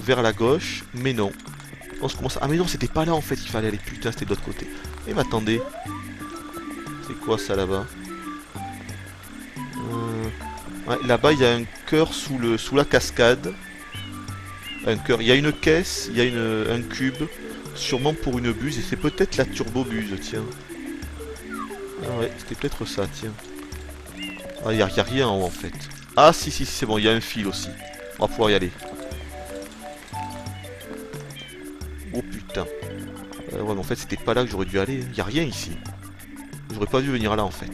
vers la gauche, mais non. On se commence... Ah, mais non, c'était pas là, en fait, qu'il fallait aller. Putain, c'était de l'autre côté. Et mais attendez. C'est quoi, ça, là-bas? Ouais, là-bas, il y a un cœur sous la cascade. Un cœur. Il y a une caisse, il y a un cube. Sûrement pour une buse, et c'est peut-être la turbo-buse, tiens. Ah ouais, c'était peut-être ça, tiens. Ah, il n'y a rien en haut, en fait. Ah, si, c'est bon, il y a un fil aussi. On va pouvoir y aller. Oh putain. Ouais, mais en fait, c'était pas là que j'aurais dû aller. Il n'y a rien ici. J'aurais pas dû venir là, en fait.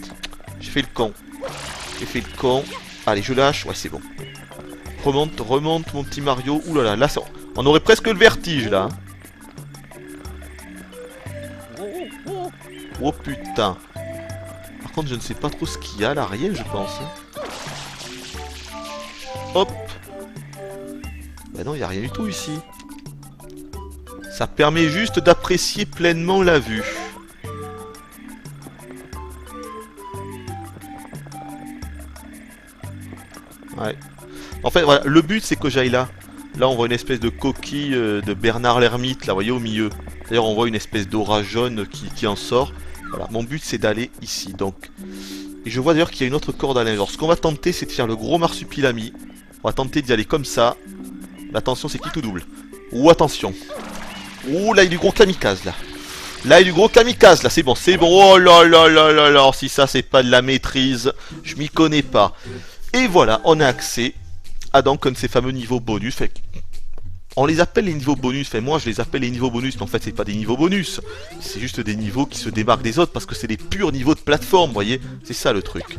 J'ai fait le con. Allez, je lâche. Ouais, c'est bon. Remonte, mon petit Mario. Ouh là là, on aurait presque le vertige, là. Oh putain. Par contre, je ne sais pas trop ce qu'il y a là. Rien, je pense. Hop. Bah non, il n'y a rien du tout ici. Ça permet juste d'apprécier pleinement la vue. Ouais. En fait, voilà, le but c'est que j'aille là. Là, on voit une espèce de coquille de Bernard l'ermite, là, vous voyez, au milieu. D'ailleurs, on voit une espèce d'aura jaune qui en sort. Voilà, mon but c'est d'aller ici, donc. Et je vois d'ailleurs qu'il y a une autre corde à l'intérieur. Ce qu'on va tenter, c'est de faire le gros marsupilami. On va tenter d'y aller comme ça. L'attention, c'est qui tout double. Ouh, attention. Ouh, là, il y a du gros kamikaze, là. Là, il y a du gros kamikaze, là, c'est bon, c'est bon. Oh là là là là là. Si ça, c'est pas de la maîtrise, je m'y connais pas. Et voilà, on a accès à donc un de ces fameux niveaux bonus. Fait, on les appelle les niveaux bonus. Enfin, moi, je les appelle les niveaux bonus, mais en fait, c'est pas des niveaux bonus. C'est juste des niveaux qui se démarquent des autres parce que c'est des purs niveaux de plateforme, vous voyez. C'est ça le truc.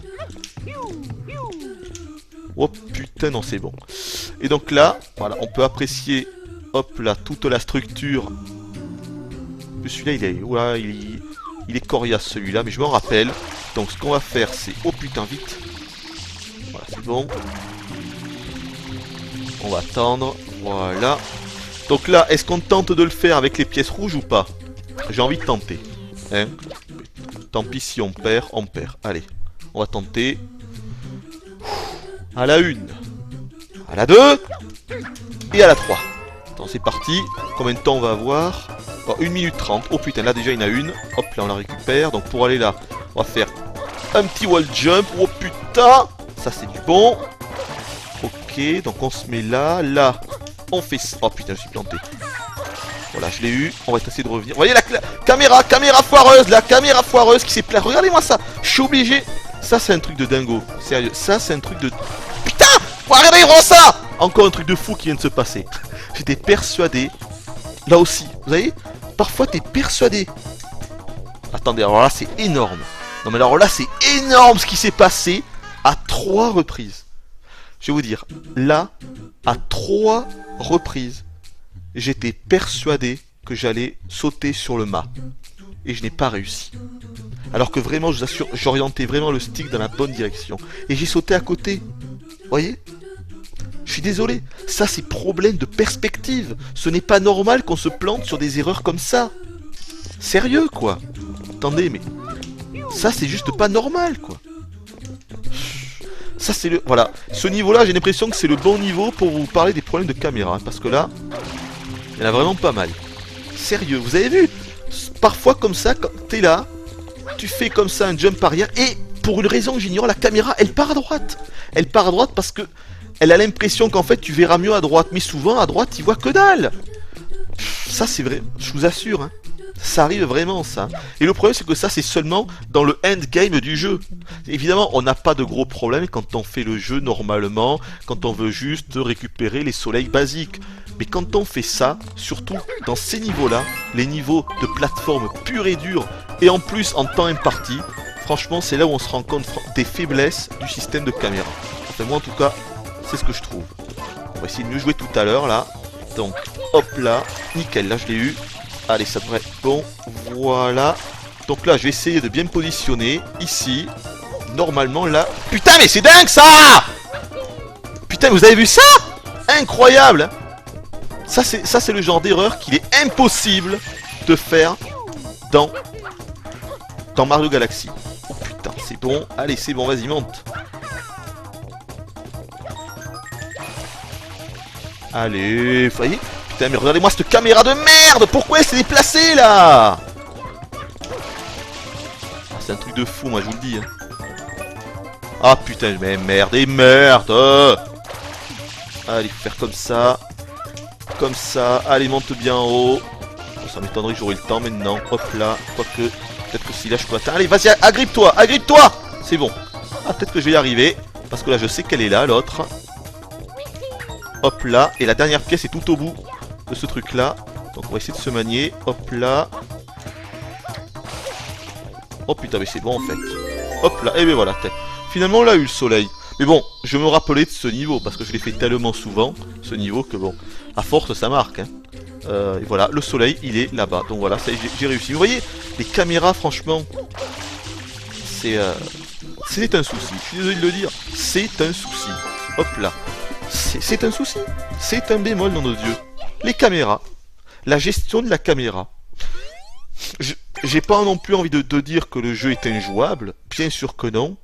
Oh putain, non, c'est bon. Et donc là, voilà, on peut apprécier, hop là, toute la structure. Celui-là, il est coriace, celui-là, mais je m'en rappelle. Donc, ce qu'on va faire, c'est... Oh putain, vite. Voilà, c'est bon. On va attendre. Voilà. Donc là, est-ce qu'on tente de le faire avec les pièces rouges ou pas? J'ai envie de tenter. Hein? Tant pis si on perd, on perd. Allez, on va tenter. À la 1. À la 2. Et à la 3. Attends, c'est parti. Combien de temps on va avoir? Oh, 1 minute 30. Oh putain, là déjà il y en a une. Hop, là on la récupère. Donc pour aller là, on va faire un petit wall jump. Oh putain. Ça c'est du bon. Ok, donc on se met là. Là, on fait ça. Oh putain, je suis planté. Voilà, je l'ai eu. On va essayer de revenir. Vous voyez la caméra foireuse. La caméra foireuse qui s'est plainte. Regardez-moi ça. Je suis obligé. Ça c'est un truc de dingo. Sérieux. Ça c'est un truc de... Putain. Regardez-moi ça. Encore un truc de fou qui vient de se passer. J'étais persuadé. Là aussi, vous voyez, parfois t'es persuadé. Attendez, alors là c'est énorme. Non mais alors là c'est énorme ce qui s'est passé à 3 reprises. Je vais vous dire, là, à 3 reprises, j'étais persuadé que j'allais sauter sur le mât. Et je n'ai pas réussi. Alors que vraiment, je vous assure, j'orientais vraiment le stick dans la bonne direction. Et j'ai sauté à côté. Vous voyez ? Je suis désolé, ça c'est problème de perspective. Ce n'est pas normal qu'on se plante sur des erreurs comme ça. Sérieux quoi. Attendez, mais ça c'est juste pas normal quoi. Ça c'est le... Voilà, ce niveau-là j'ai l'impression que c'est le bon niveau pour vous parler des problèmes de caméra. Parce que là, il y en a vraiment pas mal. Sérieux, vous avez vu? Parfois comme ça, quand t'es là, tu fais comme ça un jump arrière et pour une raison que j'ignore, la caméra elle part à droite. Elle part à droite parce que elle a l'impression qu'en fait tu verras mieux à droite, mais souvent à droite il voit que dalle. Ça c'est vrai, je vous assure, hein. Ça arrive vraiment ça. Et le problème c'est que ça c'est seulement dans le endgame du jeu. Évidemment on n'a pas de gros problèmes quand on fait le jeu normalement, quand on veut juste récupérer les soleils basiques. Mais quand on fait ça, surtout dans ces niveaux-là, les niveaux de plateforme pure et dure, et en plus en temps imparti, franchement c'est là où on se rend compte des faiblesses du système de caméra. Enfin moi en tout cas, c'est ce que je trouve. On va essayer de mieux jouer tout à l'heure là. Donc hop là, nickel, là je l'ai eu. Allez, ça devrait être bon, voilà. Donc là, je vais essayer de bien me positionner, ici. Normalement, là... Putain, mais c'est dingue, ça! Putain, vous avez vu ça? Incroyable! Ça, c'est le genre d'erreur qu'il est impossible de faire dans Mario Galaxy. Oh putain, c'est bon. Allez, c'est bon, vas-y, monte. Allez, vous voyez? Putain, mais regardez-moi cette caméra de merde! Pourquoi elle s'est déplacée, là? Ah, c'est un truc de fou, moi, je vous le dis. Hein. Ah, putain, mais merde, et merde! Allez, faut faire comme ça. Comme ça. Allez, monte bien en haut. Bon, ça m'étonnerait que j'aurai le temps maintenant. Hop là. Quoique, peut-être que si là, je peux atteindre. Allez, vas-y, agrippe-toi! Agrippe-toi! C'est bon. Ah, peut-être que je vais y arriver. Parce que là, je sais qu'elle est là, l'autre. Hop là. Et la dernière pièce est tout au bout de ce truc là, donc on va essayer de se manier, hop là. Oh putain mais c'est bon en fait. Hop là, et ben voilà, finalement on l'a eu le soleil. Mais bon, je me rappelais de ce niveau, parce que je l'ai fait tellement souvent, ce niveau, que bon, à force ça marque hein. Et voilà, le soleil il est là-bas, donc voilà, j'ai réussi. Vous voyez, les caméras franchement, c'est un souci, je suis désolé de le dire, c'est un souci. Hop là, c'est un souci, c'est un bémol dans nos yeux. Les caméras, la gestion de la caméra. J'ai pas non plus envie de dire que le jeu est injouable, bien sûr que non.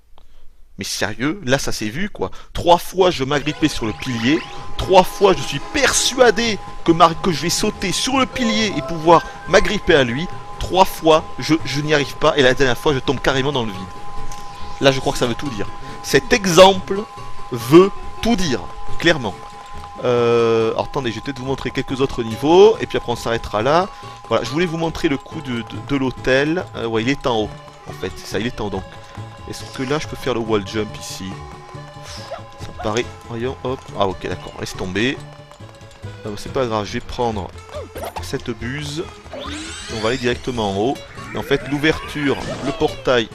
Mais sérieux, là ça s'est vu quoi. 3 fois je m'agrippais sur le pilier, 3 fois je suis persuadé que je vais sauter sur le pilier et pouvoir m'agripper à lui. 3 fois je n'y arrive pas et la dernière fois je tombe carrément dans le vide. Là je crois que ça veut tout dire. Cet exemple veut tout dire, clairement. Alors attendez, je vais peut-être vous montrer quelques autres niveaux et puis après on s'arrêtera là. Voilà, je voulais vous montrer le coup de l'hôtel. Ouais, il est en haut en fait, c'est ça, il est en haut donc. Est-ce que là je peux faire le wall jump ici? Ça me paraît, voyons, hop. Ah ok, d'accord, laisse tomber. C'est pas grave, je vais prendre cette buse. On va aller directement en haut. Et en fait l'ouverture, le portail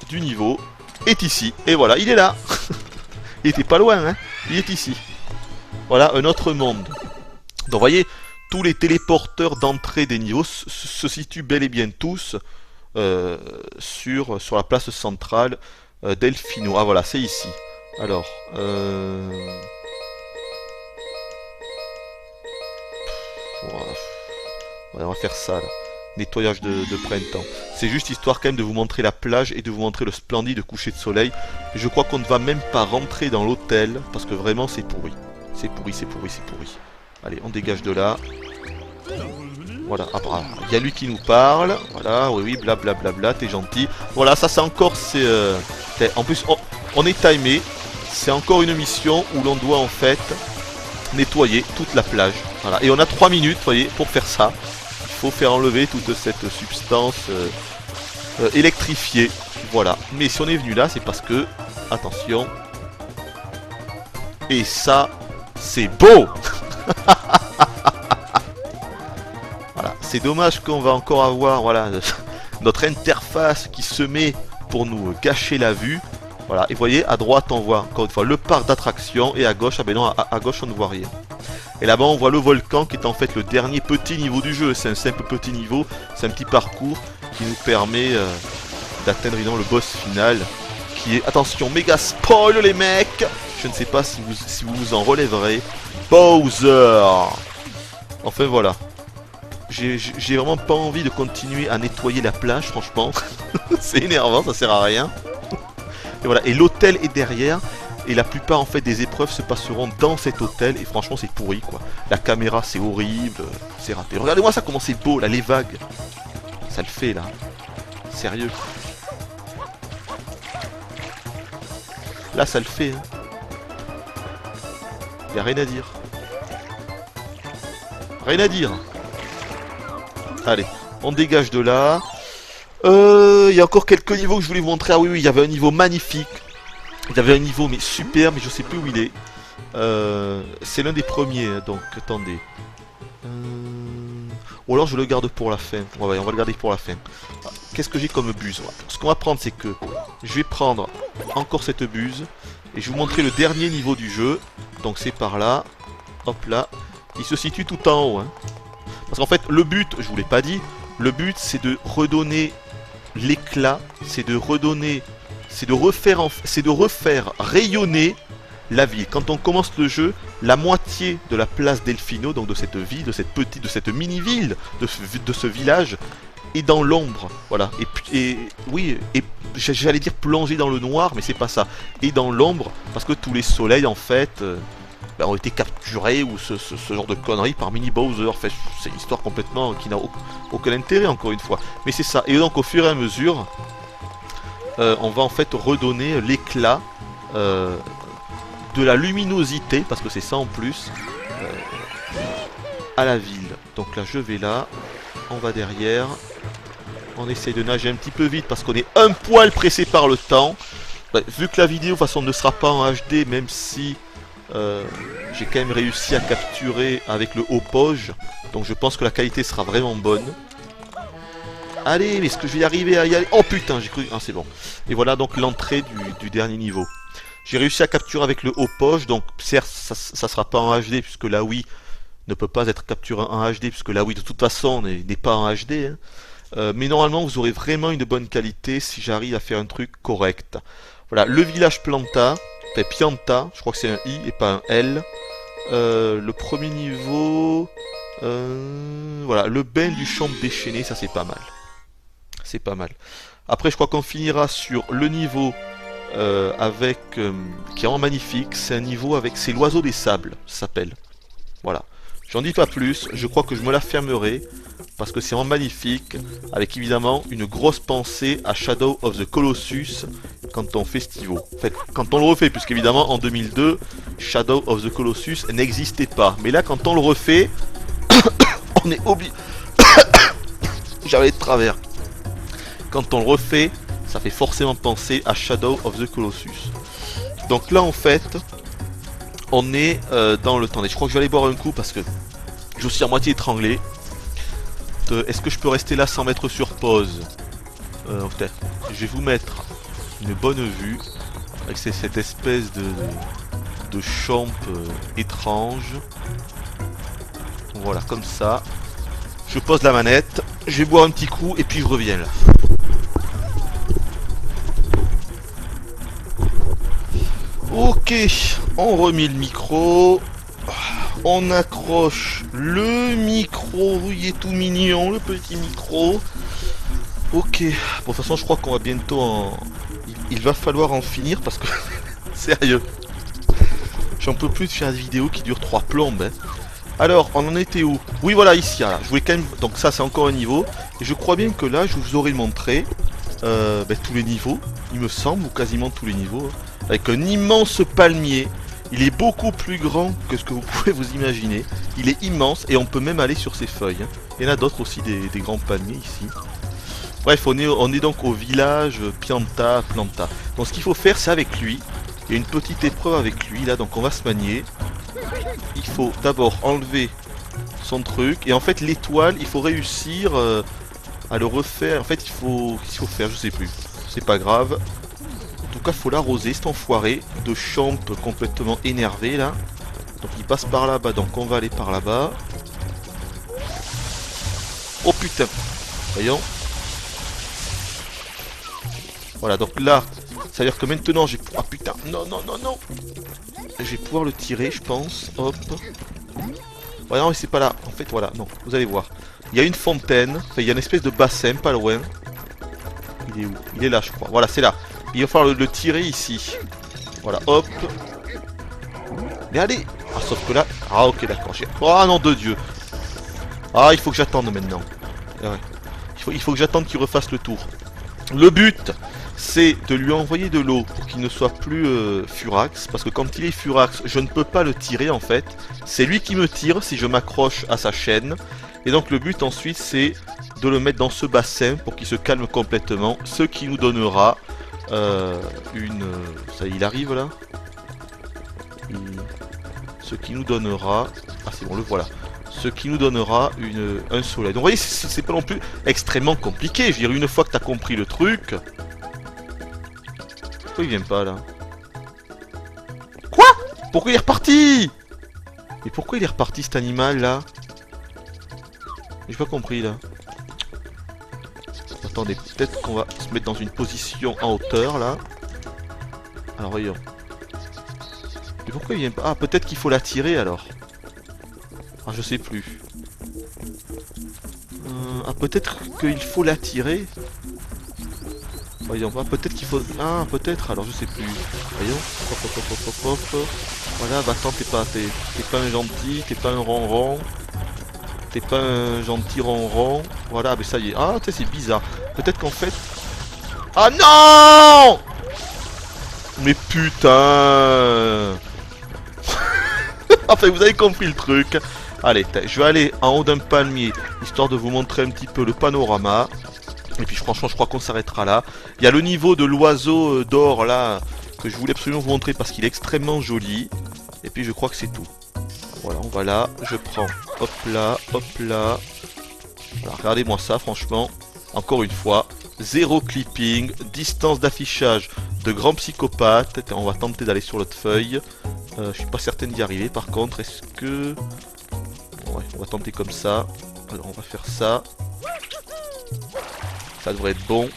du niveau est ici. Et voilà, il est là. Il était pas loin hein, il est ici. Voilà, un autre monde. Donc vous voyez, tous les téléporteurs d'entrée des niveaux se situent bel et bien tous sur la place centrale d'Elfino. Ah voilà, c'est ici. Alors, voilà. Ouais, on va faire ça là. Nettoyage de printemps. C'est juste histoire quand même de vous montrer la plage et de vous montrer le splendide coucher de soleil. Je crois qu'on ne va même pas rentrer dans l'hôtel parce que vraiment c'est pourri. C'est pourri, c'est pourri, c'est pourri. Allez, on dégage de là. Voilà, il y a lui qui nous parle. Voilà, oui, blablabla, t'es gentil. Voilà, ça c'est encore, en plus, on est timé. C'est encore une mission où l'on doit en fait nettoyer toute la plage. Voilà, et on a 3 minutes, vous voyez, pour faire ça. Il faut faire enlever toute cette substance électrifiée. Voilà, mais si on est venu là, c'est parce que, attention, et ça... c'est beau. Voilà, c'est dommage qu'on va encore avoir voilà, notre interface qui se met pour nous gâcher la vue. Voilà, et vous voyez, à droite on voit encore une fois le parc d'attractions et à gauche, ah ben non, à gauche on ne voit rien. Et là-bas on voit le volcan qui est en fait le dernier petit niveau du jeu. C'est un simple petit niveau, c'est un petit parcours qui nous permet d'atteindre le boss final. Qui est, attention, méga spoil les mecs. Je ne sais pas si vous en relèverez. Bowser. Enfin voilà. J'ai vraiment pas envie de continuer à nettoyer la plage, franchement. C'est énervant, ça sert à rien. Et voilà, et l'hôtel est derrière. Et la plupart en fait des épreuves se passeront dans cet hôtel. Et franchement c'est pourri quoi. La caméra c'est horrible, c'est raté. Regardez-moi ça comment c'est beau là, les vagues. Ça le fait là. Sérieux. Là, ça le fait. Hein. Y a rien à dire. Rien à dire. Allez, on dégage de là. Il y a encore quelques niveaux que je voulais vous montrer. Ah oui, il y avait un niveau magnifique. Il y avait un niveau mais super, mais je sais plus où il est. C'est l'un des premiers, donc attendez. Ou alors je le garde pour la fin. Ouais, on va le garder pour la fin. Qu'est-ce que j'ai comme buse? Ce qu'on va prendre, c'est que je vais prendre encore cette buse et je vais vous montrer le dernier niveau du jeu. Donc c'est par là. Hop là. Il se situe tout en haut. Hein. Parce qu'en fait, le but, je vous l'ai pas dit, le but c'est de redonner l'éclat, c'est de redonner, c'est de refaire rayonner la ville. Quand on commence le jeu, la moitié de la place Delfino, donc de cette ville, de cette mini-ville, de ce village, est dans l'ombre. Voilà. Et j'allais dire plongé dans le noir, mais c'est pas ça. Et dans l'ombre, parce que tous les soleils, en fait, ont été capturés ou ce genre de conneries par Mini Bowser. En fait, c'est une histoire complètement qui n'a aucun intérêt, encore une fois. Mais c'est ça. Et donc, au fur et à mesure, on va en fait redonner l'éclat de la luminosité, parce que c'est ça en plus, à la ville. Donc là, je vais là, on va derrière, on essaye de nager un petit peu vite parce qu'on est un poil pressé par le temps. Bah, vu que la vidéo, de toute façon, ne sera pas en HD, même si j'ai quand même réussi à capturer avec le haut poge, donc je pense que la qualité sera vraiment bonne. Allez, mais est-ce que je vais y arriver à y aller? Oh putain, j'ai cru... Ah, c'est bon. Et voilà donc l'entrée du dernier niveau. J'ai réussi à capturer avec le haut poche, donc certes ça sera pas en HD puisque la Wii ne peut pas être capturée en HD puisque la Wii de toute façon n'est pas en HD. Hein. Mais normalement vous aurez vraiment une bonne qualité si j'arrive à faire un truc correct. Voilà, le village Planta, enfin Pianta, je crois que c'est un I et pas un L. Le premier niveau, voilà, le bain du champ déchaîné, ça c'est pas mal. C'est pas mal. Après je crois qu'on finira sur le niveau... qui est vraiment magnifique, c'est un niveau avec, c'est l'oiseau des sables, ça s'appelle. Voilà. J'en dis pas plus, je crois que je me la fermerai, parce que c'est vraiment magnifique, avec évidemment une grosse pensée à Shadow of the Colossus, quand on fait ce niveau. En fait, quand on le refait, puisqu'évidemment en 2002, Shadow of the Colossus n'existait pas. Mais là, quand on le refait, on est obligé... J'avais de travers. Quand on le refait, ça fait forcément penser à Shadow of the Colossus. Donc là en fait, on est dans le temps. Et je crois que je vais aller boire un coup parce que je suis à moitié étranglé. Est-ce que je peux rester là sans mettre sur pause? Peut-être. Je vais vous mettre une bonne vue avec cette espèce de champ étrange. Voilà, comme ça. Je pose la manette, je vais boire un petit coup et puis je reviens là. Ok, on remet le micro, on accroche le micro, il est tout mignon le petit micro. Ok, bon de toute façon je crois qu'on va bientôt en... Il va falloir en finir parce que... Sérieux, j'en peux plus de faire des vidéos qui durent 3 plombes. Hein. Alors, on en était où? Oui voilà, ici, là. Je voulais quand même... Donc ça c'est encore un niveau, et je crois bien que là je vous aurai montré tous les niveaux, il me semble, ou quasiment tous les niveaux. Avec un immense palmier. Il est beaucoup plus grand que ce que vous pouvez vous imaginer. Il est immense et on peut même aller sur ses feuilles. Hein. Il y en a d'autres aussi, des grands palmiers ici. Bref, on est donc au village Planta. Donc ce qu'il faut faire, c'est avec lui. Il y a une petite épreuve avec lui là, donc on va se manier. Il faut d'abord enlever son truc. Et en fait, l'étoile, il faut réussir à le refaire. En fait, qu'est-ce qu'il faut faire? Je sais plus. C'est pas grave. En tout cas, faut l'arroser, cet enfoiré de champ complètement énervé là. Donc il passe par là-bas, donc on va aller par là-bas. Oh putain. Voyons. Voilà, donc là, ça veut dire que maintenant j'ai... Ah putain, non. Je vais pouvoir le tirer, je pense. Hop. Ouais, non, mais c'est pas là. En fait, voilà, non, vous allez voir. Il y a une fontaine, enfin, il y a une espèce de bassin, pas loin. Il est où? Il est là, je crois. Voilà, c'est là. Il va falloir le tirer ici. Voilà, hop. Mais allez. Ah, sauf que là... Ah, ok, d'accord. Oh, non, de Dieu. Ah, il faut que j'attende maintenant. Ah, ouais. Il faut que j'attende qu'il refasse le tour. Le but, c'est de lui envoyer de l'eau pour qu'il ne soit plus furax, parce que quand il est furax, je ne peux pas le tirer en fait. C'est lui qui me tire si je m'accroche à sa chaîne. Et donc le but ensuite, c'est de le mettre dans ce bassin pour qu'il se calme complètement, ce qui nous donnera une... Ça y est, il arrive là. Ce qui nous donnera... Ah c'est bon, le voilà. Ce qui nous donnera un soleil. Donc vous voyez, c'est pas non plus extrêmement compliqué. Je veux dire, une fois que tu as compris le truc... Pourquoi il vient pas là? Quoi? Pourquoi il est reparti? Et pourquoi il est reparti cet animal là? J'ai pas compris là. Attendez, peut-être qu'on va se mettre dans une position en hauteur là. Alors voyons. Et pourquoi il vient pas? Ah, peut-être qu'il faut l'attirer alors. Ah, je sais plus. Ah, peut-être qu'il faut l'attirer. Voyons, peut-être qu'il faut... Ah, peut-être, alors je sais plus. Voyons. Hop, hop, hop, hop, hop, hop. Voilà, va-t'en, t'es pas un gentil, t'es pas un ronron. T'es pas un gentil ronron. Voilà, mais ça y est. Ah, tu sais, c'est bizarre. Peut-être qu'en fait... Ah non! Mais putain! Enfin, vous avez compris le truc. Allez, je vais aller en haut d'un palmier, histoire de vous montrer un petit peu le panorama. Et puis franchement, je crois qu'on s'arrêtera là. Il y a le niveau de l'oiseau d'or là, que je voulais absolument vous montrer parce qu'il est extrêmement joli. Et puis je crois que c'est tout. Voilà, on va là, je prends, hop là, hop là. Voilà, regardez-moi ça, franchement. Encore une fois, zéro clipping, distance d'affichage de grand psychopathe. On va tenter d'aller sur l'autre feuille. Je suis pas certaine d'y arriver. Par contre, est-ce que... Ouais, on va tenter comme ça. Alors, on va faire ça. Ça devrait être bon.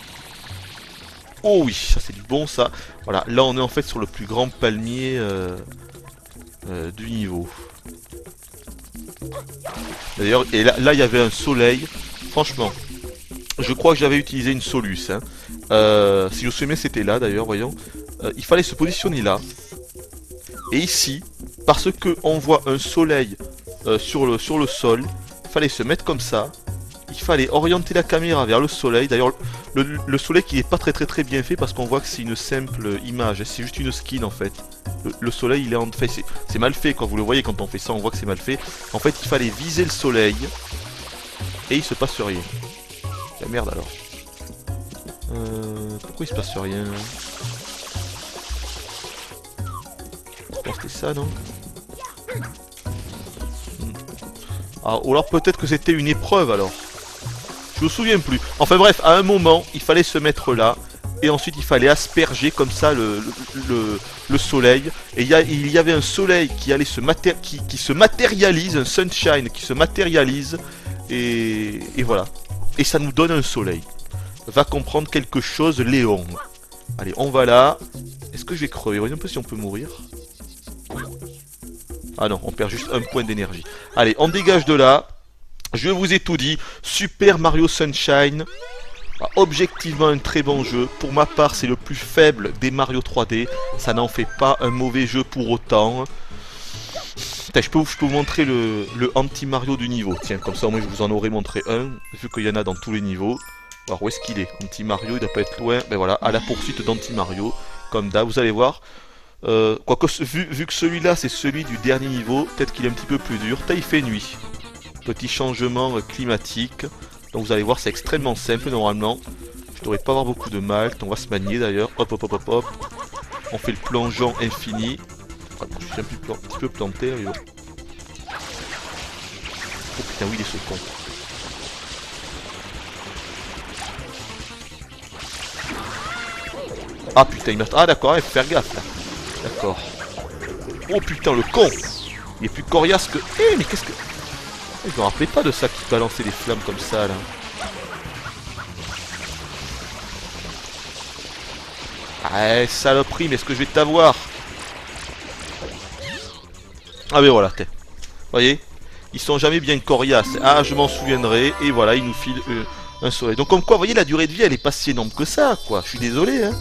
Oh oui, ça c'est du bon ça. Voilà, là on est en fait sur le plus grand palmier du niveau. D'ailleurs, et là il y avait un soleil. Franchement, je crois que j'avais utilisé une Solus. Hein. Si je me souviens, c'était là d'ailleurs, voyons. Il fallait se positionner là. Et ici, parce que on voit un soleil sur le sol, il fallait se mettre comme ça. Il fallait orienter la caméra vers le soleil. D'ailleurs, le soleil qui n'est pas très bien fait parce qu'on voit que c'est une simple image. C'est juste une skin en fait. Le soleil, il est en fait, c'est mal fait quand vous le voyez. Quand on fait ça, on voit que c'est mal fait. En fait, il fallait viser le soleil et il se passe rien. La merde alors. Pourquoi il se passe rien là? Je pense que c'est ça, non? Ah, ou alors peut-être que c'était une épreuve alors. Je me souviens plus. Enfin bref, à un moment, il fallait se mettre là. Et ensuite, il fallait asperger comme ça le soleil. Et il y avait un soleil qui allait qui se matérialise, un sunshine qui se matérialise. Et voilà. Et ça nous donne un soleil. Va comprendre quelque chose, Léon. Allez, on va là. Est-ce que je vais crever? Voyons un peu si on peut mourir. Ah non, on perd juste un point d'énergie. Allez, on dégage de là. Je vous ai tout dit. Super Mario Sunshine. Objectivement un très bon jeu. Pour ma part, c'est le plus faible des Mario 3D. Ça n'en fait pas un mauvais jeu pour autant. Je peux vous montrer le anti-Mario du niveau. Tiens, comme ça, moi, je vous en aurais montré un. Vu qu'il y en a dans tous les niveaux. Alors, où est-ce qu'il est? Anti-Mario, il doit pas être loin. Ben voilà, à la poursuite d'anti-Mario. Comme d'hab, vous allez voir. Quoique, vu que celui-là, c'est celui du dernier niveau, peut-être qu'il est un petit peu plus dur. Il fait nuit. Petit changement climatique. Donc vous allez voir, c'est extrêmement simple normalement. Je devrais pas avoir beaucoup de mal. On va se manier d'ailleurs. Hop, hop, hop, hop, hop. On fait le plongeon infini. Ah, je suis un petit peu planté. Là, oh putain, oui, il est ce con. Ah putain, il m'a... Ah d'accord, il faut faire gaffe là. D'accord. Oh putain, le con. Il est plus coriace que... Eh, mais qu'est-ce que... Je me rappelais pas de ça qui balançait des flammes comme ça là. Ah saloperie, mais est-ce que je vais t'avoir? Ah mais voilà, t'es. Voyez, ils sont jamais bien coriaces. Ah, je m'en souviendrai. Et voilà, ils nous filent un soleil. Donc comme quoi, vous voyez, la durée de vie, elle est pas si énorme que ça, quoi. Je suis désolé, hein.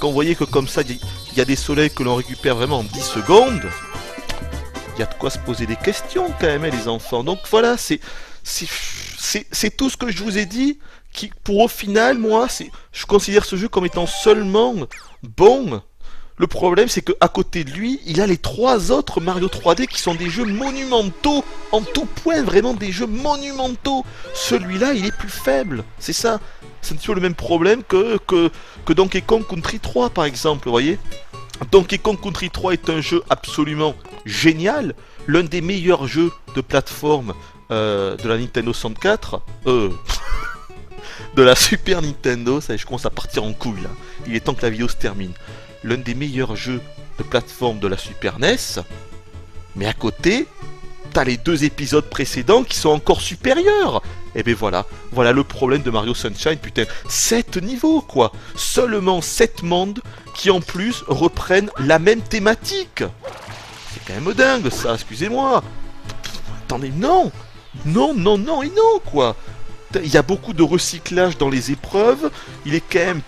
Quand vous voyez que comme ça, il y a des soleils que l'on récupère vraiment en 10 secondes. Il y a de quoi se poser des questions quand même, hein, les enfants. Donc voilà, c'est tout ce que je vous ai dit qui, pour au final, moi, je considère ce jeu comme étant seulement bon. Le problème, c'est qu'à côté de lui, il a les 3 autres Mario 3D qui sont des jeux monumentaux, en tout point, vraiment des jeux monumentaux. Celui-là, il est plus faible, c'est ça. C'est un petit peu le même problème que Donkey Kong Country 3, par exemple, vous voyez. Donkey Kong Country 3 est un jeu absolument génial, l'un des meilleurs jeux de plateforme de la Nintendo 64, de la Super Nintendo, ça y est, je commence à partir en couille là, il est temps que la vidéo se termine. L'un des meilleurs jeux de plateforme de la Super NES, mais à côté, t'as les 2 épisodes précédents qui sont encore supérieurs. Et ben voilà, voilà le problème de Mario Sunshine, putain, 7 niveaux quoi, seulement 7 mondes qui en plus reprennent la même thématique. C'est quand même dingue ça, excusez-moi. Attendez, non, non, non, non et non quoi. Il y a beaucoup de recyclage dans les épreuves, il est quand même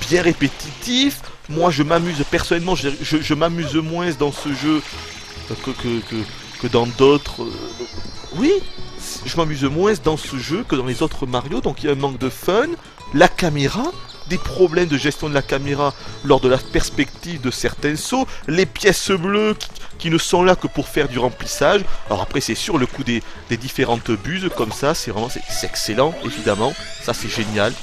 bien répétitif. Moi je m'amuse, personnellement je m'amuse moins dans ce jeu que dans d'autres. Oui, je m'amuse moins dans ce jeu que dans les autres Mario, donc il y a un manque de fun. La caméra, des problèmes de gestion de la caméra lors de la perspective de certains sauts, les pièces bleues qui ne sont là que pour faire du remplissage. Alors après c'est sûr, le coup des différentes buses comme ça, c'est vraiment c'est excellent évidemment, ça c'est génial.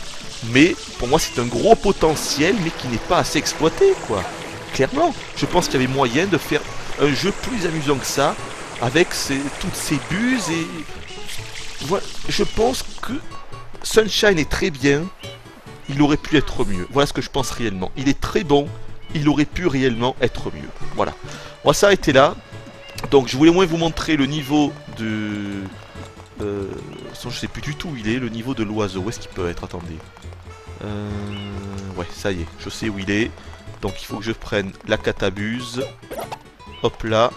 Mais pour moi c'est un gros potentiel mais qui n'est pas assez exploité quoi. Clairement, je pense qu'il y avait moyen de faire un jeu plus amusant que ça, avec toutes ces buses et... Voilà, je pense que Sunshine est très bien, il aurait pu être mieux. Voilà ce que je pense réellement. Il est très bon, il aurait pu réellement être mieux. Voilà. On va s'arrêter là. Donc je voulais au moins vous montrer le niveau de... je sais plus du tout où il est, le niveau de l'oiseau. Où est-ce qu'il peut être? Attendez. Ouais, ça y est, je sais où il est. Donc il faut que je prenne la catabuse. Hop là.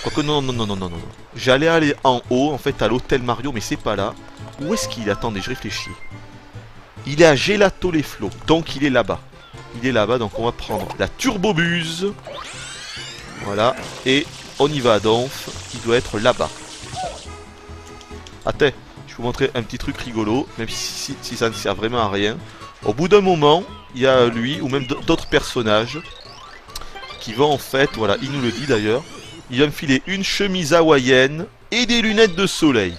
Quoique non, non, non, non, non, non. J'allais aller en haut, en fait, à l'hôtel Mario, mais c'est pas là. Où est-ce qu'il est? Attendez, je réfléchis. Il est à Gelato les Flots, donc il est là-bas. Il est là-bas, donc on va prendre la turbobuse. Voilà, et on y va à Donf. Il doit être là-bas. Attends, je vais vous montrer un petit truc rigolo, même si ça ne sert vraiment à rien. Au bout d'un moment, il y a lui, ou même d'autres personnages, qui vont en fait, voilà, il nous le dit d'ailleurs, il va me filer une chemise hawaïenne et des lunettes de soleil.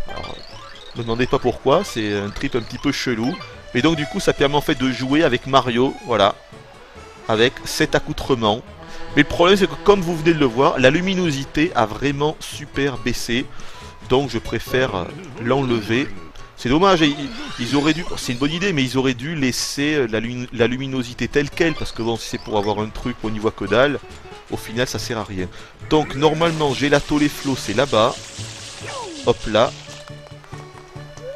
Alors, ne me demandez pas pourquoi, c'est un trip un petit peu chelou. Mais donc du coup ça permet en fait de jouer avec Mario, voilà, avec cet accoutrement. Mais le problème c'est que comme vous venez de le voir, la luminosité a vraiment super baissé. Donc je préfère l'enlever. C'est dommage, ils auraient dû, c'est une bonne idée, mais ils auraient dû laisser la luminosité telle qu'elle, parce que bon, si c'est pour avoir un truc où on n'y voit que dalle, au final ça sert à rien. Donc normalement, Gelato les Flots c'est là-bas, hop là.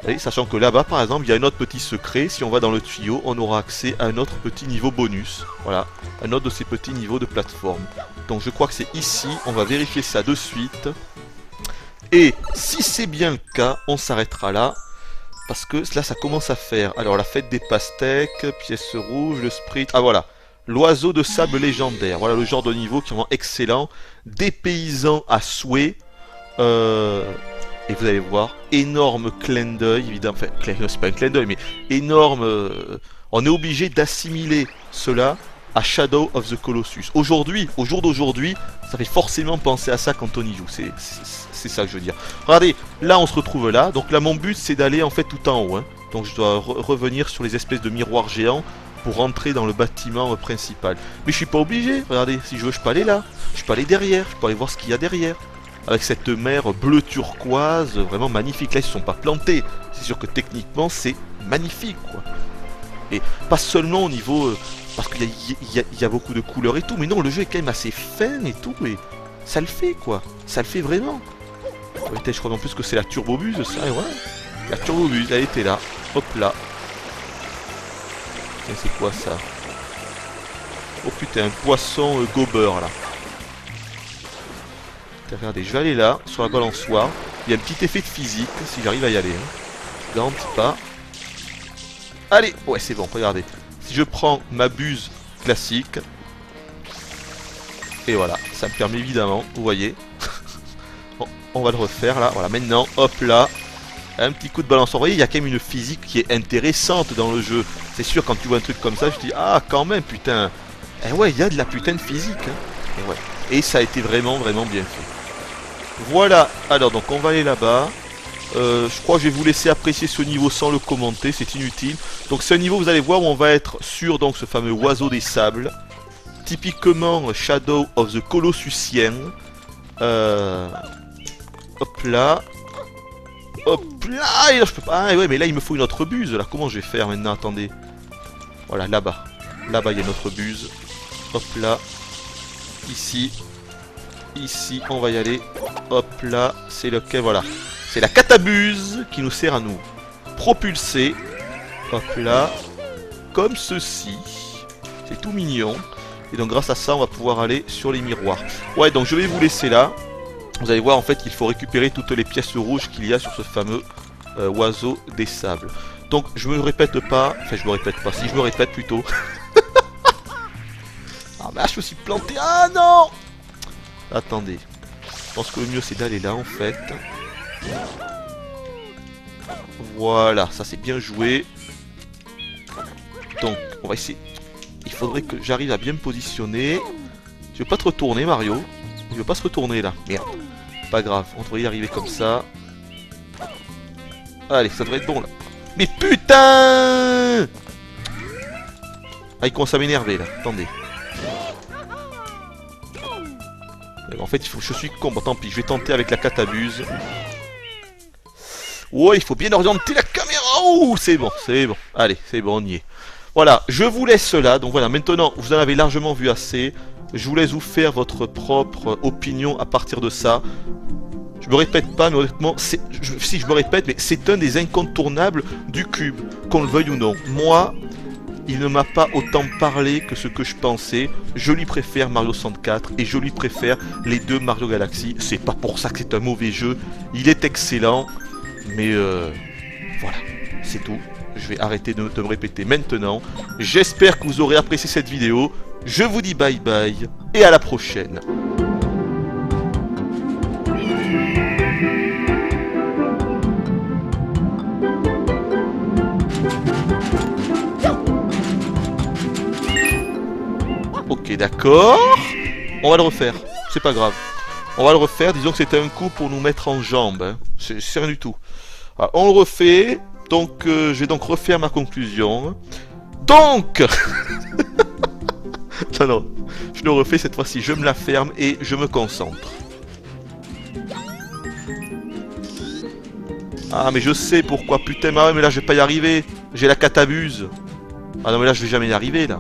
Et sachant que là-bas par exemple, il y a un autre petit secret, si on va dans le tuyau, on aura accès à un autre petit niveau bonus. Voilà, un autre de ces petits niveaux de plateforme. Donc je crois que c'est ici, on va vérifier ça de suite. Et si c'est bien le cas, on s'arrêtera là. Parce que là ça commence à faire. Alors la fête des pastèques, pièce rouge, le sprint. Ah voilà, l'oiseau de sable légendaire. Voilà le genre de niveau qui est vraiment excellent. Des paysans à souhait. Et vous allez voir, énorme clin d'œil, évidemment. Enfin, c'est pas un clin d'œil, mais énorme. On est obligé d'assimiler cela à Shadow of the Colossus. Aujourd'hui, au jour d'aujourd'hui, ça fait forcément penser à ça quand on y joue. C'est ça que je veux dire. Regardez, là on se retrouve là. Donc là mon but c'est d'aller en fait tout en haut. Hein. Donc je dois revenir sur les espèces de miroirs géants pour rentrer dans le bâtiment principal. Mais je suis pas obligé. Regardez, si je veux je peux aller là. Je peux aller derrière. Je peux aller voir ce qu'il y a derrière. Avec cette mer bleu turquoise, vraiment magnifique. Là ils se sont pas plantés. C'est sûr que techniquement c'est magnifique quoi. Et pas seulement au niveau... parce qu'il y a beaucoup de couleurs et tout. Mais non, le jeu est quand même assez fin et tout. Et ça le fait quoi. Ça le fait vraiment. Je crois en plus que c'est la turbobuse, ça, et ouais. La turbobuse, elle était là. Hop là. C'est quoi ça? Oh putain, un poisson gober là. Regardez, je vais aller là, sur la balançoire. Il y a un petit effet de physique, si j'arrive à y aller. Hein. Je garantis pas. Allez, ouais, c'est bon, regardez. Si je prends ma buse classique. Et voilà, ça me permet évidemment, vous voyez. On va le refaire là, voilà, maintenant, hop là. Un petit coup de balançoire. Vous voyez, il y a quand même une physique qui est intéressante dans le jeu. C'est sûr, quand tu vois un truc comme ça, je dis, ah, quand même, putain. Eh ouais, il y a de la putain de physique. Hein. Et, ouais. Et ça a été vraiment, vraiment bien fait. Voilà. Alors, donc, on va aller là-bas. Je crois que je vais vous laisser apprécier ce niveau sans le commenter, c'est inutile. Donc, c'est un niveau, vous allez voir, où on va être sur donc, ce fameux oiseau des sables. Typiquement, Shadow of the Colossusien. Hop là. Hop là, et là je peux pas. Ah ouais, mais là il me faut une autre buse. Là, comment je vais faire maintenant? Attendez. Voilà, là-bas. Là-bas il y a notre buse. Hop là. Ici. Ici, on va y aller. Hop là. C'est lequel? Voilà. C'est la catabuse qui nous sert à nous propulser. Hop là. Comme ceci. C'est tout mignon. Et donc grâce à ça, on va pouvoir aller sur les miroirs. Ouais, donc je vais vous laisser là. Vous allez voir en fait qu'il faut récupérer toutes les pièces rouges qu'il y a sur ce fameux oiseau des sables. Donc je me répète pas, enfin je me répète pas, si je me répète plutôt. Ah bah je me suis planté, ah non. Attendez, je pense que le mieux c'est d'aller là en fait. Voilà, ça c'est bien joué. Donc on va essayer, il faudrait que j'arrive à bien me positionner. Tu veux pas te retourner Mario? Il veut pas se retourner là, merde. Pas grave, on devrait y arriver comme ça. Allez, ça devrait être bon là. Mais putain! Ah, il commence à m'énerver là, attendez. En fait, il faut que je suis con, bon tant pis, je vais tenter avec la catabuse. Ouais, il faut bien orienter la caméra. Oh, c'est bon, c'est bon. Allez, c'est bon, on y est. Voilà, je vous laisse là. Donc voilà, maintenant, vous en avez largement vu assez. Je vous laisse vous faire votre propre opinion à partir de ça. Je me répète pas, mais honnêtement, si je me répète, mais c'est un des incontournables du cube, qu'on le veuille ou non. Moi, il ne m'a pas autant parlé que ce que je pensais. Je lui préfère Mario 64 et je lui préfère les deux Mario Galaxy. C'est pas pour ça que c'est un mauvais jeu. Il est excellent, mais voilà, c'est tout. Je vais arrêter de me répéter maintenant. J'espère que vous aurez apprécié cette vidéo. Je vous dis bye bye et à la prochaine. Ok, d'accord. On va le refaire. C'est pas grave. On va le refaire. Disons que c'était un coup pour nous mettre en jambe. Hein. C'est rien du tout. Alors, on le refait. Donc, je vais donc refaire ma conclusion. Donc non, non. Je le refais cette fois-ci. Je me la ferme et je me concentre. Ah, mais je sais pourquoi. Putain, mais là, je vais pas y arriver. J'ai la catabuse. Ah non, mais là, je vais jamais y arriver, là.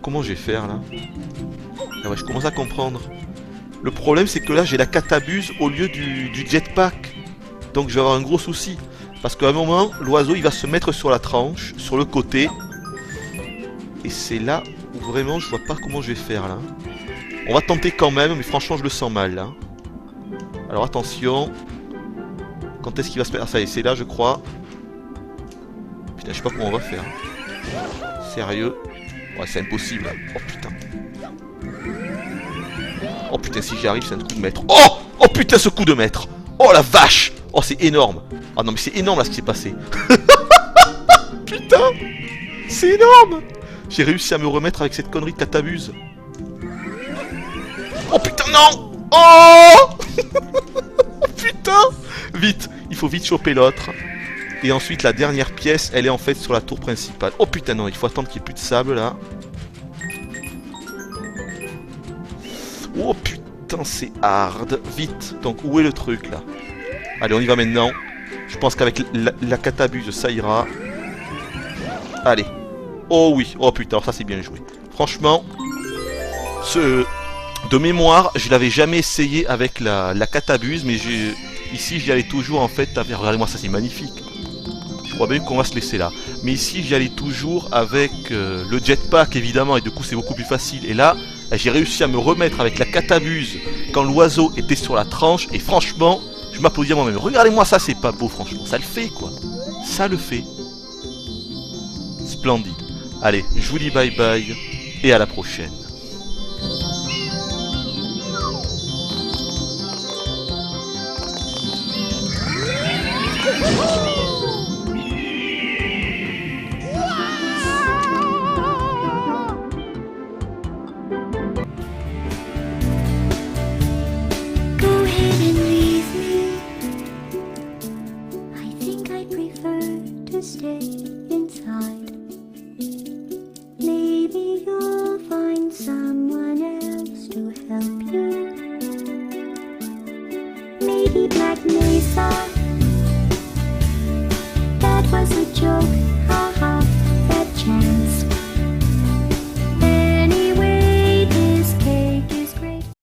Comment je vais faire, là? Ah ouais, je commence à comprendre. Le problème, c'est que là, j'ai la catabuse au lieu du jetpack. Donc, je vais avoir un gros souci. Parce qu'à un moment, l'oiseau, il va se mettre sur la tranche, sur le côté. Et c'est là où vraiment, je vois pas comment je vais faire, là. On va tenter quand même, mais franchement, je le sens mal, là. Alors, attention. Quand est-ce qu'il va se mettre? Ah, ça y est, c'est là, je crois. Putain, je sais pas comment on va faire. Sérieux? Ouais, c'est impossible. Oh putain. Oh putain, si j'y arrive, c'est un coup de maître. Oh! Oh putain, ce coup de maître! Oh la vache! Oh, c'est énorme! Ah non, mais c'est énorme là ce qui s'est passé. Putain! C'est énorme! J'ai réussi à me remettre avec cette connerie de catabuse. Oh putain, non! Oh! Putain! Vite! Il faut vite choper l'autre. Et ensuite, la dernière pièce, elle est en fait sur la tour principale. Oh putain, non, il faut attendre qu'il n'y ait plus de sable, là. Oh putain, c'est hard. Vite. Donc, où est le truc, là? Allez, on y va maintenant. Je pense qu'avec la catabuse, ça ira. Allez. Oh oui. Oh putain, alors ça, c'est bien joué. Franchement, de mémoire, je l'avais jamais essayé avec la catabuse, mais ici, j'y allais toujours, en fait, avec... Regardez-moi, ça, c'est magnifique. Je crois bien qu'on va se laisser là. Mais ici, j'y allais toujours avec le jetpack, évidemment, et du coup, c'est beaucoup plus facile. Et là, j'ai réussi à me remettre avec la catabuse quand l'oiseau était sur la tranche. Et franchement, je m'applaudis à moi-même. Regardez-moi ça, c'est pas beau, franchement. Ça le fait, quoi. Ça le fait. Splendide. Allez, je vous dis bye bye. Et à la prochaine. Pete McNeesa.